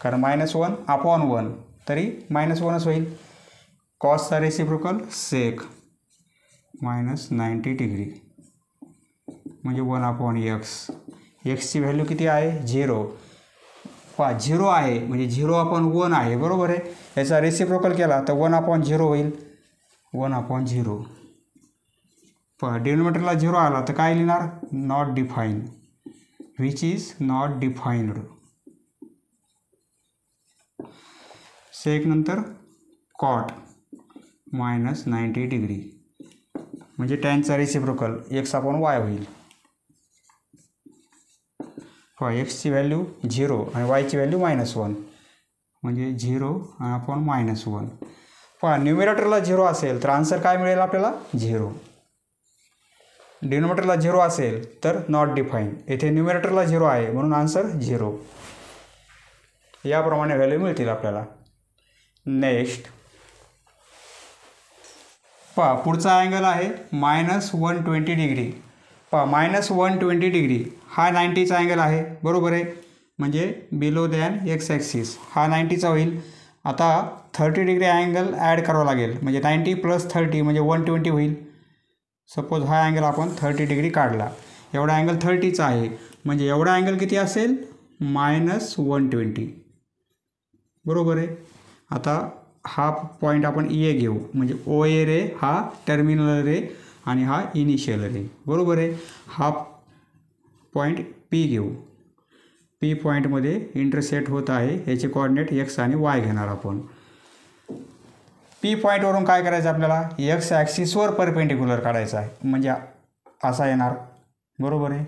कारण -1/1 तरी -1च होईल. कॉसचा रेसिप्रोकल सेक -90 डिग्री म्हणजे 1/x. एक्सची व्हॅल्यू किती आहे 0. 0 आहे म्हणजे 0/1 आहे, बरोबर आहे. याचा रेसिप्रोकल केला तर 1/0 होईल, 1/0. डिनोमिनेटरला 0 आला तर काय लिहिणार, not define, which is not defined. सेक नंतर कॉट -90 डिग्री म्हणजे टॅनचा रेसिप्रोकल x/y होईल. एक्सची व्हॅल्यू 0 आणि वायची व्हॅल्यू -1 म्हणजे 0/-1. न्यूमिरेटरला 0 असेल तर आन्सर काय मिळेल आपल्याला, 0. डिनोमिनेटरला 0 असेल तर नॉट डिफाईन, येथे न्यूमिरेटरला 0 आहे म्हणून आन्सर 0. याप्रमाणे व्हॅल्यू मिळतील आपल्याला. नेक्स्ट पुढचा अँगल आहे -120 डिग्री. -120 डिग्री हा 90चा अँगल आहे, बरोबर आहे. म्हणजे बिलो दॅन एक्स ॲक्सिस हा 90चा होईल. आता 30 डिग्री अँगल ॲड करावा लागेल, म्हणजे 90 + 30 म्हणजे 120 होईल. सपोज हा अँगल आपण 30 डिग्री काढला, एवढा अँगल 30चा आहे, म्हणजे एवढा अँगल किती असेल, -120, बरोबर आहे. आता हा पॉईंट आपण ए घेऊ, म्हणजे ओ ए रे हा टर्मिनल रे आणि हा इनिशियल रे, बरोबर आहे. हा पॉईंट पी घेऊ, पी पॉईंटमध्ये इंटरसेक्ट होत आहे, याचे कोऑर्डिनेट एक्स आणि वाय घेणार आपण. पी पॉईंटवरून काय करायचं आपल्याला, एक्स ॲक्सिसवर परपेंडिक्युलर काढायचा आहे, म्हणजे असा येणार. बरोबर आहे.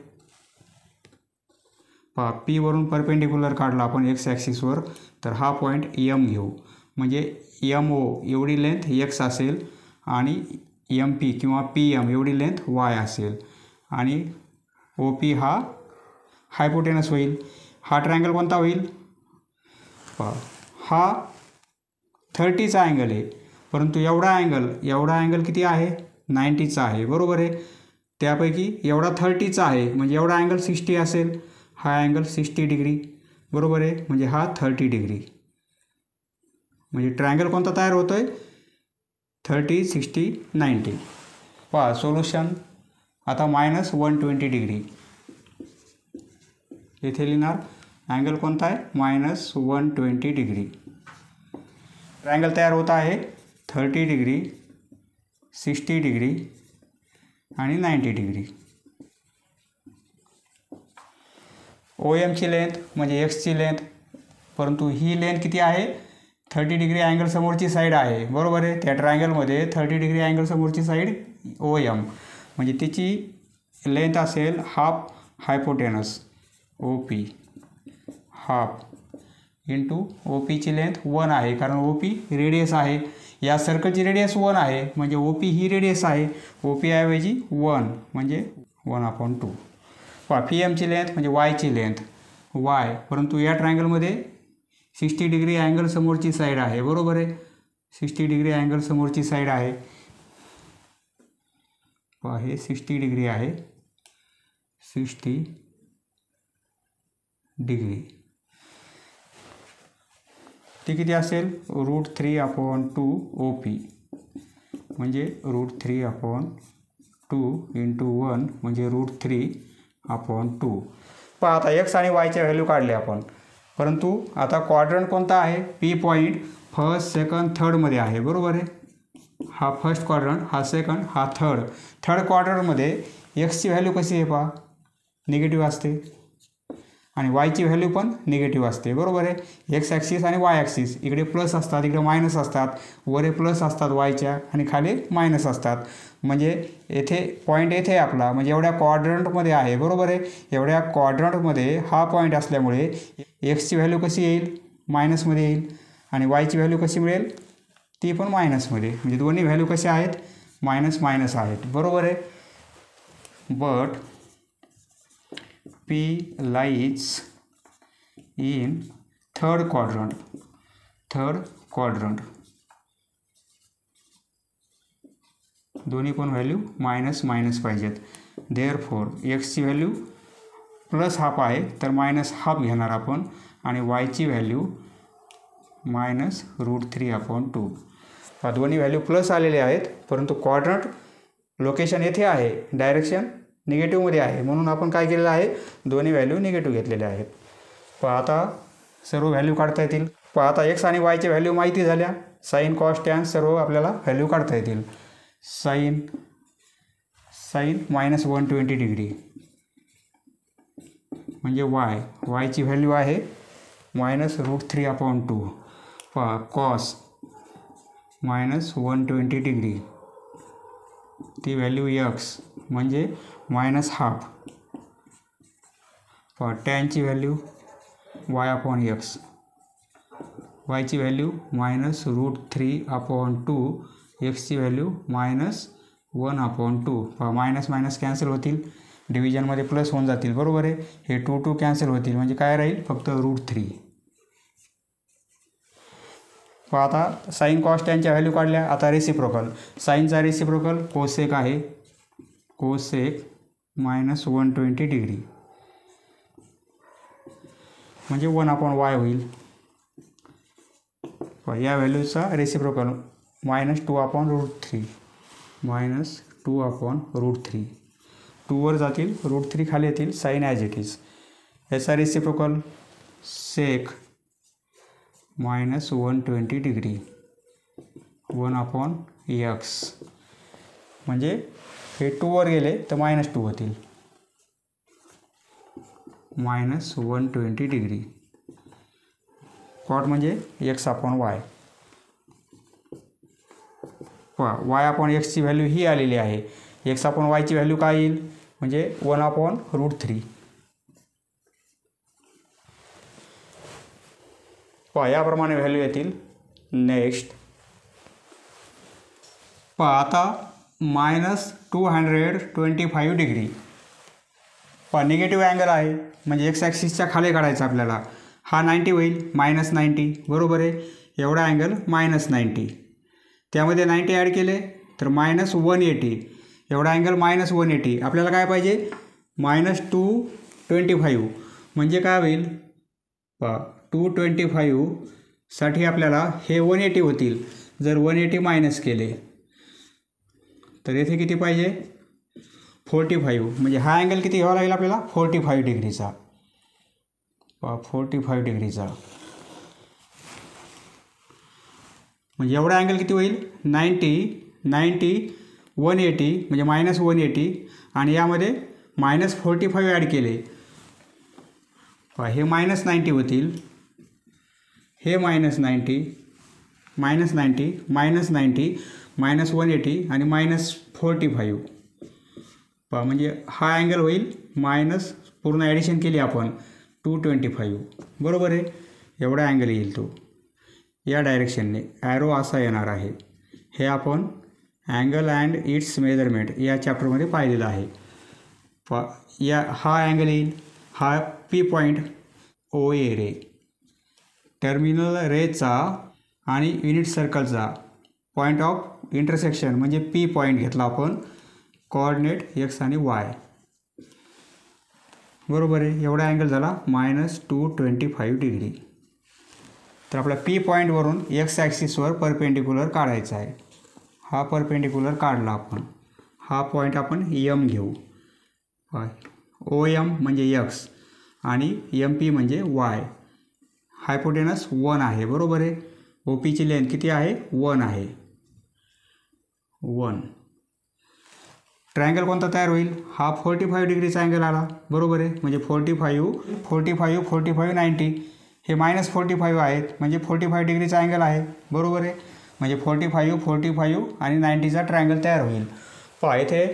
पहा, पी वरून परपेंडिक्युलर काढला आपण एक्स ॲक्सिसवर, तर हा पॉईंट एम घेऊ. म्हणजे एम ओ एवढी लेंथ एक्स असेल आणि एम पी किंवा पी एम एवढी लेंथ वाय असेल आणि ओ पी हा हायपोटेनस होईल. हा ट्रायंगल कोणता होईल, पहा हा 30चा अँगल आहे, परंतु एवढा अँगल किती आहे, 90चा आहे. बरोबर आहे. त्यापैकी एवढा 30चा आहे म्हणजे एवढा अँगल 60 असेल, हा अँगल 60 डिग्री. बरोबर आहे. म्हणजे हा 30 डिग्री. म्हणजे ट्रायंगल कोणता तयार होतो आहे, 30, 60, 90. पहा सोल्युशन. आता -120 डिग्री येथे लिहिणार. अँगल कोणता आहे, -120 डिग्री. ट्रायंगल तयार होत आहे 30 डिग्री, 60 डिग्री आणि 90 डिग्री. ओ एमची लेंथ म्हणजे एक्सची लेंथ, परंतु ही लेंथ किती आहे, 30 डिग्री अँगल समोरची साईड आहे. बरोबर आहे. त्या ट्रायंगलमध्ये 30 डिग्री अँगल समोरची साईड ओ एम, म्हणजे तिची लेंथ असेल half hypotenuse O P, half into O पीची लेंथ 1 आहे, कारण ओ पी रेडियस आहे. या सर्कलची रेडियस 1 आहे, म्हणजे ओ पी ही रेडियस आहे. ओ पी ऐवजी 1 म्हणजे 1/2. पहा पी एमची लेंथ म्हणजे वायची लेंथ वाय, परंतु या ट्रायंगलमध्ये 60 डिग्री अँगल समोरची साईड आहे. बरोबर आहे. 60 डिग्री अँगल समोरची साईड आहे. पहा हे 60 डिग्री आहे, 60 डिग्री. ती किती असेल, √3/2 ओ पी, म्हणजे √3/2 इंटू 1 म्हणजे √3/2. पहा आता एक्स आणि वायच्या व्हॅल्यू काढले आपण, परंतु आता क्वाड्रंट कोणता आहे, पी पॉईंट फर्स्ट सेकंड थर्डमध्ये आहे. बरोबर आहे. हा फर्स्ट क्वाड्रंट, हा सेकंड, हा थर्ड क्वाड्रंटमध्ये एक्सची व्हॅल्यू कशी आहे, पहा निगेटिव्ह असते आणि वायची व्हॅल्यू पण निगेटिव्ह असते. बरोबर आहे. एक्स ॲक्सिस आणि वाय ॲक्सिस इकडे प्लस असतात, इकडे मायनस असतात. वरे प्लस असतात वायच्या आणि खाली मायनस असतात. म्हणजे येथे पॉईंट येथे आहे आपला, म्हणजे एवढ्या क्वाड्रंटमध्ये आहे. बरोबर आहे. एवढ्या क्वाड्रंटमध्ये हा पॉईंट असल्यामुळे एक्सची व्हॅल्यू कशी येईल, मायनसमध्ये येईल आणि वायची व्हॅल्यू कशी मिळेल, ती पण मायनसमध्ये. म्हणजे दोन्ही व्हॅल्यू कशा आहेत, मायनस आहेत. बरोबर आहे. But P lies in third quadrant. दोन्ही पण व्हॅल्यू मायनस पाहिजेत. देअरफॉर एक्सची व्हॅल्यू प्लस हाफ आहे, तर -1/2 घेणार आपण आणि वायची व्हॅल्यू -√3/2. दोन्ही व्हॅल्यू प्लस आलेले आहेत, परंतु क्वाड्रंट लोकेशन येथे आहे, डायरेक्शन निगेटिव्हमध्ये आहे, म्हणून आपण काय केलेलं आहे, दोन्ही व्हॅल्यू निगेटिव्ह घेतलेल्या आहेत. पहा आता सर्व व्हॅल्यू काढता येतील. पहा आता एक्स आणि वायच्या व्हॅल्यू माहिती झाल्या. साईन कॉस टॅन सर्व आपल्याला व्हॅल्यू काढता येतील. साईन -120 डिग्री म्हणजे वायची व्हॅल्यू आहे -√3/2. पहा कॉस -120 डिग्री, ती व्हॅल्यू एक्स म्हणजे -1/2. पहा टॅनची व्हॅल्यू y/x, वायची व्हॅल्यू -√3/2, एक्सची व्हॅल्यू -1/2. पहा मायनस कॅन्सल होतील, डिव्हिजनमध्ये प्लस होऊन जातील. बरोबर आहे. हे 2 कॅन्सल होतील, म्हणजे काय राहील, फक्त √3. पहा आता साईन कॉस टॅनच्या व्हॅल्यू काढल्या. आता रेसिप्रोकल, साईनचा रेसिप्रोकल कोसेक आहे, कोसेक -120 डिग्री म्हणजे 1/y होईल. या व्हॅल्यूचा रेसिप्रोकल -2/√3, -2/√3. 2 वर जातील, √3 खाली येतील, साईन ॲज इट इज. याचा रेसिप्रोकल सेक -120 डिग्री 1/x, म्हणजे हे 2 वर गेले तर -2 होतील. Minus 120 degree. कॉट म्हणजे X upon Y. Y upon एक्सची व्हॅल्यू ही आलेली आहे. एक्स अपॉन वायची व्हॅल्यू काय येईल म्हणजे 1/√3. याप्रमाणे व्हॅल्यू येतील. नेक्स्ट आता मायनस 225 डिग्री. निगेटिव्ह अँगल आहे म्हणजे एक्स ॲक्सिसच्या खाली काढायचा आपल्याला. हा 90 होईल, मायनस 90 बरोबर आहे. एवढा अँगल मायनस 90. त्यामध्ये 90 ॲड केले तर मायनस 180. एवढा अँगल मायनस 180. आपल्याला काय पाहिजे मायनस 225. म्हणजे काय होईल 225 साठी आपल्याला हे 180 होतील. जर 180 मायनस केले तर येथे किती पाहिजे 45. म्हणजे हा अँगल किती घ्यावा लागेल आपल्याला 45 डिग्रीचा. 45 डिग्रीचा म्हणजे एवढा अँगल किती होईल 90 180 म्हणजे मायनस 180 आणि यामध्ये मायनस 45 ॲड केले. हे मायनस 90 होतील. हे मायनस 90 मायनस 90 मायनस 90 मायनस 180 आणि मायनस 45. म्हणजे हा अँगल होईल मायनस पूर्ण ॲडिशन केली आपण 225 बरोबर आहे. एवढा अँगल येईल तो या डायरेक्शनने. ॲरो असा येणार आहे. हे आपण अँगल अँड इट्स मेजरमेंट या चॅप्टरमध्ये पाहिलेलं आहे. हा अँगल येईल. हा पी पॉईंट ओ ए रे टर्मिनल रेचा आणि युनिट सर्कलचा पॉईंट ऑफ इंटरसेक्शन म्हणजे पी पॉईंट घेतला आपण. कोऑर्डिनेट एक्स आणि वाय बरोबर आहे. एवढा अँगल झाला मायनस 225 डिग्री. तर आपल्या पी पॉईंटवरून एक्स ॲक्सिसवर परपेंडिक्युलर काढायचा आहे. हा परपेंडिक्युलर काढला आपण. हा पॉईंट आपण एम घेऊ. ओ एम म्हणजे एक्स आणि एम पी म्हणजे वाय. हायपोटेनस 1 आहे बरोबर आहे. ओ पीची लेंथ किती आहे 1 आहे. 1 ट्रायंगल कोणता तयार होईल हा 45 डिग्रीचा अँगल आला बरोबर आहे. म्हणजे 45 90 हे मायनस 45 आहेत म्हणजे 45 डिग्रीचा अँगल आहे बरोबर आहे. म्हणजे 45 आणि 90चा ट्रायंगल तयार होईल. येथे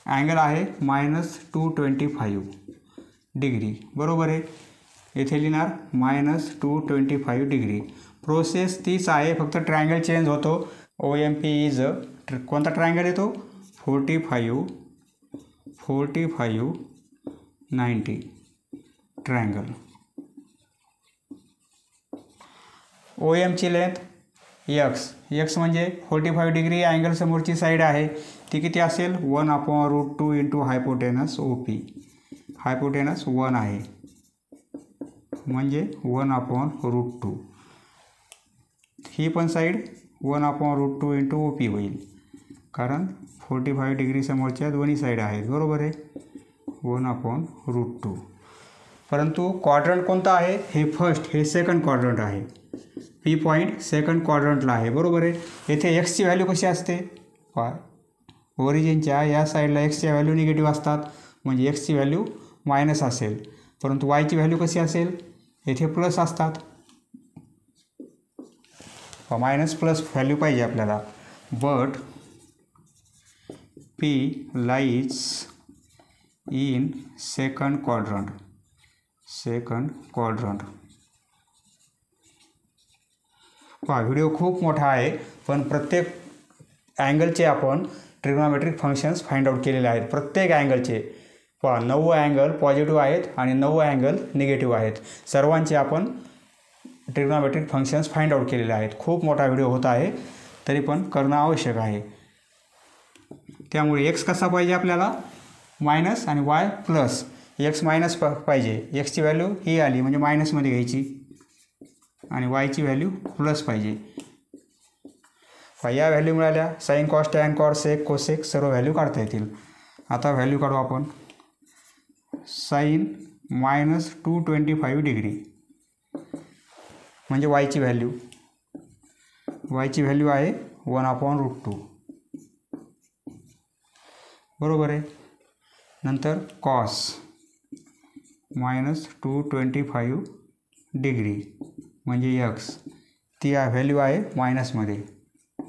अँगल आहे मायनस 225 डिग्री बरोबर आहे. येथे लिहिणार मायनस 225 डिग्री. प्रोसेस तीच आहे फक्त ट्रायंगल चेंज होतो. ओ एम पी इज कोणता ट्रायंगल येतो 45 90 ट्रायंगल. ओ एमची लेंथ एक्स म्हणजे 45 डिग्री अँगल समोरची साईड आहे ती किती असेल 1/√2 into hypotenuse O P. Hypotenuse 1 आहे म्हणजे 1/√2. ही पण साईड 1/√2 इंटू ओ पी होईल कारण 45 डिग्री समोरच्या दोन्ही साईड आहेत बरोबर आहे. 1/√2. परंतु क्वाड्रंट कोणता आहे हे फर्स्ट हे सेकंड क्वाड्रंट आहे. पी पॉईंट सेकंड क्वाड्रंटला आहे बरोबर आहे. येथे एक्सची व्हॅल्यू कशी असते ओरिजिनच्या या साईडला एक्सच्या व्हॅल्यू निगेटिव्ह असतात म्हणजे एक्सची व्हॅल्यू मायनस असेल. परंतु वायची व्हॅल्यू कशी असेल येथे प्लस असतात. मायनस प्लस व्हॅल्यू पाहिजे आपल्याला. But P lies in second quadrant. Video खूप मोठा आहे पण प्रत्येक अँगलचे आपण ट्रिग्नोमेट्रिक फंक्शन्स फाइंड आउट केलेले आहेत. प्रत्येक अँगलचे 9 अँगल पॉझिटिव्ह आहेत आणि 9 अँगल निगेटिव्ह आहेत. सर्वांचे आपण ट्रिग्नोमेट्रिक फंक्शन्स फाइंड आउट केलेले आहेत. खूप मोठा व्हिडिओ होता आहे तरी पण करणं आवश्यक आहे. त्यामुळे एक्स कसा पाहिजे आपल्याला मायनस आणि वाय प्लस. एक्स मायनस पाहिजे. एक्सची व्हॅल्यू ही आली म्हणजे मायनसमध्ये घ्यायची आणि वायची व्हॅल्यू प्लस पाहिजे. या व्हॅल्यू मिळाल्या. Sine cos tan cot sec cosec सर्व व्हॅल्यू काढता येतील. आता व्हॅल्यू काढू आपण. साईन मायनस 225 डिग्री म्हणजे वायची व्हॅल्यू आहे 1/√2 बरोबर आहे. नंतर कॉस मायनस 225 डिग्री म्हणजे यक्स, ती व्हॅल्यू आहे मायनसमध्ये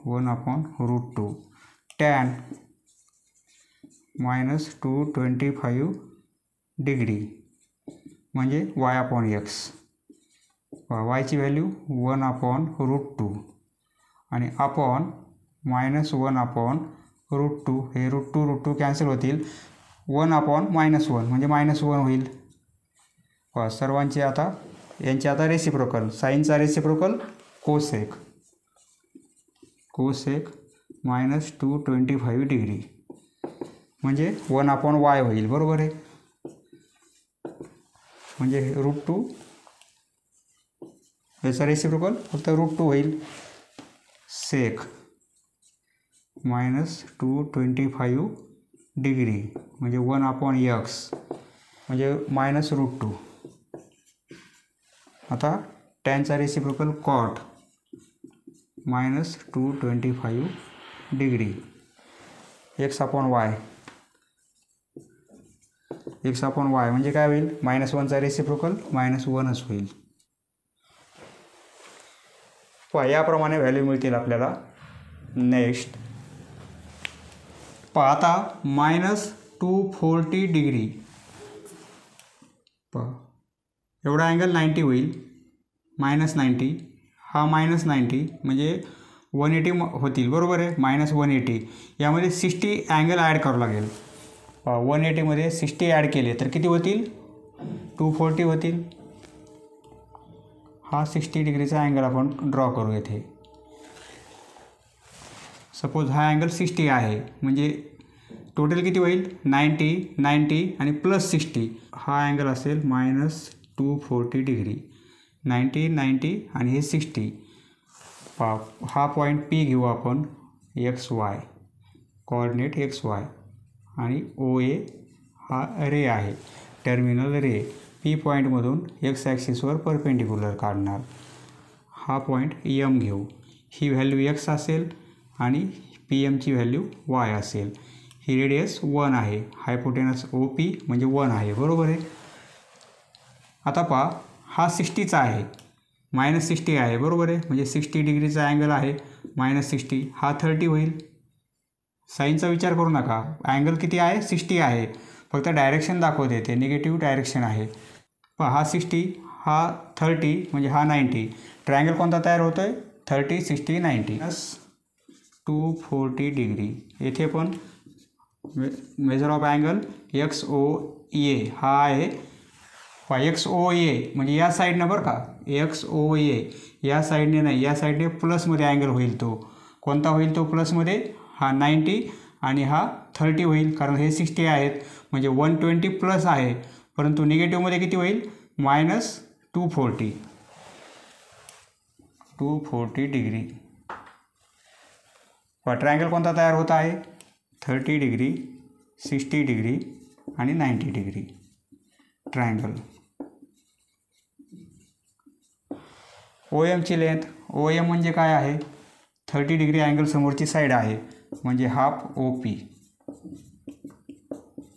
1/√2. टॅन मायनस 225 डिग्री म्हणजे y/x. वायची व्हॅल्यू 1/√2 आणि अपॉन मायनस 1/√2. हे √2 कॅन्सल होतील. 1/-1 म्हणजे -1 होईल. सर्वांचे आता यांचे आता रेसिप्रोकल. साईनचा रेसिप्रोकल कोसेक मायनस 225 डिग्री म्हणजे 1/y होईल. बरोबर आहे. म्हणजे √2 याचा रेसिप्रोकल फक्त √2 होईल. सेक मायनस 225 डिग्री म्हणजे 1/x म्हणजे -√2. आता टॅनचा reciprocal cot minus 225 degree x/y. x/y म्हणजे काय होईल? -1चा रेसिप्रोकल -1च होईल. याप्रमाणे व्हॅल्यू मिळतील आपल्याला. नेक्स्ट आता -240 डिग्री एवढा अँगल 90 होईल. -90 हा -90 म्हणजे 180 होतील. बरोबर आहे. -180 यामध्ये 60 अँगल ॲड करावं लागेल. 180मध्ये 60 ॲड केले तर किती होतील? 240 होतील. हा 60 डिग्रीचा अँगल आपण ड्रॉ करू येथे. सपोज हा अँगल 60 आहे म्हणजे टोटल किती होईल? 90 आणि प्लस 60. हा अँगल असेल -240 डिग्री. 90 आणि हे 60. हा पॉईंट P घेऊ आपण. XY कोऑर्डिनेट XY आणि OA हा रे आहे, टर्मिनल रे. P पॉईंटमधून x ॲक्सिसवर परपेंडिक्युलर काढणार. हा पॉईंट M घेऊ. ही व्हॅल्यू x असेल आणि PM ची व्हॅल्यू y असेल. ही रेडियस 1 आहे. हायपोटेनस OP म्हणजे 1 आहे. बरोबर आहे. आता पहा हा 60चा आहे, -60 आहे. बरोबर आहे. म्हणजे 60 डिग्रीचा अँगल आहे. -60 हा 30 होईल. साईनचा विचार करू नका. अँगल किती आहे? 60 आहे. फक्त डायरेक्शन दाखवते ते निगेटिव्ह डायरेक्शन आहे. पहा हा 60 हा 30 म्हणजे हा 90. ट्रायंगल कोणता तयार होतो आहे? 30 60 90 240 डिग्री. येथे पण मेजर ऑफ अँगल XOA हा आहे. XOA म्हणजे या साईडनं बरं का. XOA या साईडने नाही, या साईडने प्लसमध्ये अँगल होईल. तो कोणता होईल? तो प्लसमध्ये हा 90 आणि हा 30 होईल. कारण हे 60 आहेत म्हणजे 120 प्लस आहे. परंतु निगेटिव्हमध्ये किती होईल? -240 डिग्री. ट्रायंगल कोणता तयार होत आहे? 30 डिग्री 60 डिग्री आणि 90 डिग्री ट्रायंगल. OMची लेंथ. OM म्हणजे काय आहे? 30 डिग्री अँगल समोरची साईड आहे म्हणजे हाफ OP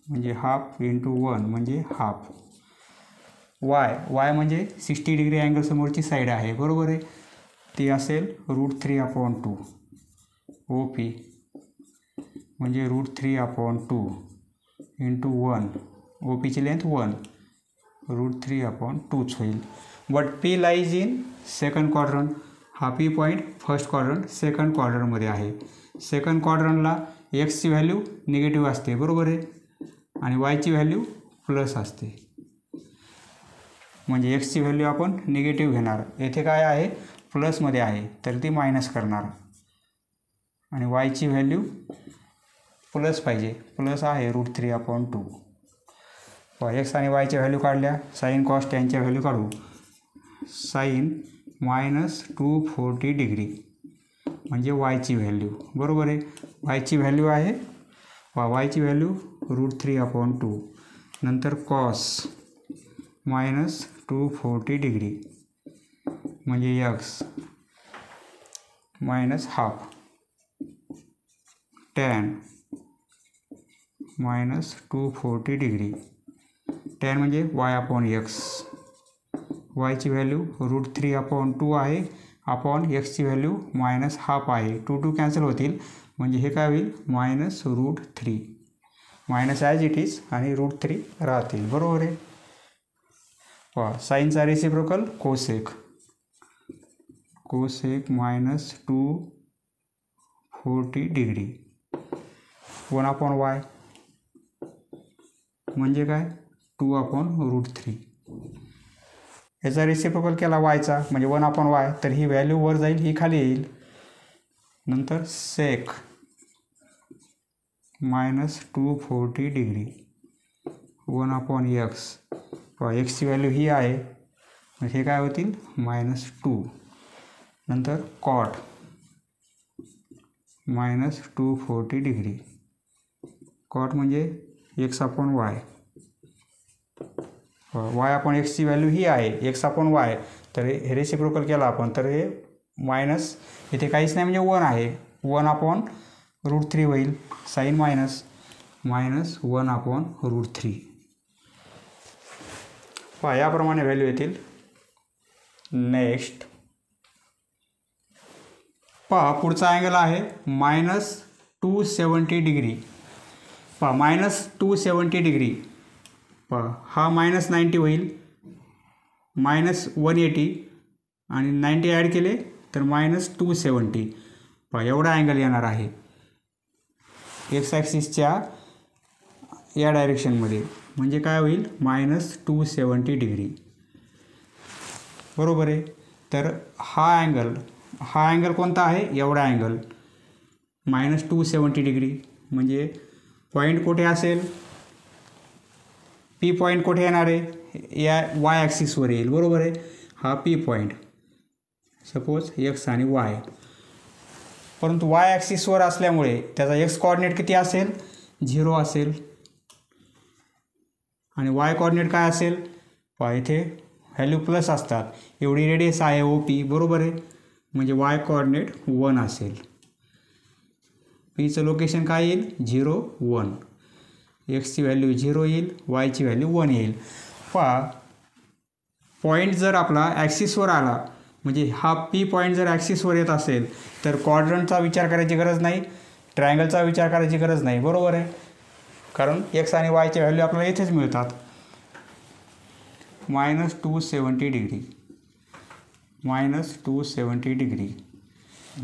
म्हणजे हाफ इंटू 1 म्हणजे हाफ. Y म्हणजे 60 डिग्री अँगल समोरची साईड आहे. बरोबर आहे. ती असेल √3/2. OP म्हणजे √3/2 इंटू 1. OPची लेंथ 1 √3/2च होईल. But P lies in second quadrant. हा P point first quadrant second क्वाड्रंटमध्ये आहे. सेकंड क्वाड्रंटला एक्सची व्हॅल्यू निगेटिव्ह असते. बरोबर आहे. आणि वायची व्हॅल्यू प्लस असते. म्हणजे एक्सची व्हॅल्यू आपण निगेटिव्ह घेणार. येथे काय आहे? प्लसमध्ये आहे तर ती मायनस करणार. आणि वायची व्हॅल्यू प्लस पाहिजे. प्लस आहे √3/2. एक्स आणि वायच्या व्हॅल्यू काढल्या. साईन कॉस टॅनच्या व्हॅल्यू काढू. साईन -240 डिग्री म्हणजे वायची व्हॅल्यू. बरोबर आहे. वायची व्हॅल्यू आहे वायची व्हॅल्यू √3/2. नंतर कॉस -240 डिग्री म्हणजे x -half. Tan minus 240 degree. tan म्हणजे वाय अपॉन एक्स. वायची व्हॅल्यू √3/2 आहे अपॉन एक्सची व्हॅल्यू -½ आहे. 2 कॅन्सल होतील म्हणजे हे काय होईल -√3. मायनस ॲज इट इज आणि √3 राहतील. बरोबर आहे. पहा साईनचा reciprocal cosec. Cosec minus 240 degree 1/y म्हणजे काय 2/√3. याचा रेसिप्रोकल केला वायचा म्हणजे 1/y तर ही व्हॅल्यू वर जाईल ही खाली येईल. नंतर सेक मायनस 240 डिग्री 1/x. एक्सची व्हॅल्यू ही आहे हे काय होतील -2. नंतर कॉट मायनस 240 डिग्री. कॉट म्हणजे x/y. वाय अपॉन एक्सची व्हॅल्यू ही आहे x/y तर हे रेसिप्रोकल केला आपण तर हे मायनस इथे काहीच नाही म्हणजे 1 आहे 1/√3 होईल. Sine minus 1/√3. पहा याप्रमाणे व्हॅल्यू येतील. नेक्स्ट पहा पुढचा अँगल आहे -270 डिग्री. पहा -270 डिग्री पहा हा -90 होईल -180 आणि 90 ॲड केले तर -270. पहा एवढा अँगल येणार आहे एक्स ॲक्सिसच्या या डायरेक्शनमध्ये म्हणजे काय होईल -270 डिग्री. बरोबर आहे. तर हा अँगल कोणता आहे एवढा अँगल -270 डिग्री म्हणजे पॉईंट कुठे असेल पी पॉईंट कुठे येणार आहे या वाय ॲक्सिसवर येईल. बरोबर आहे. हा पी पॉईंट सपोज एक्स आणि वाय परंतु वाय ॲक्सिसवर असल्यामुळे त्याचा एक्स कॉर्डिनेट किती असेल 0 असेल आणि वाय कॉर्डिनेट काय असेल पहा इथे व्हॅल्यू प्लस असतात. एवढी रेडियस आहे OP. बरोबर आहे. म्हणजे वाय कॉर्डिनेट 1 असेल. पीचं लोकेशन काय येईल 0 1. एक्सची व्हॅल्यू 0 येईल वायची व्हॅल्यू 1 येईल. पहा पॉईंट जर आपला ॲक्सिसवर आला म्हणजे हा पी पॉईंट जर ॲक्सिसवर येत असेल तर क्वाड्रंटचा विचार करायची गरज नाही ट्रायंगलचा विचार करायची गरज नाही. बरोबर आहे. कारण एक्स आणि वायचे व्हॅल्यू आपल्याला इथेच मिळतात. -270 डिग्री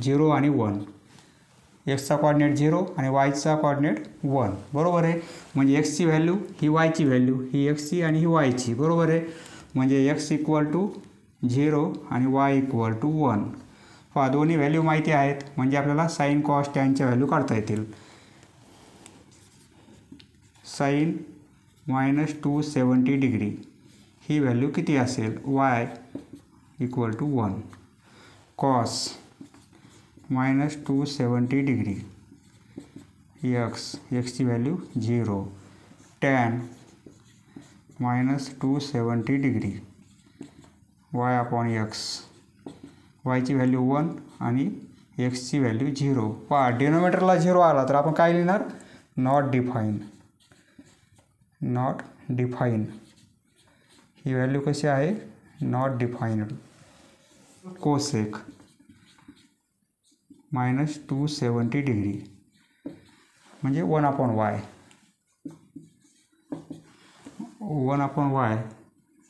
0 आणि 1. एक्सचा कॉर्डिनेट 0 आणि वायचा कॉर्डिनेट 1. बरोबर आहे. म्हणजे एक्सची व्हॅल्यू ही वायची व्हॅल्यू ही एक्सची आणि ही वायची. बरोबर आहे. म्हणजे x = 0 आणि y = 1. पहा दोन्ही व्हॅल्यू माहिती आहेत म्हणजे आपल्याला साईन कॉस टॅनच्या व्हॅल्यू काढता येतील. साईन -270 डिग्री ही व्हॅल्यू किती असेल y = 1. कॉस -270 डिग्री एक्सची व्हॅल्यू 0. Tan -270 degree y/x. वायची व्हॅल्यू 1 आणि एक्सची व्हॅल्यू 0. पहा डिनोमिनेटरला 0 आला तर आपण काय लिहिणार नॉट डिफाईन. ही व्हॅल्यू कशी आहे नॉट डिफाईन्ड. कोसेक -270 डिग्री म्हणजे 1/y. 1/y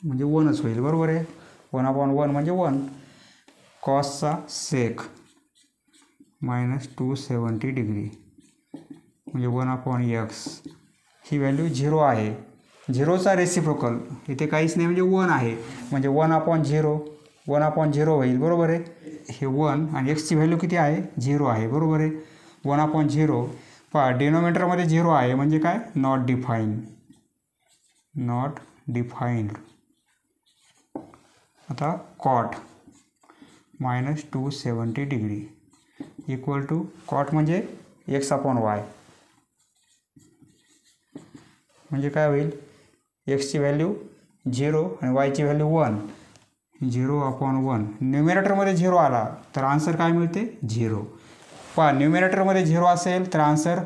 म्हणजे 1च होईल. बरोबर आहे. 1/1 म्हणजे 1. कॉसचा सेक -270 डिग्री म्हणजे 1/x. ही व्हॅल्यू 0 आहे. 0चा रेसिप्रोकल इथे काहीच नाही म्हणजे 1 आहे म्हणजे 1/0 1/0 होईल. बरोबर आहे. हे 1 आणि एक्सची व्हॅल्यू किती आहे 0 आहे. बरोबर आहे. 1/0. पहा डिनोमिनेटरमध्ये 0 आहे म्हणजे काय नॉट डिफाईन्ड. आता कॉट -270 डिग्री = कॉट म्हणजे x/y म्हणजे काय होईल एक्सची व्हॅल्यू 0 आणि वायची व्हॅल्यू 1. 0/1. न्यूमिनेटरमध्ये 0 आला तर आन्सर काय मिळते 0. पहा न्यूमिनेटरमध्ये 0 असेल तर आन्सर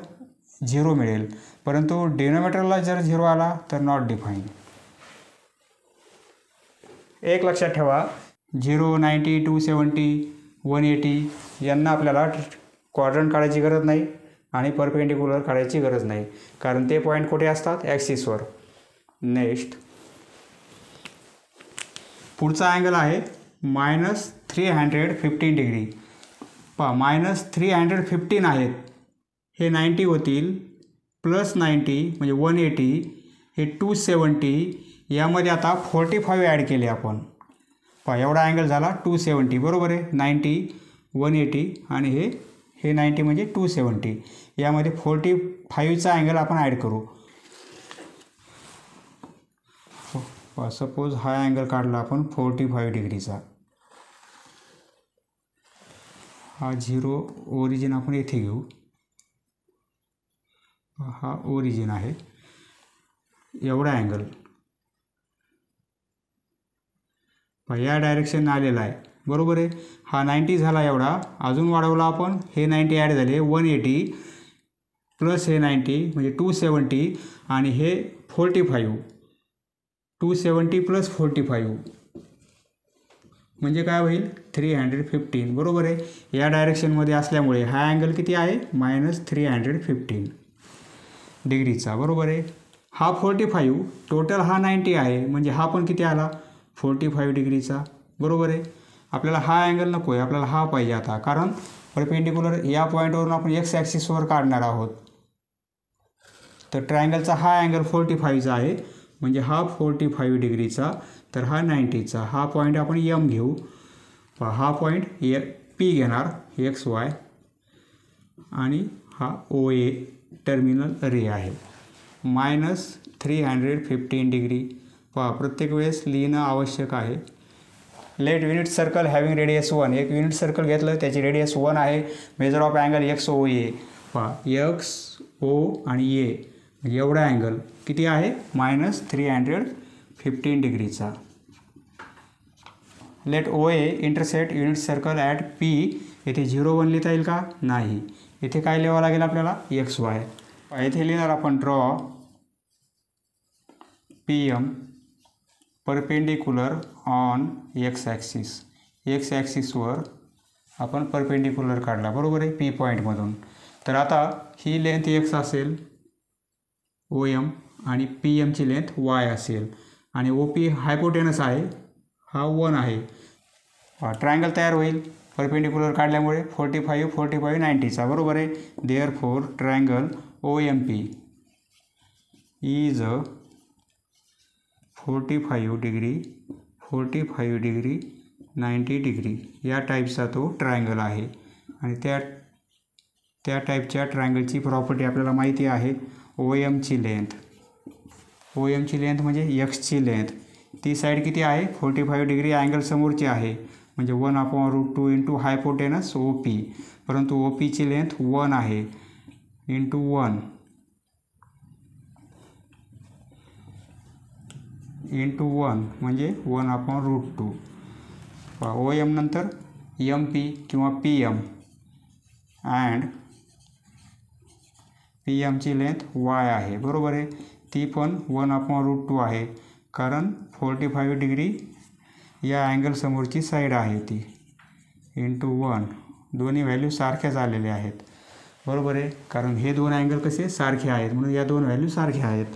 0 मिळेल, परंतु डिनोमिनेटरला जर 0 आला तर नॉट डिफाईन. एक लक्षात ठेवा, 0, 90, 270, 180 यांना आपल्याला क्वाड्रंट काढायची गरज नाही आणि परपेंडिक्युलर काढायची गरज नाही, कारण ते पॉईंट कुठे असतात? ॲक्सिसवर. नेक्स्ट पुढचा अँगल आहे -315 डिग्री. पहा -315 आहेत, हे 90 होतील, +90 म्हणजे 180, हे 270, यामध्ये आता 45 ॲड केले आपण. पहा एवढा अँगल झाला 270, बरोबर आहे. 90, 180 आणि हे 90 म्हणजे 270, यामध्ये 45चा अँगल आपण ॲड करू. सपोज हा अँगल काढला आपण 45 डिग्रीचा. हा 0 ओरिजिन आपण येथे घेऊ. हा ओरिजिन आहे, एवढा अँगल या डायरेक्शन आलेला आहे, बरोबर आहे. हा 90 झाला एवढा, अजून वाढवला आपण, हे 90 ॲड झाले, 180 प्लस हे 90 म्हणजे 270 आणि हे 45, 270 प्लस 45 म्हणजे काय होईल? 315, बरोबर आहे. या डायरेक्शनमध्ये असल्यामुळे हा अँगल किती आहे? -315 डिग्रीचा, बरोबर आहे. हा 45, टोटल हा 90 आहे, म्हणजे हा पण किती आला? 45 डिग्रीचा, बरोबर आहे. आपल्याला हा अँगल नको आहे, आपल्याला हा पाहिजे आता, कारण परपेंडिक्युलर या पॉईंटवरून आपण एक्स ॲक्सिसवर काढणार आहोत. तर ट्रायंगलचा हा अँगल 45चा आहे, म्हणजे हा 45 डिग्रीचा, तर हा 90चा. हा पॉईंट आपण एम घेऊ. हा पॉईंट पी घेणार, XY, आणि हा OA टर्मिनल रे आहे. -315 डिग्री. पहा प्रत्येक वेळेस लिहिणं आवश्यक आहे. Let unit circle having radius 1. एक युनिट सर्कल घेतलं, त्याची रेडियस 1 आहे. Measure of angle XOA. पहा XO आणि A म्हणजे एवढा अँगल किती आहे? -315 डिग्रीचा. Let OA intersect unit circle at P. येथे 0, 1 लिहिता येईल का? नाही. इथे काय लिहावं लागेल आपल्याला? XY. येथे लिहिणार आपण draw PM perpendicular on X axis. X ॲक्सिसवर आपण परपेंडिक्युलर काढला, बरोबर आहे, P पॉईंटमधून. तर आता ही लेंथ x असेल OM आणि PMची लेंथ y असेल आणि OP हायपोटेनस आहे, हा 1 आहे. ट्रायंगल तयार होईल परपेंडिक्युलर काढल्यामुळे 45, 45, 90चा, बरोबर आहे. Therefore triangle OMP is 45 degree, 45 degree, 90 degree या टाईपचा तो ट्रायंगल आहे. आणि त्या टाईपच्या ट्रायंगलची प्रॉपर्टी आपल्याला माहिती आहे. OMची लेंथ म्हणजे एक्सची लेंथ, ती साईड किती आहे? 45 डिग्री अँगल समोरची आहे, म्हणजे 1/√2 इंटू हायपोटेनस OP, परंतु OPची लेंथ 1 आहे, इंटू 1 इंटू 1 म्हणजे 1/√2. OM नंतर MP किंवा PM अँड PMची लेंथ y आहे, बरोबर आहे. ती पण 1/√2 आहे, कारण 45 डिग्री या अँगल समोरची साईड आहे ती, इंटू 1. दोन्ही व्हॅल्यू सारख्याच आलेल्या आहेत, बरोबर आहे, कारण हे दोन अँगल कसे सारखे आहेत, म्हणून या दोन व्हॅल्यू सारख्या आहेत.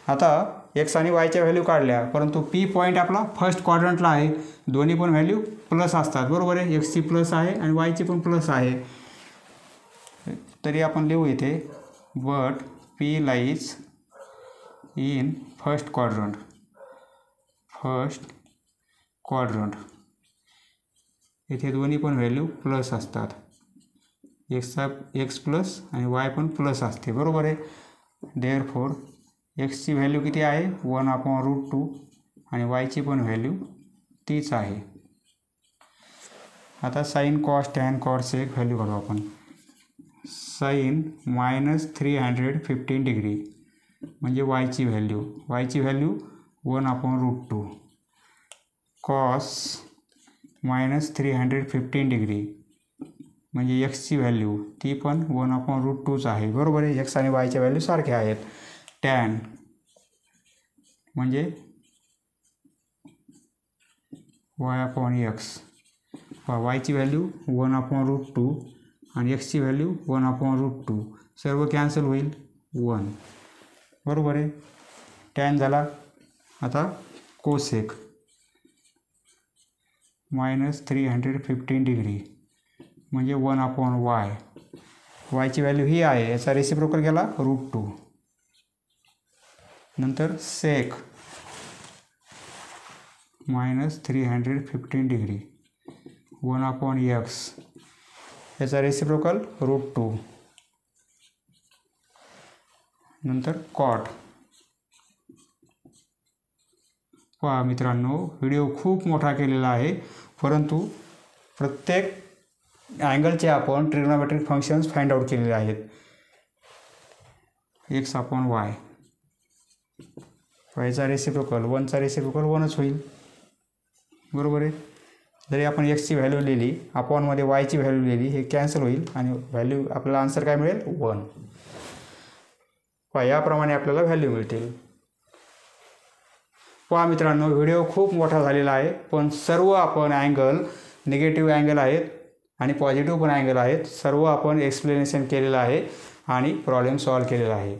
आता एक्स आणि वायच्या व्हॅल्यू काढल्या, परंतु P पॉईंट आपला फर्स्ट क्वाड्रंटला आहे. दोन्ही पण व्हॅल्यू प्लस असतात, बरोबर आहे. एक्सची प्लस आहे आणि वायची पण प्लस आहे. तरी आपण लिहू इथे but P lies in first quadrant. इथे दोन्ही पण व्हॅल्यू प्लस असतात. एक्स प्लस आणि वाय पण प्लस असते, बरोबर आहे. देअरफॉर एक्सची व्हॅल्यू किती आहे? 1/√2 आणि वायची पण व्हॅल्यू तीच आहे. आता साईन कॉस टॅन कॉस एक व्हॅल्यू काढू आपण. साईन -315 डिग्री म्हणजे वायची व्हॅल्यू 1/√2. कॉस -315 डिग्री म्हणजे एक्सची व्हॅल्यू ती पण 1/√2च आहे, बरोबर आहे. एक्स आणि वायच्या व्हॅल्यू सारख्या आहेत. टॅन म्हणजे y/x, वायची व्हॅल्यू 1/√2 आणि एक्सची व्हॅल्यू 1/√2, सर्व कॅन्सल होईल 1, बरोबर आहे. टॅन झाला. आता कोसेक -315 डिग्री म्हणजे 1/y, वायची व्हॅल्यू ही आहे, याचा रेसिप्रोकल गेला √2. नंतर सेक -315 डिग्री 1/x, याचा रेसिप्रोकल √2. नंतर कॉट. पहा मित्रांनो, व्हिडिओ खूप मोठा केलेला आहे, परंतु प्रत्येक अँगलचे आपण ट्रिग्नोमेट्रिक फंक्शन्स फाइंड आउट केलेले आहेत. x/y, वायचा रेसिप्रोकल 1चा रेसिप्रोकल 1च होईल, बरोबर आहे. जरी आपण एक्सची व्हॅल्यू लिहिली, अपॉनमध्ये वायची व्हॅल्यू लिहिली, हे कॅन्सल होईल आणि व्हॅल्यू आपल्याला आन्सर काय मिळेल 1. पहा याप्रमाणे आपल्याला व्हॅल्यू मिळतील. पहा मित्रांनो, व्हिडिओ खूप मोठा झालेला आहे, पण सर्व आपण अँगल, निगेटिव्ह अँगल आहेत आणि पॉझिटिव्ह पण अँगल आहेत, सर्व आपण एक्सप्लेनेशन केलेलं आहे आणि प्रॉब्लेम सॉल्व केलेला आहे.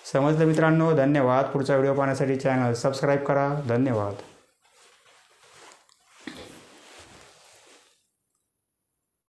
समजलं मित्रांनो? धन्यवाद. पुढचा व्हिडिओ पाहण्यासाठी चॅनल सबस्क्राईब करा. धन्यवाद.